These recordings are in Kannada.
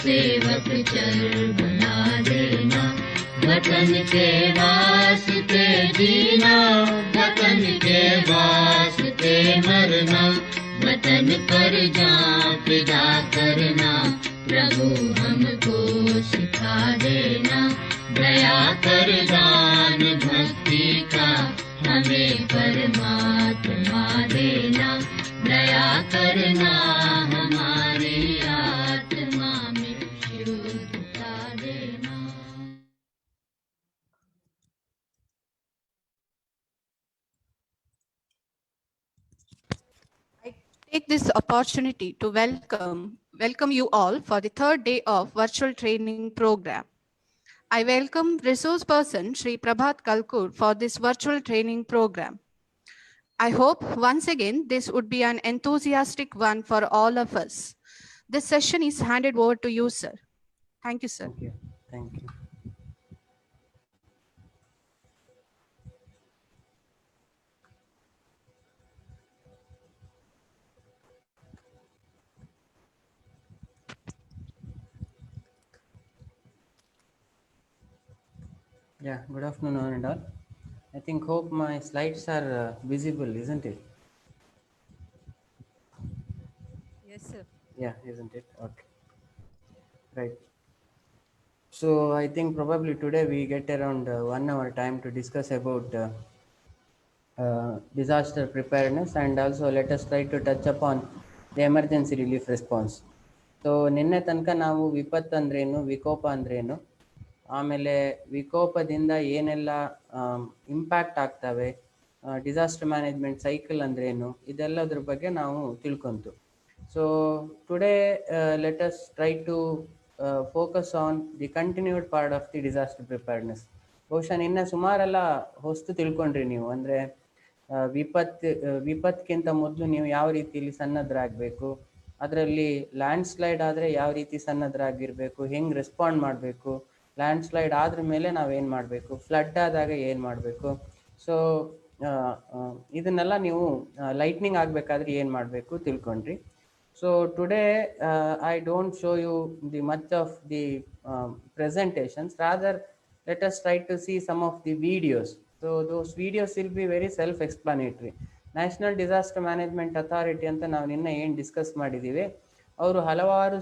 सेवक चर बना देना, वतन के वास्ते जीना, वतन के वास्ते मरना, वतन पर जान फिदा करना, प्रभु हमको सिखा देना, दया कर दान भक्ति का हमें परमात्मा देना, दया करना हमारी आत्मा में शुद्धता देना। I take this opportunity to welcome you all for the third day of virtual training program. I welcome resource person Shri Prabhat Kalkur for this virtual training program. I hope once again this would be an enthusiastic one for all of us. This session is handed over to you, sir. Thank you, sir. Thank you. Yeah, good afternoon one and all. I hope my slides are visible, isn't it? Yes, sir. Yeah, isn't it? Okay. Right. So I think probably today we get around 1 hour time to discuss about disaster preparedness, and also let us try to touch upon the emergency relief response. So ನಿನ್ನೆ ತನಕ ನಾವು ವಿಪತ್ತು ಅಂದ್ರೇನು, ವಿಕೋಪ ಅಂದ್ರೇನು, ಆಮೇಲೆ ವಿಕೋಪದಿಂದ ಏನೆಲ್ಲ ಇಂಪ್ಯಾಕ್ಟ್ ಆಗ್ತವೆ, ಡಿಸಾಸ್ಟರ್ ಮ್ಯಾನೇಜ್ಮೆಂಟ್ ಸೈಕಲ್ ಅಂದ್ರೇನು, ಇದೆಲ್ಲದ್ರ ಬಗ್ಗೆ ನಾವು ತಿಳ್ಕೊಂತು. So today let us try to focus on the continued part of the disaster preparedness. ಬಹುಶಃ ನಿನ್ನೆ ಸುಮಾರೆಲ್ಲ ಹೊಸ್ತು ತಿಳ್ಕೊಂಡ್ರಿ ನೀವು. ಅಂದರೆ ವಿಪತ್ಕಿಂತ ಮೊದಲು ನೀವು ಯಾವ ರೀತಿಯಲ್ಲಿ ಸನ್ನದ್ಧರಾಗಬೇಕು, ಅದರಲ್ಲಿ ಲ್ಯಾಂಡ್ ಸ್ಲೈಡ್ ಆದರೆ ಯಾವ ರೀತಿ ಸನ್ನದ್ಧರಾಗಿರಬೇಕು, ಹೆಂಗೆ ರೆಸ್ಪಾಂಡ್ ಮಾಡಬೇಕು, ಲ್ಯಾಂಡ್ ಸ್ಲೈಡ್ ಆದ್ರ ಮೇಲೆ ನಾವೇನು ಮಾಡಬೇಕು, ಫ್ಲಡ್ ಆದಾಗ ಏನು ಮಾಡಬೇಕು, ಸೊ ಇದನ್ನೆಲ್ಲ ನೀವು ಲೈಟ್ನಿಂಗ್ ಆಗಬೇಕಾದ್ರೆ ಏನು ಮಾಡಬೇಕು ತಿಳ್ಕೊಂಡ್ರಿ. So today I don't show you the much of the presentations, rather let us try to see some of the videos. So those videos will be very self-explanatory. National disaster management authority ಅಂತ ನಾವು ನಿನ್ನೆ ಏನು ಡಿಸ್ಕಸ್ ಮಾಡಿದ್ದೀವಿ, ಅವರು ಹಲವಾರು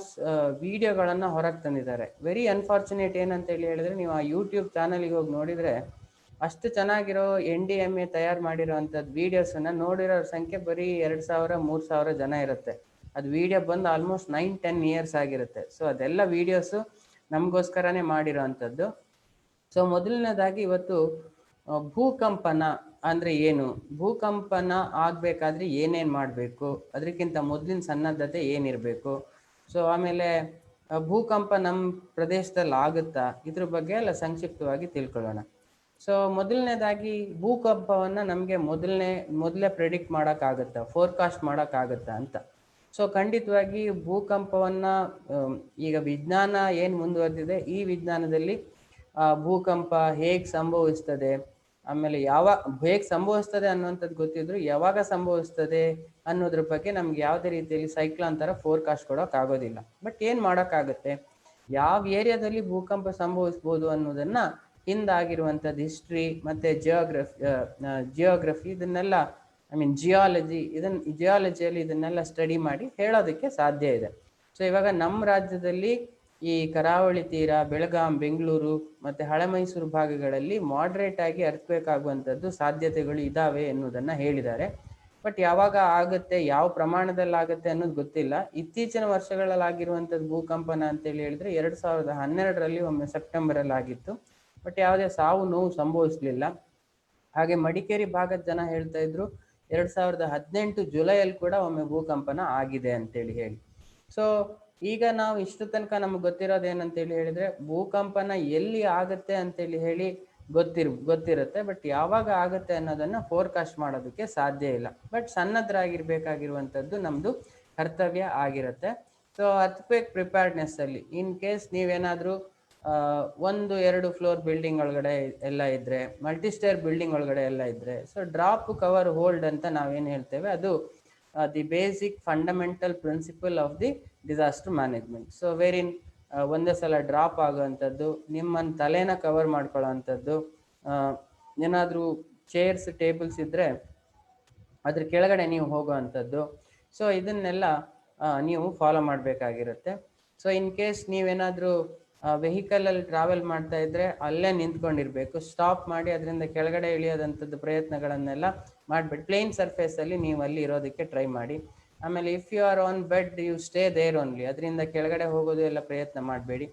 ವಿಡಿಯೋಗಳನ್ನು ಹೊರಗೆ ತಂದಿದ್ದಾರೆ. ವೆರಿ ಅನ್ಫಾರ್ಚುನೇಟ್ ಏನಂತೇಳಿ ಹೇಳಿದ್ರೆ, ನೀವು ಆ ಯೂಟ್ಯೂಬ್ ಚಾನಲ್ಗೆ ಹೋಗಿ ನೋಡಿದರೆ ಅಷ್ಟು ಚೆನ್ನಾಗಿರೋ NDMA ತಯಾರು ಮಾಡಿರೋ ಅಂಥದ್ದು ವೀಡಿಯೋಸನ್ನು ನೋಡಿರೋ ಸಂಖ್ಯೆ ಬರೀ 2000-3000 ಜನ ಇರುತ್ತೆ. ಅದು ವಿಡಿಯೋ ಬಂದು ಆಲ್ಮೋಸ್ಟ್ 9-10 ಇಯರ್ಸ್ ಆಗಿರುತ್ತೆ. ಸೊ ಅದೆಲ್ಲ ವೀಡಿಯೋಸು ನಮಗೋಸ್ಕರನೇ ಮಾಡಿರೋ ಅಂಥದ್ದು. ಸೊ ಮೊದಲನೇದಾಗಿ ಇವತ್ತು ಭೂಕಂಪನ ಅಂದರೆ ಏನು, ಭೂಕಂಪನ ಆಗಬೇಕಾದ್ರೆ ಏನೇನು ಮಾಡಬೇಕು, ಅದಕ್ಕಿಂತ ಮೊದಲಿನ ಸನ್ನದ್ಧತೆ ಏನಿರಬೇಕು, ಸೊ ಆಮೇಲೆ ಭೂಕಂಪ ನಮ್ಮ ಪ್ರದೇಶದಲ್ಲಿ ಆಗುತ್ತಾ, ಇದ್ರ ಬಗ್ಗೆ ಎಲ್ಲ ಸಂಕ್ಷಿಪ್ತವಾಗಿ ತಿಳ್ಕೊಳ್ಳೋಣ. ಸೊ ಮೊದಲನೇದಾಗಿ ಭೂಕಂಪವನ್ನು ನಮಗೆ ಮೊದಲೇ ಪ್ರೆಡಿಕ್ಟ್ ಮಾಡೋಕ್ಕಾಗುತ್ತಾ, ಫೋರ್ಕಾಸ್ಟ್ ಮಾಡೋಕ್ಕಾಗುತ್ತಾ ಅಂತ. ಸೊ ಖಂಡಿತವಾಗಿ ಭೂಕಂಪವನ್ನು ಈಗ ವಿಜ್ಞಾನ ಏನು ಮುಂದುವರೆದಿದೆ, ಈ ವಿಜ್ಞಾನದಲ್ಲಿ ಭೂಕಂಪ ಹೇಗೆ ಸಂಭವಿಸ್ತದೆ, ಆಮೇಲೆ ಹೇಗೆ ಸಂಭವಿಸ್ತದೆ ಅನ್ನುವಂಥದ್ದು ಗೊತ್ತಿದ್ರು, ಯಾವಾಗ ಸಂಭವಿಸ್ತದೆ ಅನ್ನೋದ್ರ ಬಗ್ಗೆ ನಮ್ಗೆ ಯಾವುದೇ ರೀತಿಯಲ್ಲಿ ಸೈಕ್ಲಾನ್ ಥರ ಫೋರ್ಕಾಸ್ಟ್ ಕೊಡೋಕ್ಕಾಗೋದಿಲ್ಲ. ಬಟ್ ಏನು ಮಾಡೋಕ್ಕಾಗುತ್ತೆ, ಯಾವ ಏರಿಯಾದಲ್ಲಿ ಭೂಕಂಪ ಸಂಭವಿಸ್ಬೋದು ಅನ್ನೋದನ್ನು ಹಿಂದಾಗಿರುವಂಥದ್ದು ಹಿಸ್ಟ್ರಿ ಮತ್ತು ಜಿಯೋಗ್ರಫಿ ಇದನ್ನೆಲ್ಲ, ಜಿಯಾಲಜಿಯಲ್ಲಿ ಇದನ್ನೆಲ್ಲ ಸ್ಟಡಿ ಮಾಡಿ ಹೇಳೋದಕ್ಕೆ ಸಾಧ್ಯ ಇದೆ. ಸೊ ಇವಾಗ ನಮ್ಮ ರಾಜ್ಯದಲ್ಲಿ ಈ ಕರಾವಳಿ ತೀರ, ಬೆಳಗಾಂ, ಬೆಂಗಳೂರು ಮತ್ತು ಹಳೆ ಮೈಸೂರು ಭಾಗಗಳಲ್ಲಿ ಮಾಡ್ರೇಟ್ ಆಗಿ ಅರ್ಥಕ್ವೇಕ್ ಆಗುವಂಥದ್ದು ಸಾಧ್ಯತೆಗಳು ಇದ್ದಾವೆ ಎನ್ನುವುದನ್ನು ಹೇಳಿದ್ದಾರೆ. ಬಟ್ ಯಾವಾಗ ಆಗುತ್ತೆ, ಯಾವ ಪ್ರಮಾಣದಲ್ಲಿ ಆಗುತ್ತೆ ಅನ್ನೋದು ಗೊತ್ತಿಲ್ಲ. ಇತ್ತೀಚಿನ ವರ್ಷಗಳಲ್ಲಿ ಆಗಿರುವಂಥದ್ದು ಭೂಕಂಪನ ಅಂತೇಳಿ ಹೇಳಿದ್ರೆ 2012ರಲ್ಲಿ ಒಮ್ಮೆ ಸೆಪ್ಟೆಂಬರಲ್ಲಿ ಆಗಿತ್ತು. ಬಟ್ ಯಾವುದೇ ಸಾವು ನೋವು ಸಂಭವಿಸಲಿಲ್ಲ. ಹಾಗೆ ಮಡಿಕೇರಿ ಭಾಗದ ಜನ ಹೇಳ್ತಾ ಇದ್ರು 2018 ಜುಲೈಯಲ್ಲಿ ಕೂಡ ಒಮ್ಮೆ ಭೂಕಂಪನ ಆಗಿದೆ ಅಂತೇಳಿ ಹೇಳಿ. ಸೊ ಈಗ ನಾವು ಇಷ್ಟು ತನಕ ನಮ್ಗೆ ಗೊತ್ತಿರೋದು ಏನಂತೇಳಿ ಹೇಳಿದ್ರೆ, ಭೂಕಂಪನ ಎಲ್ಲಿ ಆಗುತ್ತೆ ಅಂತೇಳಿ ಹೇಳಿ ಗೊತ್ತಿರುತ್ತೆ, ಬಟ್ ಯಾವಾಗ ಆಗುತ್ತೆ ಅನ್ನೋದನ್ನ ಫೋರ್ಕಾಸ್ಟ್ ಮಾಡೋದಕ್ಕೆ ಸಾಧ್ಯ ಇಲ್ಲ. ಬಟ್ ಸನ್ನದ್ಧರಾಗಿರ್ಬೇಕಾಗಿರುವಂಥದ್ದು ನಮ್ದು ಕರ್ತವ್ಯ ಆಗಿರುತ್ತೆ. ಸೊ ಅರ್ಥಕ್ವೇಕ್ ಪ್ರಿಪೇರ್ಡ್ನೆಸ್ ಅಲ್ಲಿ ಇನ್ ಕೇಸ್ ನೀವೇನಾದ್ರೂ 1-2 ಫ್ಲೋರ್ ಬಿಲ್ಡಿಂಗ್ ಒಳಗಡೆ ಎಲ್ಲ ಇದ್ರೆ, ಮಲ್ಟಿಸ್ಟೇರ್ ಬಿಲ್ಡಿಂಗ್ ಒಳಗಡೆ ಎಲ್ಲ ಇದ್ರೆ, ಸೊ ಡ್ರಾಪ್, ಕವರ್, ಹೋಲ್ಡ್ ಅಂತ ನಾವೇನು ಹೇಳ್ತೇವೆ, ಅದು the basic fundamental principle of the disaster management. So wherein ಒಂದೇ ಸಲ ಡ್ರಾಪ್ ಆಗೋವಂಥದ್ದು, ನಿಮ್ಮನ್ನು ತಲೆನ ಕವರ್ ಮಾಡ್ಕೊಳ್ಳೋ ಅಂಥದ್ದು, ಏನಾದರೂ ಚೇರ್ಸ್ ಟೇಬಲ್ಸ್ ಇದ್ದರೆ ಅದ್ರ ಕೆಳಗಡೆ ನೀವು ಹೋಗೋ ಅಂಥದ್ದು. ಸೊ ಇದನ್ನೆಲ್ಲ ನೀವು ಫಾಲೋ ಮಾಡಬೇಕಾಗಿರುತ್ತೆ. ಸೊ ಇನ್ ಕೇಸ್ ನೀವೇನಾದರೂ ವೆಹಿಕಲಲ್ಲಿ ಟ್ರಾವೆಲ್ ಮಾಡ್ತಾ ಇದ್ದರೆ ಅಲ್ಲೇ ನಿಂತ್ಕೊಂಡಿರಬೇಕು. ಸ್ಟಾಪ್ ಮಾಡಿ ಅದರಿಂದ ಕೆಳಗಡೆ ಇಳಿಯೋದಂಥದ್ದು ಪ್ರಯತ್ನಗಳನ್ನೆಲ್ಲ ಮಾಡಬೇಡಿ. ಪ್ಲೇನ್ ಸರ್ಫೇಸಲ್ಲಿ ನೀವು ಅಲ್ಲಿ ಇರೋದಕ್ಕೆ ಟ್ರೈ ಮಾಡಿ. ಆಮೇಲೆ if you are on bed you stay there only, ಅದರಿಂದ ಕೆಳಗಡೆ ಹೋಗೋದು ಎಲ್ಲ ಪ್ರಯತ್ನ ಮಾಡಬೇಡಿ.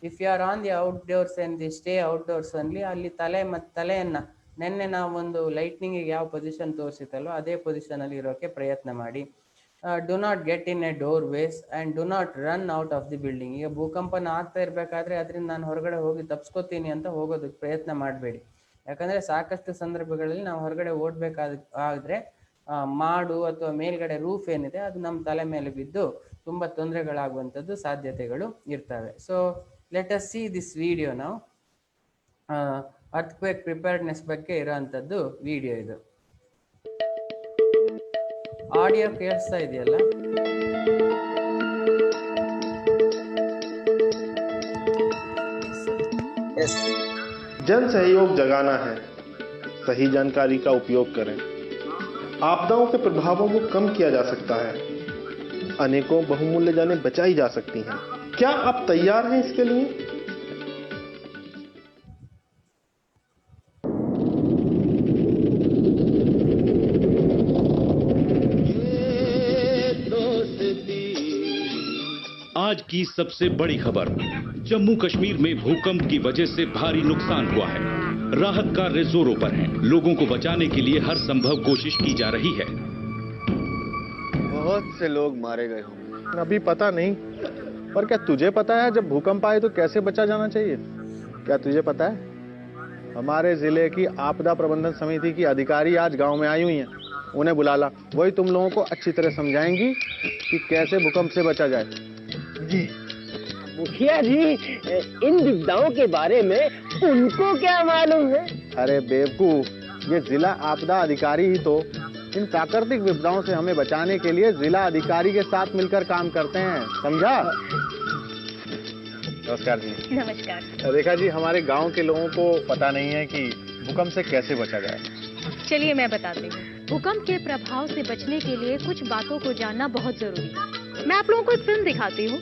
If you are on the outdoors and the stay outdoors only, ಅಲ್ಲಿ ತಲೆ ಮತ್ತು ತಲೆಯನ್ನು ನೆನ್ನೆ ನಾವೊಂದು ಲೈಟ್ನಿಂಗಿಗೆ ಯಾವ ಪೊಸಿಷನ್ ತೋರಿಸಿತ್ತಲ್ವ ಅದೇ ಪೊಸಿಷನಲ್ಲಿ ಇರೋಕ್ಕೆ ಪ್ರಯತ್ನ ಮಾಡಿ. Do not get in a doorways and do not run out of the building. ಈಗ ಭೂಕಂಪನ ಆಗ್ತಾ ಇರಬೇಕಾದ್ರೆ ಅದರಿಂದ ನಾನು ಹೊರಗಡೆ ಹೋಗಿ ತಪ್ಸ್ಕೊತೀನಿ ಅಂತ ಹೋಗೋದಕ್ಕೆ ಪ್ರಯತ್ನ ಮಾಡಬೇಡಿ. ಯಾಕಂದರೆ ಸಾಕಷ್ಟು ಸಂದರ್ಭಗಳಲ್ಲಿ ನಾವು ಹೊರಗಡೆ ಓಡಬೇಕಾದ್ರೆ ಮಾಡು ಅಥವಾ ಮೇಲ್ಗಡೆ ರೂಫ್ ಏನಿದೆ ಅದು ನಮ್ಮ ತಲೆ ಮೇಲೆ ಬಿದ್ದು ತುಂಬ ತೊಂದರೆಗಳಾಗುವಂಥದ್ದು ಸಾಧ್ಯತೆಗಳು ಇರ್ತವೆ. So let us see this video ನಾವು. ಅರ್ಥಕ್ವೇಕ್ ಪ್ರಿಪೇರ್ಡ್ನೆಸ್ ಬಗ್ಗೆ ಇರೋವಂಥದ್ದು ವಿಡಿಯೋ ಇದು. ಆಡಿಯೋ ಕೇಳಿಸ್ತಾ ಇದೆಯಲ್ಲ? जन सहयोग जगाना है, सही जानकारी का उपयोग करें। आपदाओं के प्रभावों को कम किया जा सकता है, अनेकों बहुमूल्य जानें बचाई जा सकती हैं। क्या आप तैयार हैं इसके लिए? आज की सबसे बड़ी खबर, जम्मू कश्मीर में भूकंप की वजह से भारी नुकसान हुआ है। राहत कार्य जोरों पर है। लोगों को बचाने के लिए हर संभव कोशिश की जा रही है। बहुत से लोग मारे गए होंगे। अभी पता नहीं, पर क्या तुझे पता है जब भूकंप आए तो कैसे बचा जाना चाहिए? क्या तुझे पता है? हमारे जिले की आपदा प्रबंधन समिति की अधिकारी आज गांव में आई हुई हैं, उन्हें बुला ला। वही तुम लोगों को अच्छी तरह समझाएंगी कि कैसे भूकंप से बचा जाए। जी मुखिया जी, इन विपदाओं के बारे में उनको क्या मालूम है? अरे बेवकूफ, ये जिला आपदा अधिकारी ही तो इन प्राकृतिक विपदाओं से हमें बचाने के लिए जिला अधिकारी के साथ मिलकर काम करते हैं, समझा? नमस्कार जी। नमस्कार। रेखा जी, हमारे गांव के लोगों को पता नहीं है कि भूकंप से कैसे बचा जाए। चलिए मैं बताती हूँ। भूकंप के प्रभाव से बचने के लिए कुछ बातों को जानना बहुत जरूरी है। मैं आप लोगों को एक फिल्म दिखाती हूँ।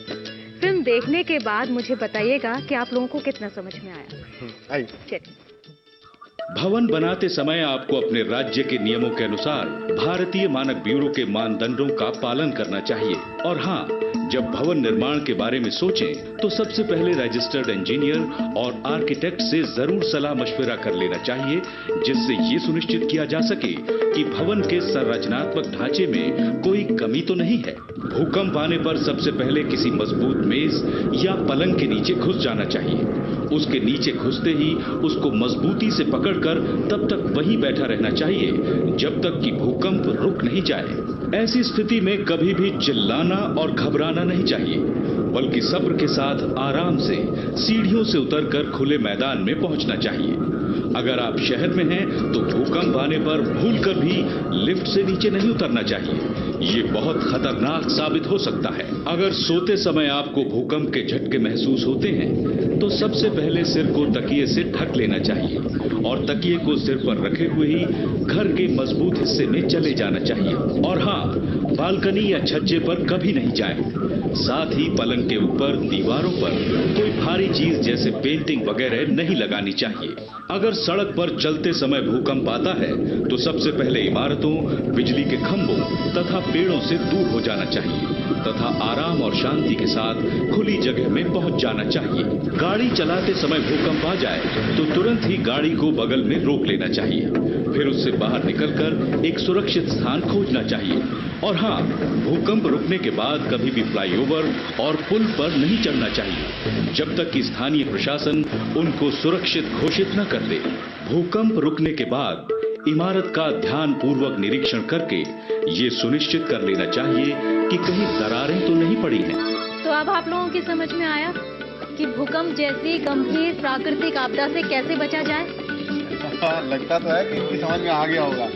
फिल्म देखने के बाद मुझे बताइएगा कि आप लोगों को कितना समझ में आया। आइए। चलिए। भवन बनाते समय आपको अपने राज्य के नियमों के अनुसार भारतीय मानक ब्यूरो के मानदंडों का पालन करना चाहिए। और हाँ, जब भवन निर्माण के बारे में सोचें तो सबसे पहले रजिस्टर्ड इंजीनियर और आर्किटेक्ट से जरूर सलाह मशविरा कर लेना चाहिए, जिससे ये सुनिश्चित किया जा सके कि भवन के संरचनात्मक ढांचे में कोई कमी तो नहीं है। भूकंप आने पर सबसे पहले किसी मजबूत मेज या पलंग के नीचे घुस जाना चाहिए। उसके नीचे घुसते ही उसको मजबूती से पकड़कर तब तक वहीं बैठा रहना चाहिए जब तक कि भूकंप रुक नहीं जाए। ऐसी स्थिति में कभी भी चिल्लाना और घबराना नहीं चाहिए, बल्कि सब्र के साथ आराम से सीढ़ियों से उतरकर खुले मैदान में पहुंचना चाहिए। अगर आप शहर में हैं तो भूकंप आने पर भूलकर भी लिफ्ट से नीचे नहीं उतरना चाहिए, ये बहुत खतरनाक साबित हो सकता है। अगर सोते समय आपको भूकंप के झटके महसूस होते हैं तो सबसे पहले सिर को तकिए से ढक लेना चाहिए और तकिए को सिर पर रखे हुए ही घर के मजबूत हिस्से में चले जाना चाहिए। और हाँ, बालकनी या छज्जे पर कभी नहीं जाएं। साथ ही पलंग के ऊपर, दीवारों पर कोई भारी चीज जैसे पेंटिंग वगैरह नहीं लगानी चाहिए। अगर सड़क पर चलते समय भूकंप आता है तो सबसे पहले इमारतों, बिजली के खंभों तथा पेड़ों से दूर हो जाना चाहिए तथा आराम और शांति के साथ खुली जगह में पहुंच जाना चाहिए। गाड़ी चलाते समय भूकंप आ जाए तो तुरंत ही गाड़ी को बगल में रोक लेना चाहिए, फिर उससे बाहर निकलकर एक सुरक्षित स्थान खोजना चाहिए। और हाँ, भूकंप रुकने के बाद कभी भी फ्लाईओवर और पुल पर नहीं चढ़ना चाहिए जब तक कि स्थानीय प्रशासन उनको सुरक्षित घोषित न कर दे। भूकंप रुकने के बाद इमारत का ध्यान पूर्वक निरीक्षण करके ये सुनिश्चित कर लेना चाहिए कि कहीं दरारें तो नहीं पड़ी हैं। तो अब आप लोगों की समझ में आया कि भूकंप जैसी गंभीर प्राकृतिक आपदा से कैसे बचा जाए। लगता तो है कि इनकी समझ में आ गया होगा।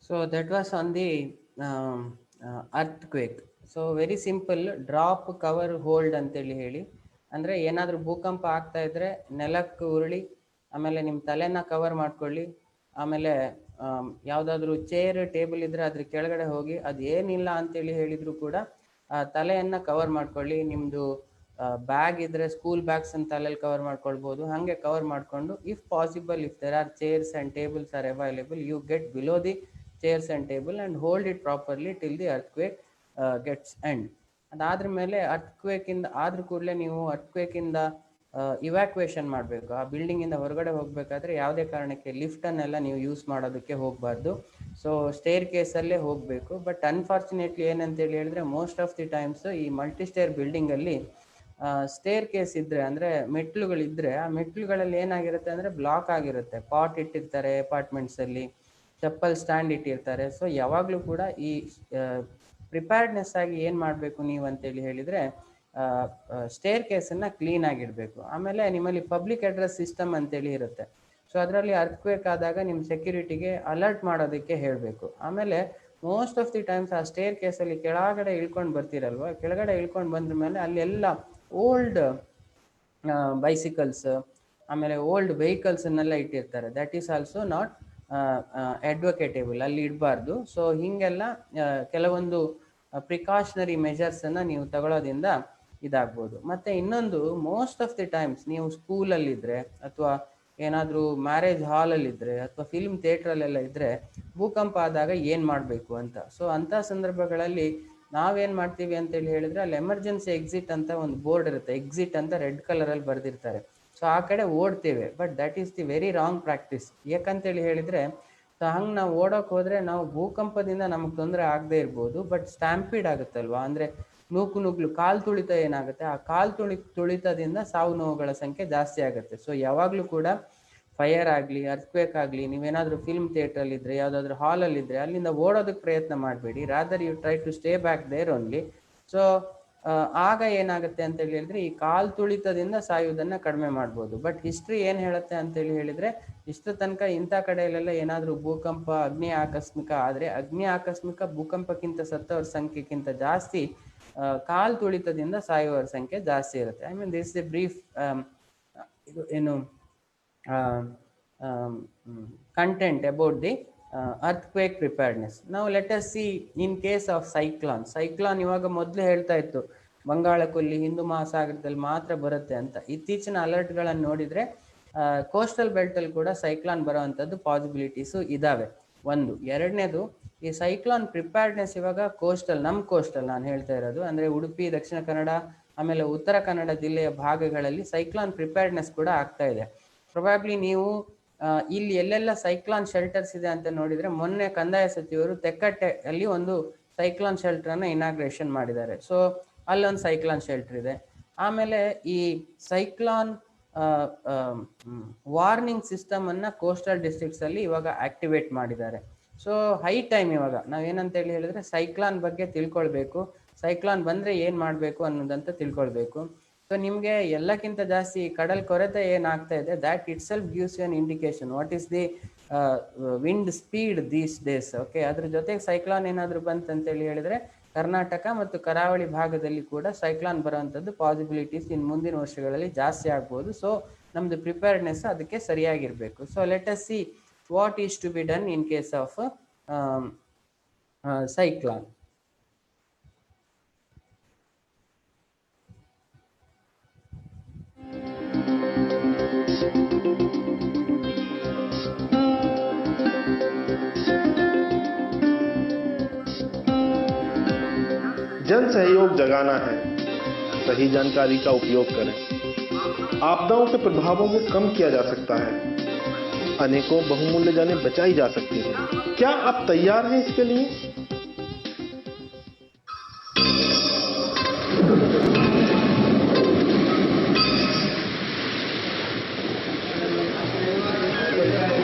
So that was on the earthquake. So very simple, drop cover hold ಅಂತೇಳಿ ಹೇಳಿ. ಅಂದರೆ ಏನಾದರೂ ಭೂಕಂಪ ಆಗ್ತಾ ಇದ್ರೆ ನೆಲಕ್ಕೆ ಉರುಳಿ, ಆಮೇಲೆ ನಿಮ್ಮ ತಲೆನ ಕವರ್ ಮಾಡ್ಕೊಳ್ಳಿ, ಆಮೇಲೆ ಯಾವುದಾದ್ರೂ ಚೇರ್ ಟೇಬಲ್ ಇದ್ರೆ ಅದ್ರ ಕೆಳಗಡೆ ಹೋಗಿ, ಅದು ಏನಿಲ್ಲ ಅಂತೇಳಿ ಹೇಳಿದ್ರು ಕೂಡ ತಲೆಯನ್ನು ಕವರ್ ಮಾಡ್ಕೊಳ್ಳಿ. ನಿಮ್ಮದು ಬ್ಯಾಗ್ ಇದ್ರೆ ಸ್ಕೂಲ್ ಬ್ಯಾಗ್ಸ್ ಅಂತ ತಲೆಯಲ್ಲಿ ಕವರ್ ಮಾಡ್ಕೊಳ್ಬೋದು. ಹಾಗೆ ಕವರ್ ಮಾಡಿಕೊಂಡು if possible, if there are chairs and tables are available, you get below the chairs and table and hold it properly till the earthquake gets end. ಅದಾದ್ರ ಮೇಲೆ ಅರ್ಥಕ್ವೇಕ್ ಇಂದ ಆದ್ರ ಕೂಡಲೇ ನೀವು ಅರ್ಥಕ್ವೇಕ್ ಇಂದ ಇವ್ಯಾಕ್ಯುಯೇಷನ್ ಮಾಡಬೇಕು. ಆ ಬಿಲ್ಡಿಂಗ್ ಇಂದ ಹೊರಗಡೆ ಹೋಗ್ಬೇಕಾದ್ರೆ ಯಾವುದೇ ಕಾರಣಕ್ಕೆ ಲಿಫ್ಟ್ ಅನ್ನೆಲ್ಲ ನೀವು ಯೂಸ್ ಮಾಡೋದಕ್ಕೆ ಹೋಗಬಾರ್ದು. ಸೊ ಸ್ಟೇರ್ ಕೇಸಲ್ಲೇ ಹೋಗಬೇಕು. ಬಟ್ ಅನ್ಫಾರ್ಚುನೇಟ್ಲಿ ಏನಂತೇಳಿ ಹೇಳಿದ್ರೆ ಮೋಸ್ಟ್ ಆಫ್ ದಿ ಟೈಮ್ಸ್ ಈ ಮಲ್ಟಿ ಸ್ಟೇರ್ ಬಿಲ್ಡಿಂಗ್ ಅಲ್ಲಿ ಸ್ಟೇರ್ ಕೇಸ್ ಇದ್ರೆ ಅಂದ್ರೆ ಮೆಟ್ಲುಗಳಿದ್ರೆ ಆ ಮೆಟ್ಲುಗಳಲ್ಲಿ ಏನಾಗಿರುತ್ತೆ ಅಂದ್ರೆ ಬ್ಲಾಕ್ ಆಗಿರುತ್ತೆ. ಪಾಟ್ ಇಟ್ಟಿರ್ತಾರೆ ಅಪಾರ್ಟ್ಮೆಂಟ್ಸ್ ಅಲ್ಲಿ, ಚಪ್ಪಲ್ ಸ್ಟ್ಯಾಂಡ್ ಇಟ್ಟಿರ್ತಾರೆ. ಸೊ ಯಾವಾಗಲೂ ಕೂಡ ಈ ಪ್ರಿಪೇರ್ಡ್ನೆಸ್ ಆಗಿ ಏನು ಮಾಡಬೇಕು ನೀವು ಅಂತೇಳಿ ಹೇಳಿದರೆ ಸ್ಟೇರ್ ಕೇಸನ್ನು ಕ್ಲೀನ್ ಆಗಿಡಬೇಕು. ಆಮೇಲೆ ನಿಮ್ಮಲ್ಲಿ ಪಬ್ಲಿಕ್ ಅಡ್ರೆಸ್ ಸಿಸ್ಟಮ್ ಅಂತೇಳಿ ಇರುತ್ತೆ. ಸೊ ಅದರಲ್ಲಿ ಅರ್ಥಕ್ವೇಕ್ ಆದಾಗ ನಿಮ್ಮ ಸೆಕ್ಯೂರಿಟಿಗೆ ಅಲರ್ಟ್ ಮಾಡೋದಕ್ಕೆ ಹೇಳಬೇಕು. ಆಮೇಲೆ ಮೋಸ್ಟ್ ಆಫ್ ದಿ ಟೈಮ್ಸ್ ಆ ಸ್ಟೇರ್ ಕೇಸಲ್ಲಿ ಕೆಳಗಡೆ ಇಳ್ಕೊಂಡು ಬರ್ತೀರಲ್ವ, ಕೆಳಗಡೆ ಇಳ್ಕೊಂಡು ಬಂದ್ರ ಮೇಲೆ ಅಲ್ಲೆಲ್ಲ ಓಲ್ಡ್ ಬೈಸಿಕಲ್ಸ್ ಆಮೇಲೆ ಓಲ್ಡ್ ವೆಹಿಕಲ್ಸನ್ನೆಲ್ಲ ಇಟ್ಟಿರ್ತಾರೆ. ದಟ್ ಈಸ್ ಆಲ್ಸೋ ನಾಟ್ ಅಡ್ವೊಕೇಟೇಬಲ್, ಅಲ್ಲಿ ಇಡಬಾರ್ದು. ಸೊ ಹೀಗೆಲ್ಲ ಕೆಲವೊಂದು ಪ್ರಿಕಾಷನರಿ ಮೆಜರ್ಸನ್ನು ನೀವು ತಗೊಳ್ಳೋದ್ರಿಂದ ಇದಾಗ್ಬೋದು. ಮತ್ತು ಇನ್ನೊಂದು, ಮೋಸ್ಟ್ ಆಫ್ ದಿ ಟೈಮ್ಸ್ ನೀವು ಸ್ಕೂಲಲ್ಲಿದ್ದರೆ ಅಥವಾ ಏನಾದರೂ ಮ್ಯಾರೇಜ್ ಹಾಲಲ್ಲಿದ್ದರೆ ಅಥವಾ ಫಿಲ್ಮ್ ಥಿಯೇಟ್ರಲ್ಲೆಲ್ಲ ಇದ್ದರೆ ಭೂಕಂಪ ಆದಾಗ ಏನು ಮಾಡಬೇಕು ಅಂತ. ಸೊ ಅಂಥ ಸಂದರ್ಭಗಳಲ್ಲಿ ನಾವೇನು ಮಾಡ್ತೀವಿ ಅಂತೇಳಿ ಹೇಳಿದರೆ ಅಲ್ಲಿ ಎಮರ್ಜೆನ್ಸಿ ಎಕ್ಸಿಟ್ ಅಂತ ಒಂದು ಬೋರ್ಡ್ ಇರುತ್ತೆ. ಎಕ್ಸಿಟ್ ಅಂತ ರೆಡ್ ಕಲರಲ್ಲಿ ಬರೆದಿರ್ತಾರೆ. ಸೊ ಆ ಕಡೆ ಓಡ್ತೇವೆ. But that is the very wrong practice. ಯಾಕಂತೇಳಿ ಹೇಳಿದರೆ ಸೊ ಹಂಗೆ ನಾವು ಓಡೋಕೆ ಹೋದರೆ ನಾವು ಭೂಕಂಪದಿಂದ ನಮಗೆ ತೊಂದರೆ ಆಗದೆ ಇರ್ಬೋದು, ಬಟ್ ಸ್ಟ್ಯಾಂಪೀಡ್ ಆಗುತ್ತಲ್ವ, ಅಂದರೆ ನುಗ್ಗಲು ಕಾಲು ತುಳಿತ ಏನಾಗುತ್ತೆ, ಆ ಕಾಲು ತುಳಿತದಿಂದ ಸಾವು ನೋವುಗಳ ಸಂಖ್ಯೆ ಜಾಸ್ತಿ ಆಗುತ್ತೆ. ಸೊ ಯಾವಾಗಲೂ ಕೂಡ ಫೈರ್ ಆಗಲಿ ಅರ್ಥಕ್ವೇಕ್ ಆಗಲಿ ನೀವೇನಾದರೂ ಫಿಲ್ಮ್ ಥಿಯೇಟ್ರಲ್ಲಿದ್ದರೆ ಯಾವುದಾದ್ರೂ ಹಾಲಲ್ಲಿದ್ದರೆ ಅಲ್ಲಿಂದ ಓಡೋದಕ್ಕೆ ಪ್ರಯತ್ನ ಮಾಡಬೇಡಿ. Rather you try to stay back there only. So ಆಗ ಏನಾಗುತ್ತೆ ಅಂತೇಳಿ ಹೇಳಿದ್ರೆ ಈ ಕಾಲು ತುಳಿತದಿಂದ ಸಾಯುವುದನ್ನು ಕಡಿಮೆ ಮಾಡ್ಬೋದು. ಬಟ್ ಹಿಸ್ಟ್ರಿ ಏನು ಹೇಳುತ್ತೆ ಅಂತೇಳಿ ಹೇಳಿದರೆ ಇಷ್ಟು ತನಕ ಇಂಥ ಕಡೆಯಲ್ಲೆಲ್ಲ ಏನಾದರೂ ಭೂಕಂಪ ಅಗ್ನಿ ಆಕಸ್ಮಿಕ ಆದರೆ ಅಗ್ನಿ ಆಕಸ್ಮಿಕ ಭೂಕಂಪಕ್ಕಿಂತ ಸತ್ತವರ ಸಂಖ್ಯೆಗಿಂತ ಜಾಸ್ತಿ ಕಾಲು ತುಳಿತದಿಂದ ಸಾಯುವವರ ಸಂಖ್ಯೆ ಜಾಸ್ತಿ ಇರುತ್ತೆ. I mean this is A brief ಇದು ಏನು content about the earthquake preparedness. Now let us see in case of cyclone. Cyclone ಇವಾಗ ಮೊದಲು ಹೇಳ್ತಾ ಇತ್ತು ಬಂಗಾಳಕೊಲ್ಲಿ ಹಿಂದೂ ಮಹಾಸಾಗರದಲ್ಲಿ ಮಾತ್ರ ಬರುತ್ತೆ ಅಂತ. ಇತ್ತೀಚಿನ ಅಲರ್ಟ್ಗಳನ್ನು ನೋಡಿದರೆ ಕೋಸ್ಟಲ್ ಬೆಲ್ಟಲ್ಲಿ ಕೂಡ ಸೈಕ್ಲಾನ್ ಬರೋವಂಥದ್ದು ಪಾಸಿಬಿಲಿಟೀಸು ಇದ್ದಾವೆ. ಒಂದು. ಎರಡನೇದು, ಈ ಸೈಕ್ಲಾನ್ ಪ್ರಿಪೇರ್ಡ್ನೆಸ್ ಇವಾಗ ನಮ್ಮ ಕೋಸ್ಟಲ್ ನಾನು ಹೇಳ್ತಾ ಇರೋದು, ಅಂದರೆ ಉಡುಪಿ, ದಕ್ಷಿಣ ಕನ್ನಡ, ಆಮೇಲೆ ಉತ್ತರ ಕನ್ನಡ ಜಿಲ್ಲೆಯ ಭಾಗಗಳಲ್ಲಿ ಸೈಕ್ಲಾನ್ ಪ್ರಿಪೇರ್ಡ್ನೆಸ್ ಕೂಡ ಆಗ್ತಾ ಇದೆ. ಪ್ರೊಬ್ಯಾಬ್ಲಿ ನೀವು ಇಲ್ಲಿ ಎಲ್ಲೆಲ್ಲ ಸೈಕ್ಲಾನ್ ಶೆಲ್ಟರ್ಸ್ ಇದೆ ಅಂತ ನೋಡಿದರೆ ಮೊನ್ನೆ ಕಂದಾಯ ಸಚಿವರು ತೆಕ್ಕಟ್ಟೆ ಅಲ್ಲಿ ಒಂದು ಸೈಕ್ಲಾನ್ ಶೆಲ್ಟರನ್ನು ಇನಾಗ್ರೇಷನ್ ಮಾಡಿದ್ದಾರೆ. ಸೊ ಅಲ್ಲೊಂದು ಸೈಕ್ಲಾನ್ ಶೆಲ್ಟರ್ ಇದೆ. ಆಮೇಲೆ ಈ ಸೈಕ್ಲಾನ್ ವಾರ್ನಿಂಗ್ ಸಿಸ್ಟಮನ್ನು ಕೋಸ್ಟಲ್ ಡಿಸ್ಟ್ರಿಕ್ಟ್ಸಲ್ಲಿ ಇವಾಗ ಆಕ್ಟಿವೇಟ್ ಮಾಡಿದ್ದಾರೆ. ಸೊ ಹೈ ಟೈಮ್ ಇವಾಗ ನಾವೇನಂತೇಳಿ ಹೇಳಿದ್ರೆ ಸೈಕ್ಲಾನ್ ಬಗ್ಗೆ ತಿಳ್ಕೊಳ್ಬೇಕು, ಸೈಕ್ಲಾನ್ ಬಂದರೆ ಏನು ಮಾಡಬೇಕು ಅನ್ನೋದಂತ ತಿಳ್ಕೊಳ್ಬೇಕು. ಸೊ ನಿಮಗೆ ಎಲ್ಲಕ್ಕಿಂತ ಜಾಸ್ತಿ ಕಡಲ್ ಕೊರೆತ ಏನಾಗ್ತಾ ಇದೆ, that itself gives you an indication what is the wind speed these days. Okay, ಅದ್ರ ಜೊತೆಗೆ ಸೈಕ್ಲಾನ್ ಏನಾದರೂ ಬಂತಂತೇಳಿ ಹೇಳಿದರೆ ಕರ್ನಾಟಕ ಮತ್ತು ಕರಾವಳಿ ಭಾಗದಲ್ಲಿ ಕೂಡ ಸೈಕ್ಲಾನ್ ಬರುವಂಥದ್ದು ಪಾಸಿಬಿಲಿಟೀಸ್ ಇನ್ನು ಮುಂದಿನ ವರ್ಷಗಳಲ್ಲಿ ಜಾಸ್ತಿ ಆಗ್ಬೋದು. ಸೊ ನಮ್ಮದು ಪ್ರಿಪೇರ್ಡ್ನೆಸ್ ಅದಕ್ಕೆ ಸರಿಯಾಗಿರಬೇಕು. So let us see what is to be done in case of cyclone. जन सहयोग जगाना है, सही जानकारी का उपयोग करें। आपदाओं के प्रभावों को कम किया जा सकता है, अनेकों बहुमूल्य जानें बचाई जा सकती हैं। क्या आप तैयार हैं इसके लिए?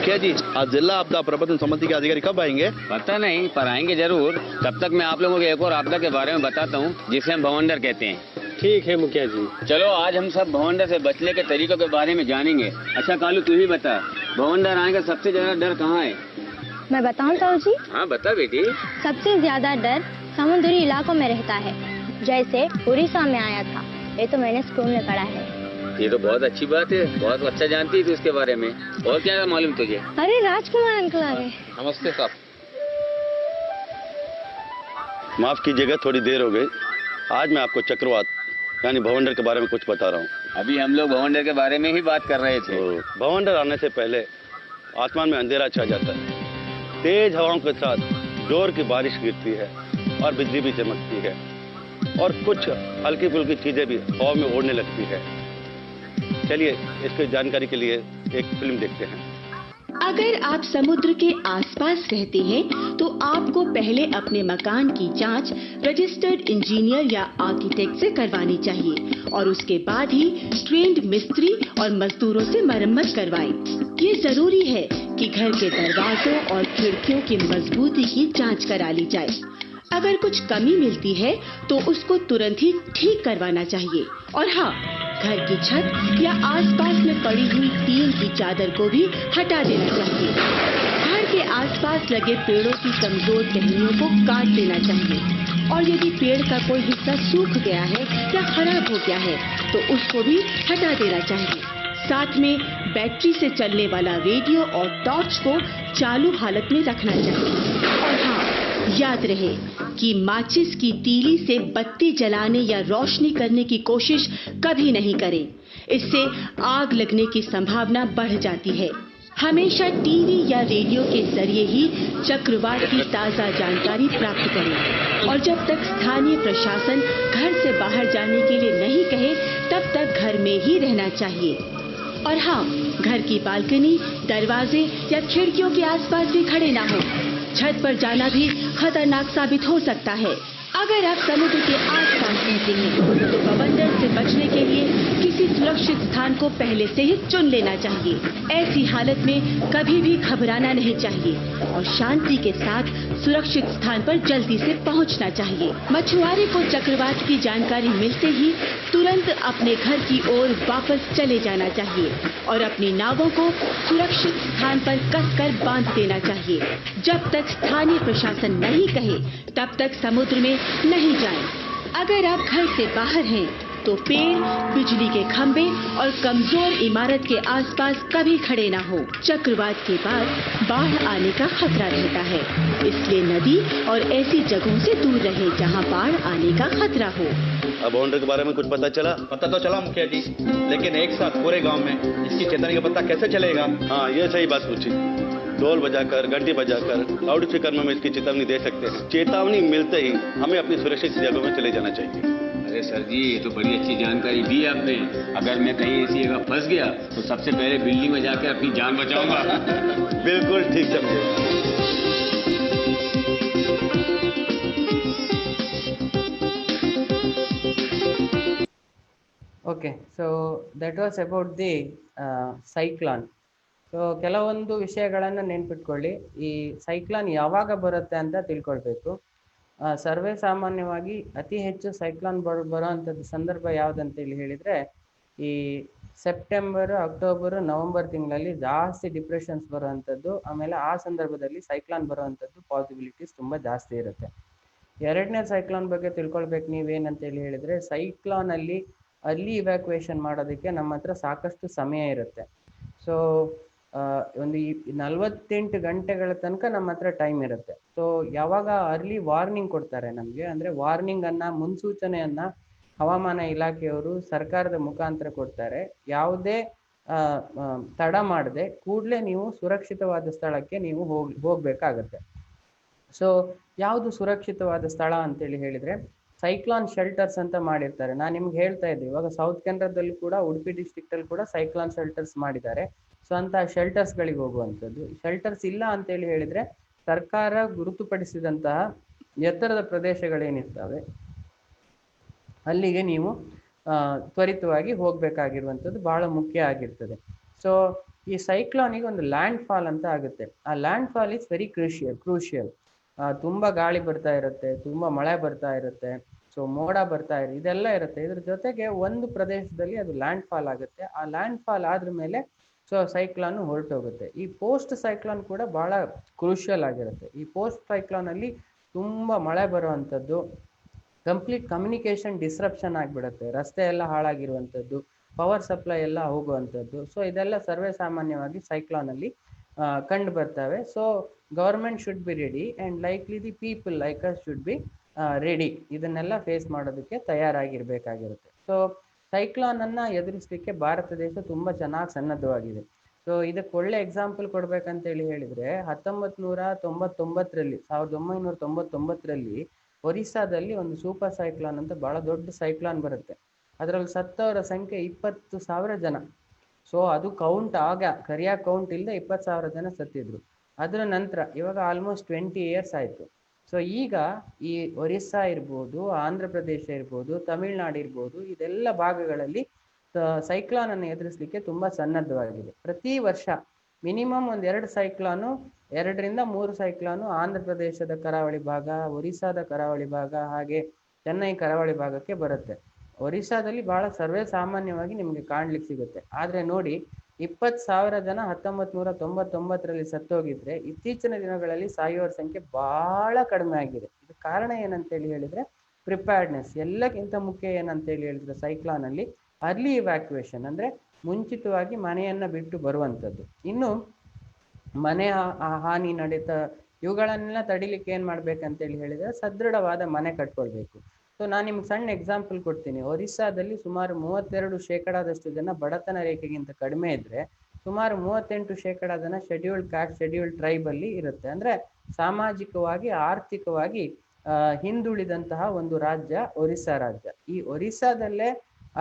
क्या जी, आज जिला आपदा प्रबंधन समिति के अधिकारी कब आएंगे? पता नहीं, पर आएंगे जरूर। तब तक मैं आप लोगों को एक और आपदा के बारे में बताता हूँ जिसे हम भवंडर कहते हैं। ठीक है मुखिया जी। चलो आज हम सब भवंडर से बचने के तरीकों के बारे में जानेंगे। अच्छा कालू, तू ही बता, भवंडर आने का सबसे ज्यादा डर कहाँ है? मैं बताऊं ताऊ जी? हाँ बता बेटी। सबसे ज्यादा डर समुद्री इलाकों में रहता है, जैसे उड़ीसा में आया था। ये तो मैंने स्कूल में पढ़ा है। ये तो बहुत अच्छी बात है, बहुत अच्छा जानती है तू इसके बारे में। और क्या मालूम तुझे? अरे राजकुमार अंकल आ गए। नमस्ते साहब। माफ कीजिएगा, थोड़ी देर हो गई। आज मैं आपको चक्रवात यानी भवंडर के बारे में कुछ बता रहा हूँ। अभी हम लोग भवंडर के बारे में ही बात कर रहे थे। भवंडर आने से पहले आसमान में अंधेरा छा जाता है, तेज हवाओं के साथ जोर की बारिश गिरती है और बिजली भी चमकती है और कुछ हल्की फुल्की चीजें भी हवा में उड़ने लगती है। चलिए इसकी जानकारी के लिए एक फिल्म देखते हैं। अगर आप समुद्र के आसपास रहते हैं तो आपको पहले अपने मकान की जांच रजिस्टर्ड इंजीनियर या आर्किटेक्ट से करवानी चाहिए और उसके बाद ही ट्रेंड मिस्त्री और मजदूरों से मरम्मत करवाएं। ये जरूरी है कि घर के दरवाजों और खिड़कियों की मजबूती की जांच करा ली जाए। अगर कुछ कमी मिलती है तो उसको तुरंत ही ठीक करवाना चाहिए। और हाँ, घर की छत या आसपास में पड़ी हुई टीन की चादर को भी हटा देना चाहिए। घर के आसपास लगे पेड़ों की कमजोर टहनियों को काट देना चाहिए और यदि पेड़ का कोई हिस्सा सूख गया है या खराब हो गया है तो उसको भी हटा देना चाहिए। साथ में बैटरी से चलने वाला रेडियो और टॉर्च को चालू हालत में रखना चाहिए। और हाँ, याद रहे कि माचिस की तीली से बत्ती जलाने या रोशनी करने की कोशिश कभी नहीं करें। इससे आग लगने की संभावना बढ़ जाती है। हमेशा टीवी या रेडियो के जरिए ही चक्रवात की ताज़ा जानकारी प्राप्त करें और जब तक स्थानीय प्रशासन घर से बाहर जाने के लिए नहीं कहे तब तक घर में ही रहना चाहिए। और हाँ, घर की बालकनी, दरवाजे या खिड़कियों के आसपास भी खड़े ना हो। छत पर जाना भी खतरनाक साबित हो सकता है। अगर आप समुद्र के आसपास रहते हैं तो बवंडर से बचने के लिए किसी सुरक्षित स्थान को पहले से ही चुन लेना चाहिए। ऐसी हालत में कभी भी घबराना नहीं चाहिए और शांति के साथ सुरक्षित स्थान पर जल्दी से पहुंचना चाहिए। मछुआरे को चक्रवात की जानकारी मिलते ही तुरंत अपने घर की ओर वापस चले जाना चाहिए और अपनी नावों को सुरक्षित स्थान पर कसकर बांध देना चाहिए। जब तक स्थानीय प्रशासन नहीं कहे तब तक समुद्र में नहीं जाएं। अगर आप घर से बाहर हैं तो पेड़, बिजली के खंभे और कमजोर इमारत के आसपास कभी खड़े ना हो। चक्रवात के बाद बाढ़ आने का खतरा रहता है, इसलिए नदी और ऐसी जगहों से दूर रहे जहां बाढ़ आने का खतरा हो। अब भवंडर के बारे में कुछ पता चला? पता तो चला मुखिया जी, लेकिन एक साथ पूरे गांव में इसकी चेतावनी का पता कैसे चलेगा? हाँ, ये सही बात पूछी। ढोल बजाकर, घंटी बजाकर, लाउड स्पीकर में इसकी चेतावनी दे सकते हैं। चेतावनी मिलते ही हमें अपनी सुरक्षित जगहों में चले जाना चाहिए। अरे सर जी, ये तो बड़ी अच्छी जानकारी दी आपने। अगर मैं कहीं ऐसी जगह फंस गया तो सबसे पहले बिल्डिंग में जाकर अपनी जान बचाऊंगा। बिल्कुल ठीक समझे। Okay, so that was about the cyclone. So ಕೆಲವೊಂದು ವಿಷಯಗಳನ್ನು ನೆನ್ಪಿಟ್ಕೊಳ್ಳಿ. ಈ ಸೈಕ್ಲಾನ್ ಯಾವಾಗ ಬರುತ್ತೆ ಅಂತ ತಿಳ್ಕೊಳ್ಬೇಕು. ಸರ್ವೇ ಸಾಮಾನ್ಯವಾಗಿ ಅತಿ ಹೆಚ್ಚು ಸೈಕ್ಲಾನ್ ಬರೋವಂಥದ್ದು ಸಂದರ್ಭ ಯಾವುದಂತೇಳಿ ಹೇಳಿದರೆ ಈ ಸೆಪ್ಟೆಂಬರ್, ಅಕ್ಟೋಬರ್, ನವಂಬರ್ ತಿಂಗಳಲ್ಲಿ ಜಾಸ್ತಿ ಡಿಪ್ರೆಷನ್ಸ್ ಬರುವಂಥದ್ದು. ಆಮೇಲೆ ಆ ಸಂದರ್ಭದಲ್ಲಿ ಸೈಕ್ಲಾನ್ ಬರುವಂಥದ್ದು ಪಾಸಿಬಿಲಿಟೀಸ್ ತುಂಬ ಜಾಸ್ತಿ ಇರುತ್ತೆ. ಎರಡನೇ ಸೈಕ್ಲಾನ್ ಬಗ್ಗೆ ತಿಳ್ಕೊಳ್ಬೇಕು ನೀವೇನಂತೇಳಿ ಹೇಳಿದರೆ, ಸೈಕ್ಲಾನಲ್ಲಿ ಅರ್ಲಿ ಇವ್ಯಾಕ್ಯುಯೇಷನ್ ಮಾಡೋದಕ್ಕೆ ನಮ್ಮ ಹತ್ರ ಸಾಕಷ್ಟು ಸಮಯ ಇರುತ್ತೆ. ಸೊ ಒಂದು 48 ಗಂಟೆಗಳ ತನಕ ನಮ್ಮ ಹತ್ರ ಟೈಮ್ ಇರುತ್ತೆ. ಸೊ ಯಾವಾಗ ಅರ್ಲಿ ವಾರ್ನಿಂಗ್ ಕೊಡ್ತಾರೆ ನಮಗೆ, ಅಂದರೆ ವಾರ್ನಿಂಗನ್ನು, ಮುನ್ಸೂಚನೆಯನ್ನು ಹವಾಮಾನ ಇಲಾಖೆಯವರು ಸರ್ಕಾರದ ಮುಖಾಂತರ ಕೊಡ್ತಾರೆ. ಯಾವುದೇ ತಡ ಮಾಡದೆ ಕೂಡಲೇ ನೀವು ಸುರಕ್ಷಿತವಾದ ಸ್ಥಳಕ್ಕೆ ನೀವು ಹೋಗಬೇಕಾಗತ್ತೆ. ಸೊ ಯಾವುದು ಸುರಕ್ಷಿತವಾದ ಸ್ಥಳ ಅಂತೇಳಿ ಹೇಳಿದರೆ, ಸೈಕ್ಲಾನ್ ಶೆಲ್ಟರ್ಸ್ ಅಂತ ಮಾಡಿರ್ತಾರೆ. ನಾನು ನಿಮ್ಗೆ ಹೇಳ್ತಾ ಇದ್ದೆ, ಇವಾಗ ಸೌತ್ ಕೆನರಾದಲ್ಲೂ ಕೂಡ, ಉಡುಪಿ ಡಿಸ್ಟ್ರಿಕ್ಟಲ್ಲಿ ಕೂಡ ಸೈಕ್ಲಾನ್ ಶೆಲ್ಟರ್ಸ್ ಮಾಡಿದ್ದಾರೆ. ಸೊ ಅಂತ ಶೆಲ್ಟರ್ಸ್ಗಳಿಗೆ ಹೋಗುವಂಥದ್ದು. ಶೆಲ್ಟರ್ಸ್ ಇಲ್ಲ ಅಂತೇಳಿ ಹೇಳಿದರೆ, ಸರ್ಕಾರ ಗುರುತುಪಡಿಸಿದಂತಹ ಎತ್ತರದ ಪ್ರದೇಶಗಳೇನಿರ್ತವೆ ಅಲ್ಲಿಗೆ ನೀವು ತ್ವರಿತವಾಗಿ ಹೋಗಬೇಕಾಗಿರುವಂಥದ್ದು ಬಹಳ ಮುಖ್ಯ ಆಗಿರ್ತದೆ. ಸೊ ಈ ಸೈಕ್ಲಾನಿಗೆ ಒಂದು ಲ್ಯಾಂಡ್ ಫಾಲ್ ಅಂತ ಆಗುತ್ತೆ. ಆ land fall is very crucial. ತುಂಬ ಗಾಳಿ ಬರ್ತಾ ಇರುತ್ತೆ, ತುಂಬ ಮಳೆ ಬರ್ತಾ ಇರುತ್ತೆ, ಸೊ ಮೋಡ ಬರ್ತಾ ಇರುತ್ತೆ, ಇದೆಲ್ಲ ಇರುತ್ತೆ. ಇದ್ರ ಜೊತೆಗೆ ಒಂದು ಪ್ರದೇಶದಲ್ಲಿ ಅದು ಲ್ಯಾಂಡ್ ಫಾಲ್ ಆಗುತ್ತೆ. ಆ ಲ್ಯಾಂಡ್ ಫಾಲ್ ಆದ್ರ ಮೇಲೆ ಸೊ ಸೈಕ್ಲಾನ್ ಹೊರಟೋಗುತ್ತೆ. ಈ ಪೋಸ್ಟ್ ಸೈಕ್ಲಾನ್ ಕೂಡ ಬಹಳ ಕ್ರೂಷಿಯಲ್ ಆಗಿರುತ್ತೆ. ಈ ಪೋಸ್ಟ್ ಸೈಕ್ಲಾನಲ್ಲಿ ತುಂಬ ಮಳೆ ಬರುವಂಥದ್ದು, ಕಂಪ್ಲೀಟ್ ಕಮ್ಯುನಿಕೇಶನ್ ಡಿಸ್ರಪ್ಷನ್ ಆಗಿಬಿಡುತ್ತೆ, ರಸ್ತೆ ಎಲ್ಲ ಹಾಳಾಗಿರುವಂಥದ್ದು, ಪವರ್ ಸಪ್ಲೈ ಎಲ್ಲ ಹೋಗುವಂಥದ್ದು. ಸೊ ಇದೆಲ್ಲ ಸರ್ವೇ ಸಾಮಾನ್ಯವಾಗಿ ಸೈಕ್ಲಾನಲ್ಲಿ ಕಂಡು ಬರ್ತವೆ. So government should be ready and likely the people like us should be ready. ಇದನ್ನೆಲ್ಲ ಫೇಸ್ ಮಾಡೋದಕ್ಕೆ ತಯಾರಾಗಿರ್ಬೇಕಾಗಿರುತ್ತೆ. ಸೊ ಸೈಕ್ಲಾನನ್ನು ಎದುರಿಸಲಿಕ್ಕೆ ಭಾರತ ದೇಶ ತುಂಬ ಚೆನ್ನಾಗಿ ಸನ್ನದ್ಧವಾಗಿದೆ. ಸೊ ಇದಕ್ಕೆ ಒಳ್ಳೆ ಎಕ್ಸಾಂಪಲ್ ಕೊಡ್ಬೇಕಂತೇಳಿ ಹೇಳಿದರೆ 1999ರಲ್ಲಿ ಒರಿಸ್ಸಾದಲ್ಲಿ ಒಂದು ಸೂಪರ್ ಸೈಕ್ಲಾನ್ ಅಂತ ಭಾಳ ದೊಡ್ಡ ಸೈಕ್ಲಾನ್ ಬರುತ್ತೆ. ಅದರಲ್ಲಿ ಸತ್ತವರ ಸಂಖ್ಯೆ 20,000 ಜನ. ಸೊ ಅದು ಕೌಂಟ್ ಕರಿಯಾಗಿ ಕೌಂಟ್ ಇಲ್ಲದೆ 20,000 ಜನ ಸತ್ತಿದ್ರು. ಅದರ ನಂತರ ಇವಾಗ ಆಲ್ಮೋಸ್ಟ್ 20 ಇಯರ್ಸ್ ಆಯಿತು. ಸೊ ಈಗ ಈ ಒರಿಸ್ಸಾ ಇರ್ಬೋದು, ಆಂಧ್ರ ಪ್ರದೇಶ ಇರ್ಬೋದು, ತಮಿಳ್ನಾಡು ಇರ್ಬೋದು, ಇದೆಲ್ಲ ಭಾಗಗಳಲ್ಲಿ ಸೈಕ್ಲಾನನ್ನು ಎದುರಿಸಲಿಕ್ಕೆ ತುಂಬ ಸನ್ನದ್ಧವಾಗಿದೆ. ಪ್ರತಿ ವರ್ಷ ಮಿನಿಮಮ್ 2 ಸೈಕ್ಲಾನು, 2ರಿಂದ 3 ಸೈಕ್ಲಾನು ಆಂಧ್ರ ಪ್ರದೇಶದ ಕರಾವಳಿ ಭಾಗ, ಒರಿಸ್ಸಾದ ಕರಾವಳಿ ಭಾಗ, ಹಾಗೆ ಚೆನ್ನೈ ಕರಾವಳಿ ಭಾಗಕ್ಕೆ ಬರುತ್ತೆ. ಒರಿಸ್ಸಾದಲ್ಲಿ ಭಾಳ ಸರ್ವೇ ಸಾಮಾನ್ಯವಾಗಿ ನಿಮಗೆ ಕಾಣ್ಲಿಕ್ಕೆ ಸಿಗುತ್ತೆ. ಆದರೆ ನೋಡಿ, 20,000 ಜನ 1999ರಲ್ಲಿ ಸತ್ತೋಗಿದ್ರೆ ಇತ್ತೀಚಿನ ದಿನಗಳಲ್ಲಿ ಸಾಯುವವರ ಸಂಖ್ಯೆ ಭಾಳ ಕಡಿಮೆ ಆಗಿದೆ. ಇದು ಕಾರಣ ಏನಂತೇಳಿ ಹೇಳಿದರೆ ಪ್ರಿಪೇರ್ಡ್ನೆಸ್. ಎಲ್ಲಕ್ಕಿಂತ ಮುಖ್ಯ ಏನಂತೇಳಿ ಹೇಳಿದ್ರೆ ಸೈಕ್ಲಾನಲ್ಲಿ ಅರ್ಲಿ ಇವ್ಯಾಕ್ಯುವೇಷನ್, ಅಂದರೆ ಮುಂಚಿತವಾಗಿ ಮನೆಯನ್ನು ಬಿಟ್ಟು ಬರುವಂಥದ್ದು. ಇನ್ನು ಮನೆ ಹಾನಿ ನಡೀತಾ ಇವುಗಳನ್ನೆಲ್ಲ ತಡಿಲಿಕ್ಕೆ ಏನು ಮಾಡ್ಬೇಕಂತೇಳಿ ಹೇಳಿದರೆ ಸದೃಢವಾದ ಮನೆ ಕಟ್ಕೊಳ್ಬೇಕು. ಸೊ ನಾನು ನಿಮ್ಗೆ ಸಣ್ಣ ಎಕ್ಸಾಂಪಲ್ ಕೊಡ್ತೀನಿ. ಒರಿಸ್ಸಾದಲ್ಲಿ ಸುಮಾರು 32% ಜನ ಬಡತನ ರೇಖೆಗಿಂತ ಕಡಿಮೆ ಇದ್ದರೆ ಸುಮಾರು 38% ಜನ ಶೆಡ್ಯೂಲ್ಡ್ ಕ್ಯಾಸ್ಟ್, ಶೆಡ್ಯೂಲ್ಡ್ ಟ್ರೈಬಲ್ಲಿ ಇರುತ್ತೆ. ಅಂದರೆ ಸಾಮಾಜಿಕವಾಗಿ ಆರ್ಥಿಕವಾಗಿ ಹಿಂದುಳಿದಂತಹ ಒಂದು ರಾಜ್ಯ ಒರಿಸ್ಸಾ ರಾಜ್ಯ. ಈ ಒರಿಸ್ಸಾದಲ್ಲೇ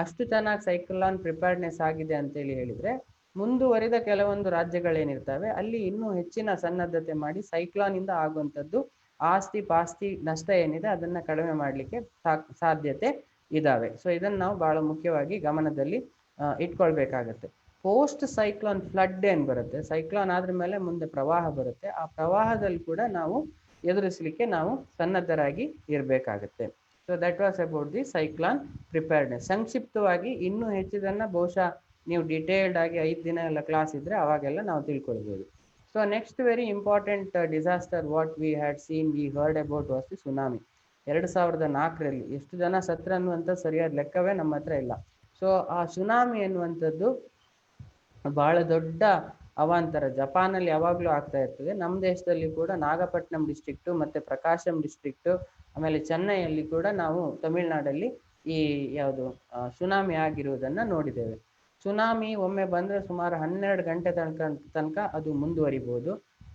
ಅಷ್ಟು ಚೆನ್ನಾಗಿ ಸೈಕ್ಲಾನ್ ಪ್ರಿಪೇರ್ಡ್ನೆಸ್ ಆಗಿದೆ ಅಂತೇಳಿ ಹೇಳಿದರೆ ಮುಂದುವರಿದ ಕೆಲವೊಂದು ರಾಜ್ಯಗಳೇನಿರ್ತವೆ ಅಲ್ಲಿ ಇನ್ನೂ ಹೆಚ್ಚಿನ ಸನ್ನದ್ಧತೆ ಮಾಡಿ ಸೈಕ್ಲಾನಿಂದ ಆಗುವಂಥದ್ದು ಆಸ್ತಿ ಪಾಸ್ತಿ ನಷ್ಟ ಏನಿದೆ ಅದನ್ನು ಕಡಿಮೆ ಮಾಡಲಿಕ್ಕೆ ಸಾಧ್ಯತೆ ಇದ್ದಾವೆ. ಸೊ ಇದನ್ನು ನಾವು ಭಾಳ ಮುಖ್ಯವಾಗಿ ಗಮನದಲ್ಲಿ ಇಟ್ಕೊಳ್ಬೇಕಾಗತ್ತೆ. ಪೋಸ್ಟ್ ಸೈಕ್ಲಾನ್ ಫ್ಲಡ್ ಏನು ಬರುತ್ತೆ, ಸೈಕ್ಲಾನ್ ಆದ್ರ ಮೇಲೆ ಮುಂದೆ ಪ್ರವಾಹ ಬರುತ್ತೆ. ಆ ಪ್ರವಾಹದಲ್ಲಿ ಕೂಡ ನಾವು ಎದುರಿಸಲಿಕ್ಕೆ ನಾವು ಸನ್ನದ್ಧರಾಗಿ ಇರಬೇಕಾಗತ್ತೆ. So that was about the cyclone preparedness. ಸಂಕ್ಷಿಪ್ತವಾಗಿ ಇನ್ನೂ ಹೆಚ್ಚಿದನ್ನು ಬಹುಶಃ ನೀವು ಡಿಟೇಲ್ಡ್ ಆಗಿ 5 ದಿನ ಎಲ್ಲ ಕ್ಲಾಸ್ ಇದ್ದರೆ ಅವಾಗೆಲ್ಲ ನಾವು ತಿಳ್ಕೊಳ್ಬೋದು. So next very important disaster what we had seen, we heard about was the tsunami. 2004ರಲ್ಲಿ ಎಷ್ಟು ಜನ ಸತ್ರ ಅನ್ನುವಂಥ ಸರಿಯಾದ ಲೆಕ್ಕವೇ ನಮ್ಮ ಹತ್ರ ಇಲ್ಲ. ಸೊ ಆ ಸುನಾಮಿ ಎನ್ನುವಂಥದ್ದು ಭಾಳ ದೊಡ್ಡ ಅವಾಂತರ. ಜಪಾನಲ್ಲಿ ಯಾವಾಗಲೂ ಆಗ್ತಾ ಇರ್ತದೆ. ನಮ್ಮ ದೇಶದಲ್ಲಿ ಕೂಡ ನಾಗಪಟ್ಟಣಂ ಡಿಸ್ಟ್ರಿಕ್ಟು ಮತ್ತು ಪ್ರಕಾಶಂ ಡಿಸ್ಟ್ರಿಕ್ಟು, ಆಮೇಲೆ ಚೆನ್ನೈಯಲ್ಲಿ ಕೂಡ ನಾವು ತಮಿಳ್ನಾಡಲ್ಲಿ ಈ ಯಾವುದು ಸುನಾಮಿ ಆಗಿರುವುದನ್ನು ನೋಡಿದ್ದೇವೆ. ಸುನಾಮಿ ಒಮ್ಮೆ ಬಂದರೆ ಸುಮಾರು 12 ಗಂಟೆ ತನಕ ಅದು ಮುಂದುವರಿಬೋದು.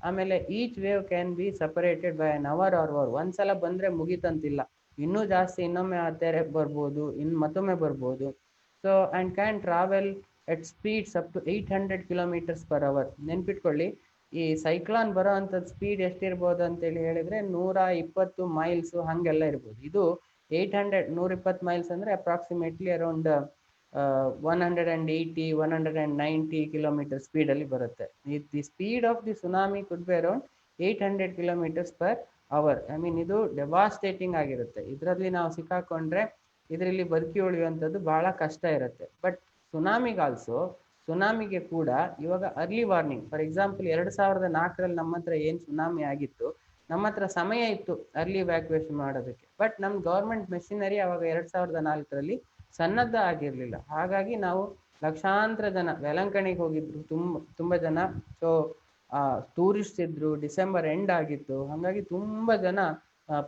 ಆಮೇಲೆ each wave can be separated by an hour or hour. ಒಂದ್ಸಲ ಬಂದರೆ ಮುಗಿತಂತಿಲ್ಲ, ಇನ್ನೂ ಜಾಸ್ತಿ ಇನ್ನೊಮ್ಮೆ ಆ ತೆರೆ ಬರ್ಬೋದು, ಮತ್ತೊಮ್ಮೆ ಬರ್ಬೋದು. So and can travel at speeds up to 800 km/h. ನೆನ್ಪಿಟ್ಕೊಳ್ಳಿ, ಈ ಸೈಕ್ಲಾನ್ ಬರೋ ಅಂಥದ್ದು ಸ್ಪೀಡ್ ಎಷ್ಟಿರ್ಬೋದು ಅಂತೇಳಿ ಹೇಳಿದರೆ 120 ಮೈಲ್ಸು ಹಾಗೆಲ್ಲ ಇರ್ಬೋದು. ಇದು 120 ಮೈಲ್ಸ್ ಅಂದರೆ ಅಪ್ರಾಕ್ಸಿಮೇಟ್ಲಿ ಅರೌಂಡ್ 180-190 km ಸ್ಪೀಡಲ್ಲಿ ಬರುತ್ತೆ. The speed of the tsunami could be around 800 km/h. I mean ಇದು ಡೆವಾಸ್ಟೇಟಿಂಗ್ ಆಗಿರುತ್ತೆ. ಇದರಲ್ಲಿ ನಾವು ಸಿಕ್ಕಾಕೊಂಡ್ರೆ ಇದರಲ್ಲಿ ಬದುಕಿ ಉಳಿಯುವಂಥದ್ದು ಭಾಳ ಕಷ್ಟ ಇರುತ್ತೆ. ಬಟ್ ಸುನಾಮಿಗೆ ಕೂಡ ಇವಾಗ ಅರ್ಲಿ ವಾರ್ನಿಂಗ್. ಫಾರ್ ಎಕ್ಸಾಂಪಲ್ 2004ರಲ್ಲಿ ನಮ್ಮ ಹತ್ರ ಏನು ಸುನಾಮಿ ಆಗಿತ್ತು, ನಮ್ಮ ಹತ್ರ ಸಮಯ ಇತ್ತು ಅರ್ಲಿ ವ್ಯಾಕ್ಯುವೇಷನ್ ಮಾಡೋದಕ್ಕೆ. ಬಟ್ ನಮ್ಮ ಗೌರ್ಮೆಂಟ್ ಮೆಷಿನರಿ ಅವಾಗ 2004ರಲ್ಲಿ ಸನ್ನದ್ಧ ಆಗಿರಲಿಲ್ಲ. ಹಾಗಾಗಿ ನಾವು ಲಕ್ಷಾಂತರ ಜನ ವೆಲಂಕಣಿಗೆ ಹೋಗಿದ್ರು, ತುಂಬ ಜನ. ಸೊ ಟೂರಿಸ್ಟ್ ಇದ್ರು, ಡಿಸೆಂಬರ್ ಎಂಡ್ ಆಗಿತ್ತು. ಹಾಗಾಗಿ ತುಂಬ ಜನ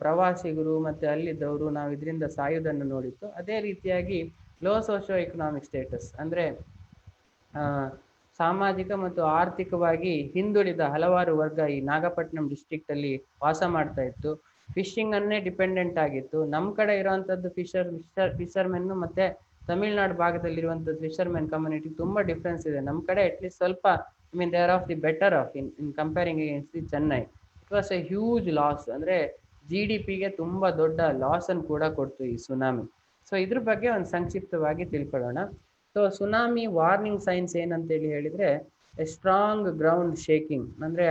ಪ್ರವಾಸಿಗರು ಮತ್ತು ಅಲ್ಲಿದ್ದವರು ನಾವು ಇದರಿಂದ ಸಾಯೋದನ್ನು ನೋಡಿತ್ತು. ಅದೇ ರೀತಿಯಾಗಿ ಲೋ ಸೋಷಿಯೋ ಎಕನಾಮಿಕ್ ಸ್ಟೇಟಸ್ ಅಂದರೆ ಸಾಮಾಜಿಕ ಮತ್ತು ಆರ್ಥಿಕವಾಗಿ ಹಿಂದುಳಿದ ಹಲವಾರು ವರ್ಗ ಈ ನಾಗಪಟ್ಟಣಂ ಡಿಸ್ಟ್ರಿಕ್ಟಲ್ಲಿ ವಾಸ ಮಾಡ್ತಾ ಇತ್ತು. ಫಿಶಿಂಗನ್ನೇ ಡಿಪೆಂಡೆಂಟ್ ಆಗಿತ್ತು. ನಮ್ಮ ಕಡೆ ಇರೋವಂಥದ್ದು ಫಿಶರ್ಮೆನ್ನು ಮತ್ತು ತಮಿಳ್ನಾಡು ಭಾಗದಲ್ಲಿರುವಂಥದ್ದು ಫಿಶರ್ಮೆನ್ ಕಮ್ಯುನಿಟಿ ತುಂಬ ಡಿಫ್ರೆನ್ಸ್ ಇದೆ. ನಮ್ಮ ಕಡೆ ಅಟ್ಲೀಸ್ಟ್ ಸ್ವಲ್ಪ they are of the better of in comparing against the Chennai. It was A huge loss. ಅಂದರೆ GDPಗೆ ತುಂಬ ದೊಡ್ಡ ಲಾಸನ್ನು ಕೂಡ ಕೊಡ್ತು ಈ ಸುನಾಮಿ. ಸೊ ಇದ್ರ ಬಗ್ಗೆ ಒಂದು ಸಂಕ್ಷಿಪ್ತವಾಗಿ ತಿಳ್ಕೊಳ್ಳೋಣ. ಸೊ ಸುನಾಮಿ ವಾರ್ನಿಂಗ್ ಸೈನ್ಸ್ ಏನಂತೇಳಿ ಹೇಳಿದರೆ ಎ ಸ್ಟ್ರಾಂಗ್ ಗ್ರೌಂಡ್ ಶೇಕಿಂಗ್, ಅಂದರೆ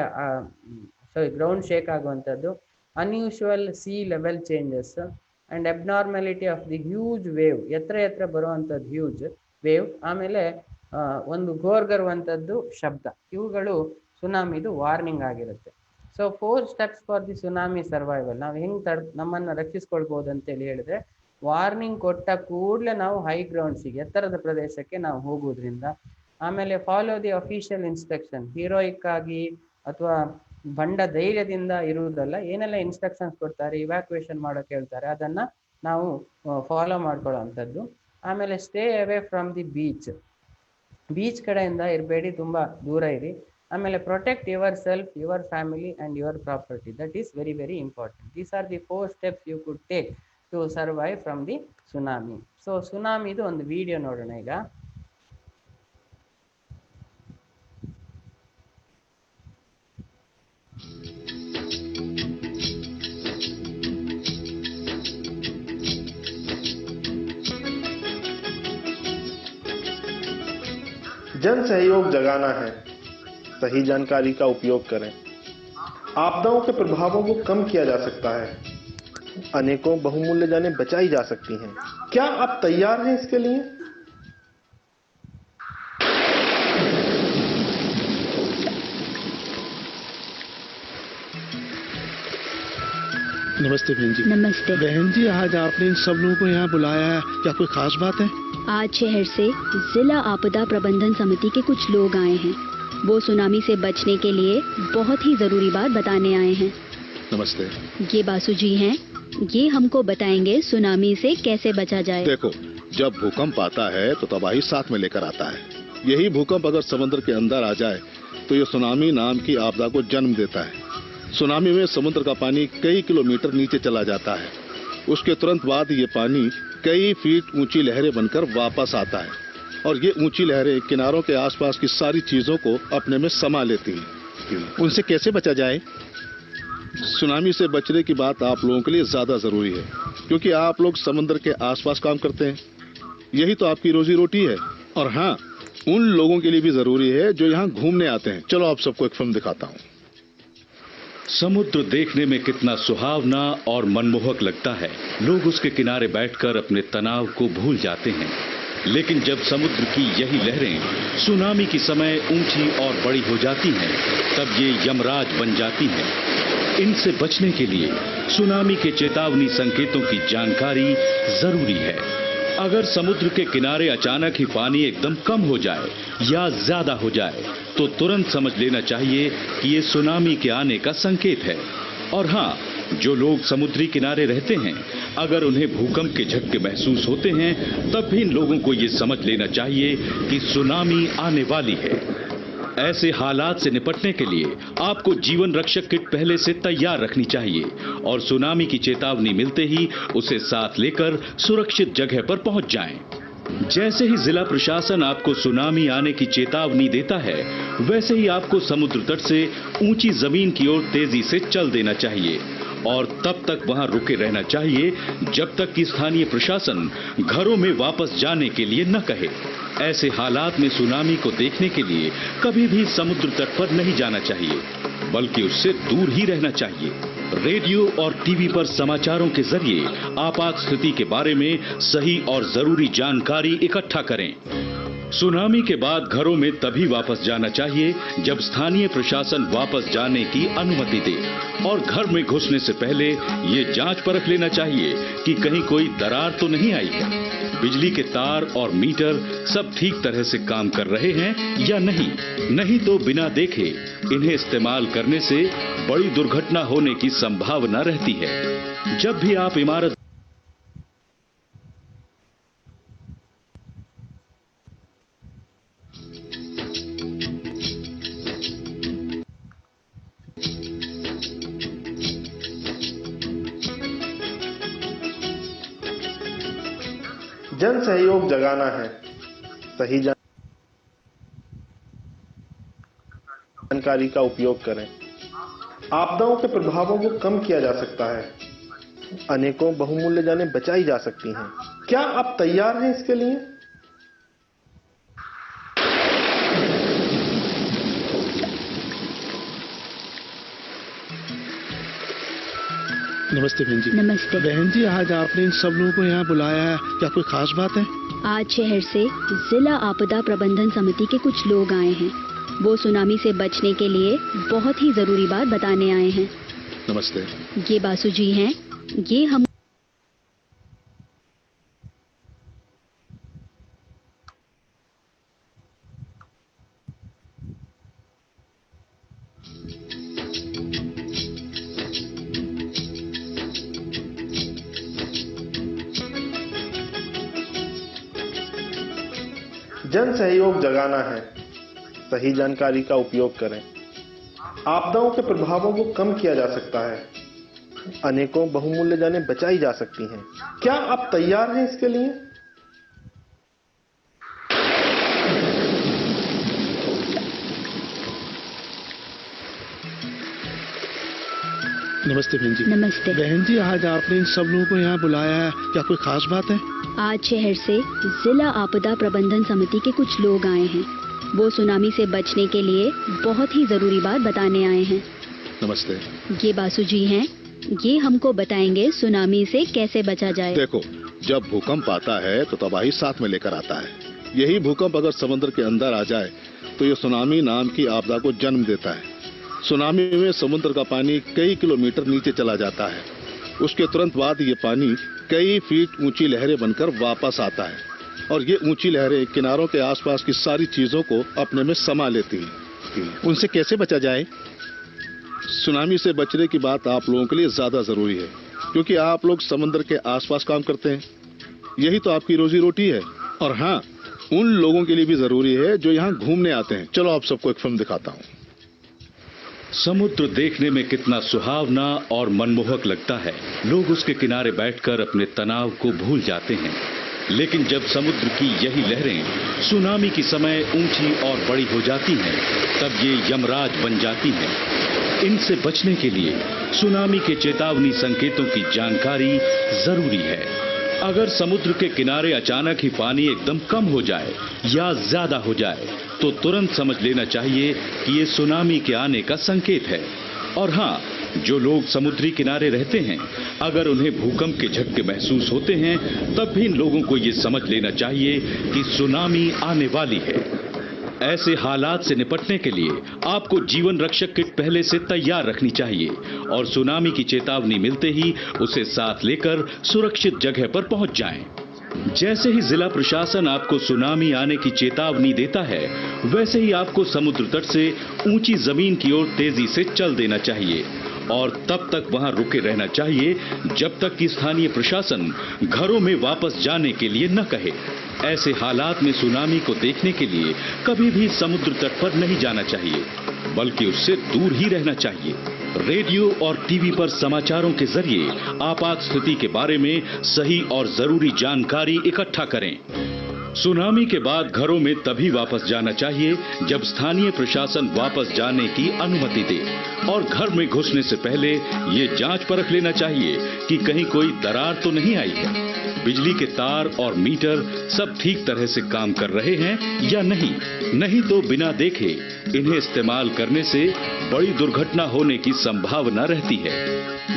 ಗ್ರೌಂಡ್ ಶೇಕ್ ಆಗುವಂಥದ್ದು, unusual C level changes and abnormality of the huge wave, ಎತ್ತರ ಬರುವಂಥದ್ದು ಹ್ಯೂಜ್ ವೇವ್. ಆಮೇಲೆ ಒಂದು ಗೋರ್ಗರುವಂಥದ್ದು ಶಬ್ದ, ಇವುಗಳು ಸುನಾಮಿದು ವಾರ್ನಿಂಗ್ ಆಗಿರುತ್ತೆ. So 4 steps for the tsunami survival. ನಾವು ಹೆಂಗ್ ನಮ್ಮನ್ನ ರಕ್ಷಿಸ್ಕೊಳ್ಬಹುದು ಅಂತೇಳಿ ಹೇಳಿದ್ರೆ, ವಾರ್ನಿಂಗ್ ಕೊಟ್ಟ ಕೂಡಲೇ ನಾವು ಹೈ ಗ್ರೌಂಡ್ಸಿಗೆ, ಎತ್ತರದ ಪ್ರದೇಶಕ್ಕೆ ನಾವು ಹೋಗೋದ್ರಿಂದ. ಆಮೇಲೆ follow the official instruction. Heroic ಆಗಿ ಅಥವಾ ಬಂಡ ಧೈರ್ಯದಿಂದ ಇರುವುದಲ್ಲ, ಏನೆಲ್ಲ ಇನ್ಸ್ಟ್ರಕ್ಷನ್ಸ್ ಕೊಡ್ತಾರೆ, ಇವ್ಯಾಕ್ಯುಯೇಷನ್ ಮಾಡೋಕೆ ಹೇಳ್ತಾರೆ, ಅದನ್ನ ನಾವು ಫಾಲೋ ಮಾಡ್ಕೊಳ್ಳೋ ಅಂಥದ್ದು. ಆಮೇಲೆ stay away from the beach ಕಡೆಯಿಂದ ಇರಬೇಡಿ, ತುಂಬ ದೂರ ಇರಿ. ಆಮೇಲೆ protect yourself, your family and your property. That is very very important. These are the 4 steps you could take to survive from the tsunami. So ಸುನಾಮಿದು ಒಂದು ವಿಡಿಯೋ ನೋಡೋಣ ಈಗ. जन सहयोग जगाना है, सही जानकारी का उपयोग करें। आपदाओं के प्रभावों को कम किया जा सकता है, अनेकों बहुमूल्य जानें बचाई जा सकती हैं। क्या आप तैयार हैं इसके लिए? नमस्ते बहन जी। नमस्ते। बहन जी, आज आपने इन सब लोगों को यहाँ बुलाया है, क्या कोई खास बात है? आज शहर से जिला आपदा प्रबंधन समिति के कुछ लोग आए हैं। वो सुनामी से बचने के लिए बहुत ही जरूरी बात बताने आए हैं। नमस्ते। ये बासु जी हैं, ये हमको बताएंगे सुनामी से कैसे बचा जाए। देखो, जब भूकंप आता है तो तबाही साथ में लेकर आता है। यही भूकंप अगर समुद्र के अंदर आ जाए तो ये सुनामी नाम की आपदा को जन्म देता है। सुनामी में समुद्र का पानी कई किलोमीटर नीचे चला जाता है। उसके तुरंत बाद ये पानी कई फीट ऊंची लहरें बनकर वापस आता है और ये ऊंची लहरें किनारों के आसपास की सारी चीजों को अपने में समा लेती हैं। उनसे कैसे बचा जाए? सुनामी से बचने की बात आप लोगों के लिए ज्यादा जरूरी है, क्योंकि आप लोग समुद्र के आसपास काम करते हैं। यही तो आपकी रोजी रोटी है। और हाँ, उन लोगों के लिए भी जरूरी है जो यहाँ घूमने आते हैं। चलो आप सबको एक फिल्म दिखाता हूँ। समुद्र देखने में कितना सुहावना और मनमोहक लगता है। लोग उसके किनारे बैठकर अपने तनाव को भूल जाते हैं। लेकिन जब समुद्र की यही लहरें सुनामी की समय ऊंची और बड़ी हो जाती हैं, तब ये यमराज बन जाती हैं। इनसे बचने के लिए सुनामी के चेतावनी संकेतों की जानकारी जरूरी है। अगर समुद्र के किनारे अचानक ही पानी एकदम कम हो जाए या ज्यादा हो जाए तो तुरंत समझ लेना चाहिए कि ये सुनामी के आने का संकेत है। और हाँ, जो लोग समुद्री किनारे रहते हैं, अगर उन्हें भूकंप के झटके महसूस होते हैं, तब भी इन लोगों को ये समझ लेना चाहिए कि सुनामी आने वाली है। ऐसे हालात से निपटने के लिए आपको जीवन रक्षक किट पहले से तैयार रखनी चाहिए और सुनामी की चेतावनी मिलते ही उसे साथ लेकर सुरक्षित जगह पर पहुंच जाएं। जैसे ही जिला प्रशासन आपको सुनामी आने की चेतावनी देता है, वैसे ही आपको समुद्र तट से ऊंची जमीन की ओर तेजी से चल देना चाहिए और तब तक वहां रुके रहना चाहिए जब तक कि स्थानीय प्रशासन घरों में वापस जाने के लिए न कहे। ऐसे हालात में सुनामी को देखने के लिए कभी भी समुद्र तट पर नहीं जाना चाहिए, बल्कि उससे दूर ही रहना चाहिए। रेडियो और टीवी पर समाचारों के जरिए आपात स्थिति के बारे में सही और जरूरी जानकारी इकट्ठा करें। सुनामी के बाद घरों में तभी वापस जाना चाहिए जब स्थानीय प्रशासन वापस जाने की अनुमति दे और घर में घुसने से पहले ये जांच परख लेना चाहिए कि कहीं कोई दरार तो नहीं आई है, बिजली के तार और मीटर सब ठीक तरह से काम कर रहे हैं या नहीं तो बिना देखे इन्हें इस्तेमाल करने से बड़ी दुर्घटना होने की संभावना रहती है। जब भी आप इमारत जन सहयोग जगाना है, सही जानकारी का उपयोग करें। आपदाओं के प्रभावों को कम किया जा सकता है, अनेकों बहुमूल्य जानें बचाई जा सकती हैं। क्या आप तैयार हैं इसके लिए? नमस्ते बहन जी। नमस्ते। बहन जी, आज आपने इन सब लोगों को यहाँ बुलाया है, क्या कोई खास बात है? आज शहर से जिला आपदा प्रबंधन समिति के कुछ लोग आए हैं। वो सुनामी से बचने के लिए बहुत ही जरूरी बात बताने आए हैं। नमस्ते। ये बासु जी हैं। ये हम जन सहयोग जगाना है, सही जानकारी का उपयोग करें। आपदाओं के प्रभावों को कम किया जा सकता है, अनेकों बहुमूल्य जानें बचाई जा सकती हैं। क्या आप तैयार हैं इसके लिए? नमस्ते बहन जी। नमस्ते। बहन जी, आज आपने इन सब लोगों को यहाँ बुलाया है, क्या कोई खास बात है? आज शहर से जिला आपदा प्रबंधन समिति के कुछ लोग आए हैं। वो सुनामी से बचने के लिए बहुत ही जरूरी बात बताने आए हैं। नमस्ते। ये बासु जी हैं। ये हमको बताएंगे सुनामी से कैसे बचा जाए। देखो, जब भूकंप आता है तो तबाही साथ में लेकर आता है। यही भूकंप अगर समुद्र के अंदर आ जाए तो ये सुनामी नाम की आपदा को जन्म देता है। सुनामी में समुद्र का पानी कई किलोमीटर नीचे चला जाता है। उसके तुरंत बाद ये पानी कई फीट ऊंची लहरें बनकर वापस आता है और ये ऊंची लहरें किनारों के आसपास की सारी चीजों को अपने में समा लेती हैं। उनसे कैसे बचा जाए? सुनामी से बचने की बात आप लोगों के लिए ज्यादा जरूरी है, क्योंकि आप लोग समुद्र के आसपास काम करते हैं। यही तो आपकी रोजी रोटी है। और हाँ, उन लोगों के लिए भी जरूरी है जो यहाँ घूमने आते हैं। चलो आप सबको एक फिल्म दिखाता हूँ। समुद्र देखने में कितना सुहावना और मनमोहक लगता है। लोग उसके किनारे बैठकर अपने तनाव को भूल जाते हैं। लेकिन जब समुद्र की यही लहरें सुनामी की समय ऊंची और बड़ी हो जाती हैं, तब ये यमराज बन जाती हैं। इनसे बचने के लिए सुनामी के चेतावनी संकेतों की जानकारी जरूरी है। अगर समुद्र के किनारे अचानक ही पानी एकदम कम हो जाए या ज्यादा हो जाए तो तुरंत समझ लेना चाहिए कि ये सुनामी के आने का संकेत है। और हाँ, जो लोग समुद्री किनारे रहते हैं, अगर उन्हें भूकंप के झटके महसूस होते हैं, तब भी इन लोगों को ये समझ लेना चाहिए कि सुनामी आने वाली है। ऐसे हालात से निपटने के लिए आपको जीवन रक्षक किट पहले से तैयार रखनी चाहिए और सुनामी की चेतावनी मिलते ही उसे साथ लेकर सुरक्षित जगह पर पहुंच जाएं। जैसे ही जिला प्रशासन आपको सुनामी आने की चेतावनी देता है, वैसे ही आपको समुद्र तट से ऊंची जमीन की ओर तेजी से चल देना चाहिए और तब तक वहां रुके रहना चाहिए जब तक कि स्थानीय प्रशासन घरों में वापस जाने के लिए न कहे। ऐसे हालात में सुनामी को देखने के लिए कभी भी समुद्र तट पर नहीं जाना चाहिए, बल्कि उससे दूर ही रहना चाहिए। रेडियो और टीवी पर समाचारों के जरिए आपात स्थिति के बारे में सही और जरूरी जानकारी इकट्ठा करें। सुनामी के बाद घरों में तभी वापस जाना चाहिए जब स्थानीय प्रशासन वापस जाने की अनुमति दे और घर में घुसने से पहले ये जांच परख लेना चाहिए कि कहीं कोई दरार तो नहीं आई है, बिजली के तार और मीटर सब ठीक तरह से काम कर रहे हैं या नहीं तो बिना देखे इन्हें इस्तेमाल करने से बड़ी दुर्घटना होने की संभावना रहती है।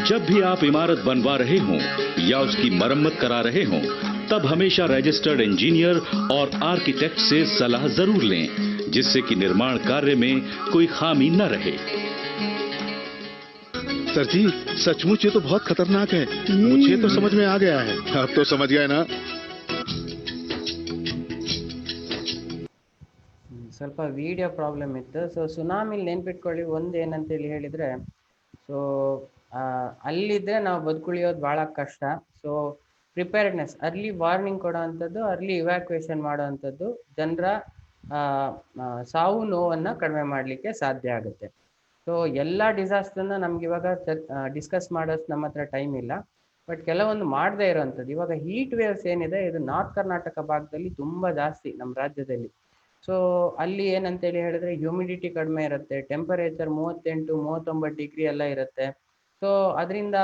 जब भी आप इमारत बनवा रहे हों या उसकी मरम्मत करा रहे हों, तब हमेशा रजिस्टर्ड इंजीनियर और आर्किटेक्ट से सलाह जरूर लें, जिससे कि निर्माण कार्य में कोई खामी न रहे। सर जी, सचमुच ये तो बहुत खतरनाक है। मुझे तो समझ में आ गया है। आप तो समझ गए ना? ಸ್ವಲ್ಪ ವಿಡಿಯೋ ಪ್ರಾಬ್ಲಮ್ ಇತ್ತು. ಸೊ ಸುನಾಮಿಲಿ ನೆನ್ಪಿಟ್ಕೊಳ್ಳಿ, ಒಂದು ಏನಂತೇಳಿ ಹೇಳಿದರೆ, ಸೊ ಅಲ್ಲಿದ್ದರೆ ನಾವು ಬದುಕುಳಿಯೋದು ಭಾಳ ಕಷ್ಟ. ಸೊ ಪ್ರಿಪೇರ್ಡ್ನೆಸ್, ಅರ್ಲಿ ವಾರ್ನಿಂಗ್ ಕೊಡೋ ಅಂಥದ್ದು, ಅರ್ಲಿ ಇವ್ಯಾಕ್ಯುಯೇಷನ್ ಮಾಡೋ ಅಂಥದ್ದು ಜನರ ಸಾವು ನೋವನ್ನು ಕಡಿಮೆ ಮಾಡಲಿಕ್ಕೆ ಸಾಧ್ಯ ಆಗುತ್ತೆ. ಸೊ ಎಲ್ಲ ಡಿಸಾಸ್ಟರ್ನ ನಮ್ಗೆ ಇವಾಗ ಡಿಸ್ಕಸ್ ಮಾಡೋಷ್ಟು ನಮ್ಮ ಹತ್ರ ಟೈಮ್ ಇಲ್ಲ. ಬಟ್ ಕೆಲವೊಂದು ಮಾಡದೇ ಇರೋವಂಥದ್ದು, ಇವಾಗ ಹೀಟ್ ವೇವ್ಸ್ ಏನಿದೆ, ಇದು ನಾರ್ತ್ ಕರ್ನಾಟಕ ಭಾಗದಲ್ಲಿ ತುಂಬ ಜಾಸ್ತಿ ನಮ್ಮ ರಾಜ್ಯದಲ್ಲಿ. ಸೊ ಅಲ್ಲಿ ಏನಂತೇಳಿ ಹೇಳಿದ್ರೆ ಹ್ಯೂಮಿಡಿಟಿ ಕಡಿಮೆ ಇರುತ್ತೆ, ಟೆಂಪರೇಚರ್ 38-39 ಡಿಗ್ರಿ ಎಲ್ಲ ಇರುತ್ತೆ. ಸೊ ಅದರಿಂದ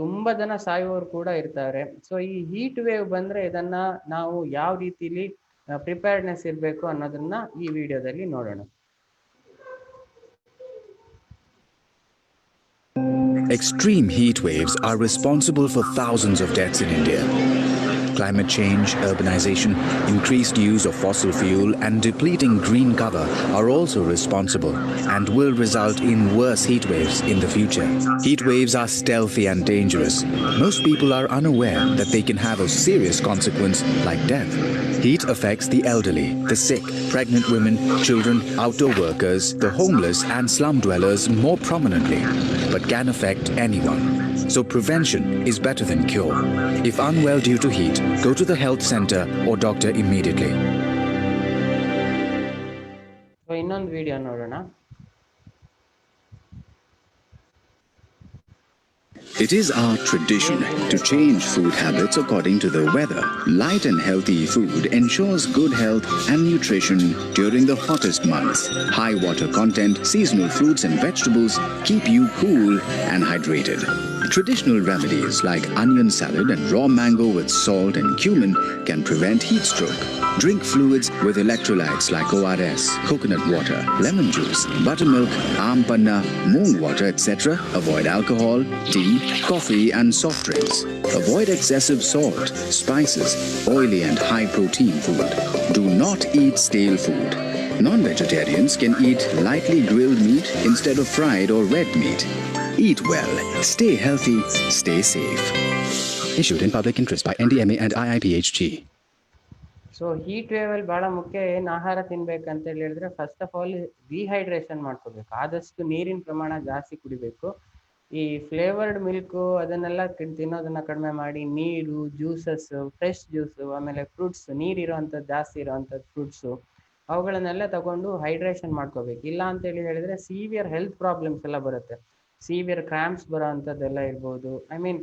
ತುಂಬ ಜನ ಸಾಯುವವರು ಕೂಡ ಇರ್ತಾರೆ. ಸೊ ಈ ಹೀಟ್ ವೇವ್ ಬಂದರೆ ಇದನ್ನು ನಾವು ಯಾವ ರೀತಿಲಿ ಪ್ರಿಪೇರ್ಡ್ನೆಸ್ ಇರಬೇಕು ಅನ್ನೋದನ್ನ ಈ ವಿಡಿಯೋದಲ್ಲಿ ನೋಡೋಣ. Extreme heat waves are responsible for thousands of deaths in India. Climate change, urbanization, increased use of fossil fuel and depleting green cover are also responsible and will result in worse heat waves in the future. Heat waves are stealthy and dangerous. Most people are unaware that they can have a serious consequence like death. Heat affects the elderly, the sick, pregnant women, children, outdoor workers, the homeless and slum dwellers more prominently, but can affect anyone. So prevention is better than cure. If unwell due to heat, go to the health center or doctor immediately. So ಇನ್ನೊಂದು ವಿಡಿಯೋ ನೋಡೋಣ. It is our tradition to change food habits according to the weather. Light and healthy food ensures good health and nutrition during the hottest months. High water content, seasonal fruits and vegetables keep you cool and hydrated. Traditional remedies like onion salad and raw mango with salt and cumin can prevent heat stroke. Drink fluids with electrolytes like ORS, coconut water, lemon juice, buttermilk, aam panna, moong water, etc. Avoid alcohol, tea, coffee and soft drinks. Avoid excessive salt, spices, oily and high-protein food. Do not eat stale food. Non-vegetarians can eat lightly grilled meat instead of fried or red meat. Eat well, stay healthy, stay safe. Issued in public interest by NDMA and IIPHG. So heat wave ಅಲ್ಲಿ ಬಹಳ ಮುಖ್ಯ ಏನು ಆಹಾರ ತಿನ್ಬೇಕಂತ ಹೇಳಿದ್ರೆ ಫಸ್ಟ್ ಆಫ್ ಆಲ್ ಡಿಹೈಡ್ರೇಷನ್ ಮಾಡ್ಕೋಬೇಕು. ಆದಷ್ಟು ನೀರಿನ ಪ್ರಮಾಣ ಜಾಸ್ತಿ ಕುಡಿಬೇಕು. ಈ ಫ್ಲೇವರ್ಡ್ ಮಿಲ್ಕು ಅದನ್ನೆಲ್ಲ ತಿನ್ನೋದನ್ನ ಕಡಿಮೆ ಮಾಡಿ ನೀರು, ಜ್ಯೂಸಸ್, ಫ್ರೆಶ್ ಜ್ಯೂಸು, ಆಮೇಲೆ ಫ್ರೂಟ್ಸ್, ನೀರಿರೋವಂಥದ್ದು ಜಾಸ್ತಿ ಇರೋವಂಥದ್ದು ಫ್ರೂಟ್ಸು, ಅವುಗಳನ್ನೆಲ್ಲ ತಗೊಂಡು ಹೈಡ್ರೇಷನ್ ಮಾಡ್ಕೋಬೇಕು. ಇಲ್ಲ ಅಂತೇಳಿ ಹೇಳಿದ್ರೆ ಸೀವಿಯರ್ ಹೆಲ್ತ್ ಪ್ರಾಬ್ಲಮ್ಸ್ ಎಲ್ಲ ಬರುತ್ತೆ. ಸೀವಿಯರ್ ಕ್ರ್ಯಾಂಪ್ಸ್ ಬರೋ ಅಂಥದ್ದೆಲ್ಲ ಇರ್ಬೋದು. ಐ ಮೀನ್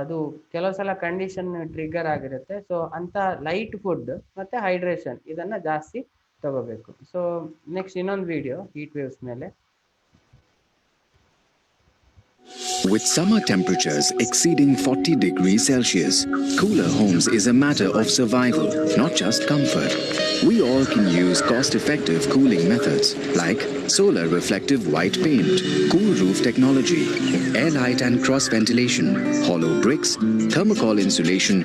ಅದು ಕೆಲವು ಸಲ ಕಂಡೀಷನ್ ಟ್ರಿಗರ್ ಆಗಿರುತ್ತೆ. ಸೊ ಅಂತ ಲೈಟ್ ಫುಡ್ ಮತ್ತೆ ಹೈಡ್ರೇಷನ್ ಇದನ್ನ ಜಾಸ್ತಿ ತಗೋಬೇಕು. ಸೊ ನೆಕ್ಸ್ಟ್ ಇನ್ನೊಂದು ವಿಡಿಯೋ ಹೀಟ್ ವೇವ್ಸ್ ಮೇಲೆ. With summer temperatures exceeding 40 degrees Celsius, cooler homes is a matter of survival, not just comfort. We all can use cost-effective cooling methods like solar reflective white paint, cool roof technology, airlight and cross ventilation, hollow bricks, thermocol insulation,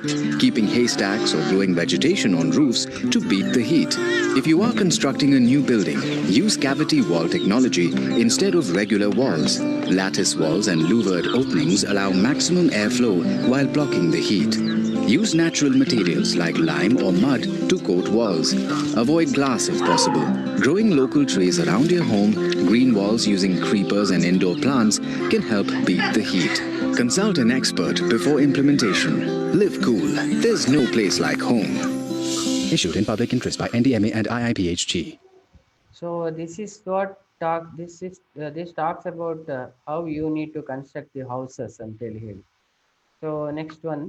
keeping haystacks or growing vegetation on roofs to beat the heat. If you are constructing a new building, use cavity wall technology instead of regular walls. Lattice walls and louvered openings allow maximum airflow while blocking the heat. Use natural materials like lime or mud to coat walls. Avoid glass if possible. Growing local trees around your home, green walls using creepers and indoor plants can help beat the heat. Consult an expert before implementation. Live cool. There's no place like home. Issued in public interest by NDMA and IIPHG. So this is what this talks about how you need to construct the houses until here. So next one.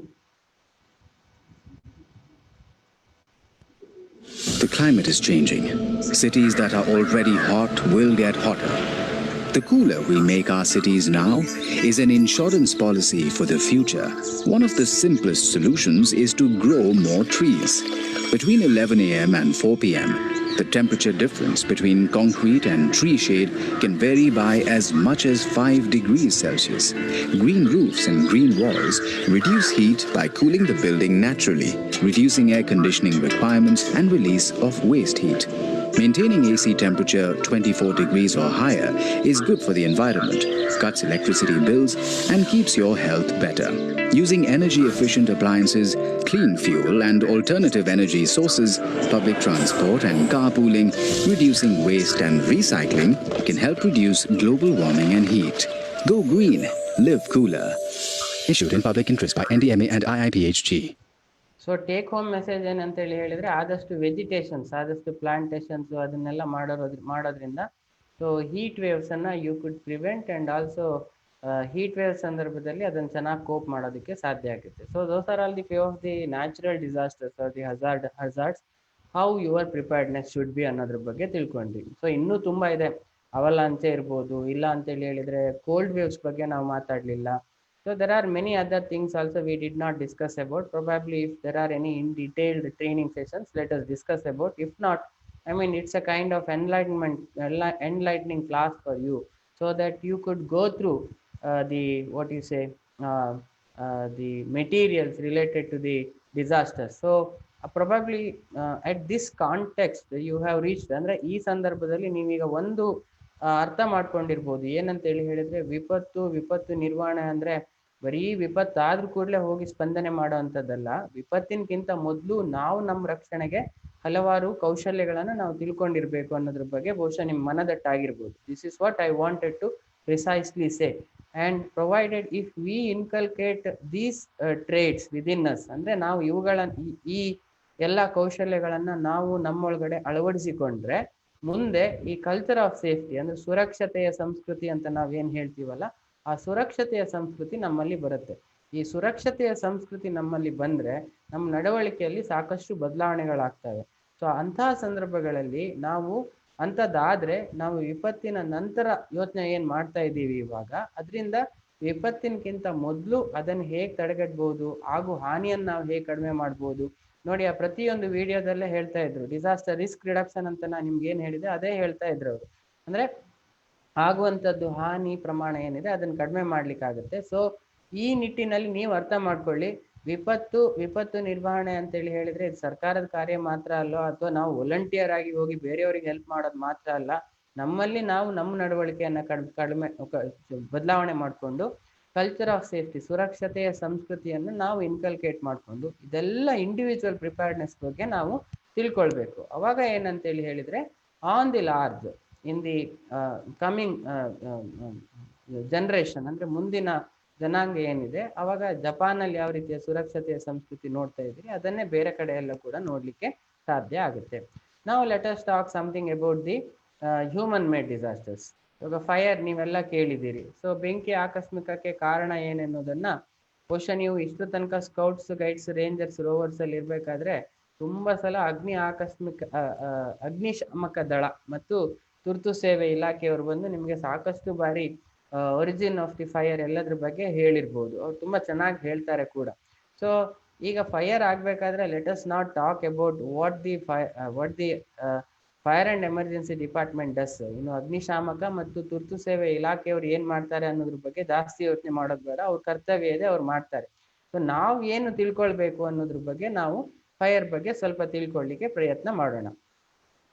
The climate is changing. Cities that are already hot will get hotter. The cooler we make our cities now is an insurance policy for the future. One of the simplest solutions is to grow more trees. Between 11 a.m. and 4 p.m., the temperature difference between concrete and tree shade can vary by as much as 5 degrees Celsius. Green roofs and green walls reduce heat by cooling the building naturally, reducing air conditioning requirements and release of waste heat. Maintaining AC temperature 24 degrees or higher is good for the environment, cuts electricity bills, and keeps your health better. Using energy-efficient appliances, clean fuel and alternative energy sources, public transport and carpooling, reducing waste and recycling can help reduce global warming and heat. Go green, live cooler. Issued in public interest by NDMA and IIPHG. So take home message ಏನಂತೇಳಿ ಹೇಳಿದ್ರೆ ಆದಷ್ಟು ವೆಜಿಟೇಷನ್ಸ್, ಆದಷ್ಟು ಪ್ಲಾಂಟೇಶನ್ಸ್ ಅದನ್ನೆಲ್ಲ ಮಾಡೋದ್ರಿಂದ ಸೊ ಹೀಟ್ ವೇವ್ಸ್ ಅನ್ನ you could prevent and also heat wave ಸಂದರ್ಭದಲ್ಲಿ ಅದನ್ನ ಚೆನ್ನಾಗಿ ಕೋಪ್ ಮಾಡೋದಕ್ಕೆ ಸಾಧ್ಯ ಆಗುತ್ತೆ. So those are all the few of the natural disasters or the hazards how your preparedness should be ಅನ್ನೋದ್ರ ಬಗ್ಗೆ ತಿಳ್ಕೊಂಡ್ವಿ. ಸೊ ಇನ್ನೂ ತುಂಬಾ ಇದೆ, ಅವಲಾಂಚೆ ಇರ್ಬೋದು, ಇಲ್ಲ ಅಂತೇಳಿ ಹೇಳಿದ್ರೆ ಕೋಲ್ಡ್ ವೇವ್ಸ್ ಬಗ್ಗೆ ನಾವು ಮಾತಾಡ್ಲಿಲ್ಲ. So there are many other things also we did not discuss about. Probably if there are any in detailed training sessions, let us discuss about. If not, I mean, it's a kind of enlightening class for you, so that you could go through the materials related to the disaster. So probably at this context you have reached, ಅಂದ್ರೆ ಈ ಸಂದರ್ಭದಲ್ಲಿ ನೀವೀಗ ಒಂದು ಅರ್ಥ ಮಾಡ್ಕೊಂಡಿರ್ಬೋದು ಏನಂತ ಹೇಳಿದ್ರೆ ವಿಪತ್ತು ನಿರ್ವಹಣೆ ಅಂದ್ರೆ ಬರೀ ವಿಪತ್ತಾದ್ರೂ ಕೂಡಲೇ ಹೋಗಿ ಸ್ಪಂದನೆ ಮಾಡೋ ಅಂಥದ್ದಲ್ಲ. ವಿಪತ್ತಿನಕ್ಕಿಂತ ಮೊದಲು ನಾವು ನಮ್ಮ ರಕ್ಷಣೆಗೆ ಹಲವಾರು ಕೌಶಲ್ಯಗಳನ್ನು ನಾವು ತಿಳ್ಕೊಂಡಿರ್ಬೇಕು ಅನ್ನೋದ್ರ ಬಗ್ಗೆ ಬಹುಶಃ ನಿಮ್ಮ ಮನದಟ್ಟಾಗಿರ್ಬೋದು. This is what I wanted to precisely say. And provided if we inculcate these trades within us, ಅಂದರೆ ನಾವು ಈ ಎಲ್ಲ ಕೌಶಲ್ಯಗಳನ್ನು ನಾವು ನಮ್ಮೊಳಗಡೆ ಅಳವಡಿಸಿಕೊಂಡ್ರೆ ಮುಂದೆ ಈ ಕಲ್ಚರ್ ಆಫ್ ಸೇಫ್ಟಿ ಅಂದರೆ ಸುರಕ್ಷತೆಯ ಸಂಸ್ಕೃತಿ ಅಂತ ನಾವೇನು ಹೇಳ್ತೀವಲ್ಲ, ಆ ಸುರಕ್ಷತೆಯ ಸಂಸ್ಕೃತಿ ನಮ್ಮಲ್ಲಿ ಬರುತ್ತೆ. ಈ ಸುರಕ್ಷತೆಯ ಸಂಸ್ಕೃತಿ ನಮ್ಮಲ್ಲಿ ಬಂದರೆ ನಮ್ಮ ನಡವಳಿಕೆಯಲ್ಲಿ ಸಾಕಷ್ಟು ಬದಲಾವಣೆಗಳಾಗ್ತವೆ. ಸೊ ಅಂತಹ ಸಂದರ್ಭಗಳಲ್ಲಿ ನಾವು ಅಂಥದ್ದಾದರೆ ನಾವು ವಿಪತ್ತಿನ ನಂತರ ಯೋಚನೆ ಏನು ಮಾಡ್ತಾ ಇದ್ದೀವಿ ಇವಾಗ, ಅದರಿಂದ ವಿಪತ್ತಿನಕ್ಕಿಂತ ಮೊದಲು ಅದನ್ನು ಹೇಗೆ ತಡೆಗಟ್ಬೋದು, ಹಾಗೂ ಹಾನಿಯನ್ನು ನಾವು ಹೇಗೆ ಕಡಿಮೆ ಮಾಡ್ಬೋದು. ನೋಡಿ, ಆ ಪ್ರತಿಯೊಂದು ವಿಡಿಯೋದಲ್ಲೇ ಹೇಳ್ತಾ ಇದ್ರು ಡಿಸಾಸ್ಟರ್ ರಿಸ್ಕ್ ರಿಡಕ್ಷನ್ ಅಂತ ನಾನು ನಿಮ್ಗೆ ಏನು ಹೇಳಿದೆ ಅದೇ ಹೇಳ್ತಾ ಇದ್ರು ಅವರು. ಅಂದರೆ ಆಗುವಂಥದ್ದು ಹಾನಿ ಪ್ರಮಾಣ ಏನಿದೆ ಅದನ್ನು ಕಡಿಮೆ ಮಾಡ್ಲಿಕ್ಕಾಗುತ್ತೆ. ಸೊ ಈ ನಿಟ್ಟಿನಲ್ಲಿ ನೀವು ಅರ್ಥ ಮಾಡ್ಕೊಳ್ಳಿ, ವಿಪತ್ತು ನಿರ್ವಹಣೆ ಅಂತೇಳಿ ಹೇಳಿದ್ರೆ ಇದು ಸರ್ಕಾರದ ಕಾರ್ಯ ಮಾತ್ರ ಅಲ್ಲ, ಅಥವಾ ನಾವು ವಾಲಂಟಿಯರ್ ಆಗಿ ಹೋಗಿ ಬೇರೆಯವರಿಗೆ ಹೆಲ್ಪ್ ಮಾಡೋದು ಮಾತ್ರ ಅಲ್ಲ. ನಮ್ಮಲ್ಲಿ ನಾವು ನಮ್ಮ ನಡವಳಿಕೆಯನ್ನು ಬದಲಾವಣೆ ಮಾಡಿಕೊಂಡು ಕಲ್ಚರ್ ಆಫ್ ಸೇಫ್ಟಿ ಸುರಕ್ಷತೆಯ ಸಂಸ್ಕೃತಿಯನ್ನು ನಾವು ಇನ್ಕಲ್ಕೇಟ್ ಮಾಡಿಕೊಂಡು ಇದೆಲ್ಲ ಇಂಡಿವಿಜುವಲ್ ಪ್ರಿಪೇರ್ಡ್ನೆಸ್ ಬಗ್ಗೆ ನಾವು ತಿಳ್ಕೊಳ್ಬೇಕು. ಅವಾಗ ಏನಂತೇಳಿ ಹೇಳಿದ್ರೆ on the large in the coming generation, ಅಂದರೆ ಮುಂದಿನ ಜನಾಂಗ ಏನಿದೆ, ಅವಾಗ ಜಪಾನಲ್ಲಿ ಯಾವ ರೀತಿಯ ಸುರಕ್ಷತೆಯ ಸಂಸ್ಕೃತಿ ನೋಡ್ತಾ ಇದ್ದೀರಿ ಅದನ್ನೇ ಬೇರೆ ಕಡೆ ಎಲ್ಲ ಕೂಡ ನೋಡ್ಲಿಕ್ಕೆ ಸಾಧ್ಯ ಆಗುತ್ತೆ. ನಾವು let us talk something about the human made disasters. ಇವಾಗ ಫೈರ್ ನೀವೆಲ್ಲ ಕೇಳಿದ್ದೀರಿ. ಸೊ ಬೆಂಕಿ ಆಕಸ್ಮಿಕಕ್ಕೆ ಕಾರಣ ಏನೆನ್ನೋದನ್ನ ಬಹುಶಃ ನೀವು ಇಷ್ಟು ತನಕ ಸ್ಕೌಟ್ಸ್, ಗೈಡ್ಸ್, ರೇಂಜರ್ಸ್, ರೋವರ್ಸ್ ಅಲ್ಲಿ ಇರ್ಬೇಕಾದ್ರೆ ತುಂಬಾ ಸಲ ಅಗ್ನಿಶಾಮಕ ದಳ ಮತ್ತು ತುರ್ತು ಸೇವೆ ಇಲಾಖೆಯವರು ಬಂದು ನಿಮಗೆ ಸಾಕಷ್ಟು ಬಾರಿ ಒರಿಜಿನ್ ಆಫ್ ದಿ ಫೈರ್ ಎಲ್ಲದ್ರ ಬಗ್ಗೆ ಹೇಳಿರ್ಬೋದು. ಅವ್ರು ತುಂಬಾ ಚೆನ್ನಾಗಿ ಹೇಳ್ತಾರೆ ಕೂಡ. ಸೊ ಈಗ ಫೈರ್ ಆಗ್ಬೇಕಾದ್ರೆ let us not talk about what the fire and emergency department does. ಇನ್ನು ಅಗ್ನಿಶಾಮಕ ಮತ್ತು ತುರ್ತು ಸೇವೆ ಇಲಾಖೆಯವರು ಏನ್ ಮಾಡ್ತಾರೆ ಅನ್ನೋದ್ರ ಬಗ್ಗೆ ಜಾಸ್ತಿ ಯೋಚನೆ ಮಾಡೋದು ಬೇಡ, ಅವ್ರ ಕರ್ತವ್ಯ ಇದೆ, ಅವ್ರು ಮಾಡ್ತಾರೆ. ಸೊ ನಾವು ಏನು ತಿಳ್ಕೊಳ್ಬೇಕು ಅನ್ನೋದ್ರ ಬಗ್ಗೆ ನಾವು ಫೈರ್ ಬಗ್ಗೆ ಸ್ವಲ್ಪ ತಿಳ್ಕೊಳ್ಳಿಕ್ಕೆ ಪ್ರಯತ್ನ ಮಾಡೋಣ.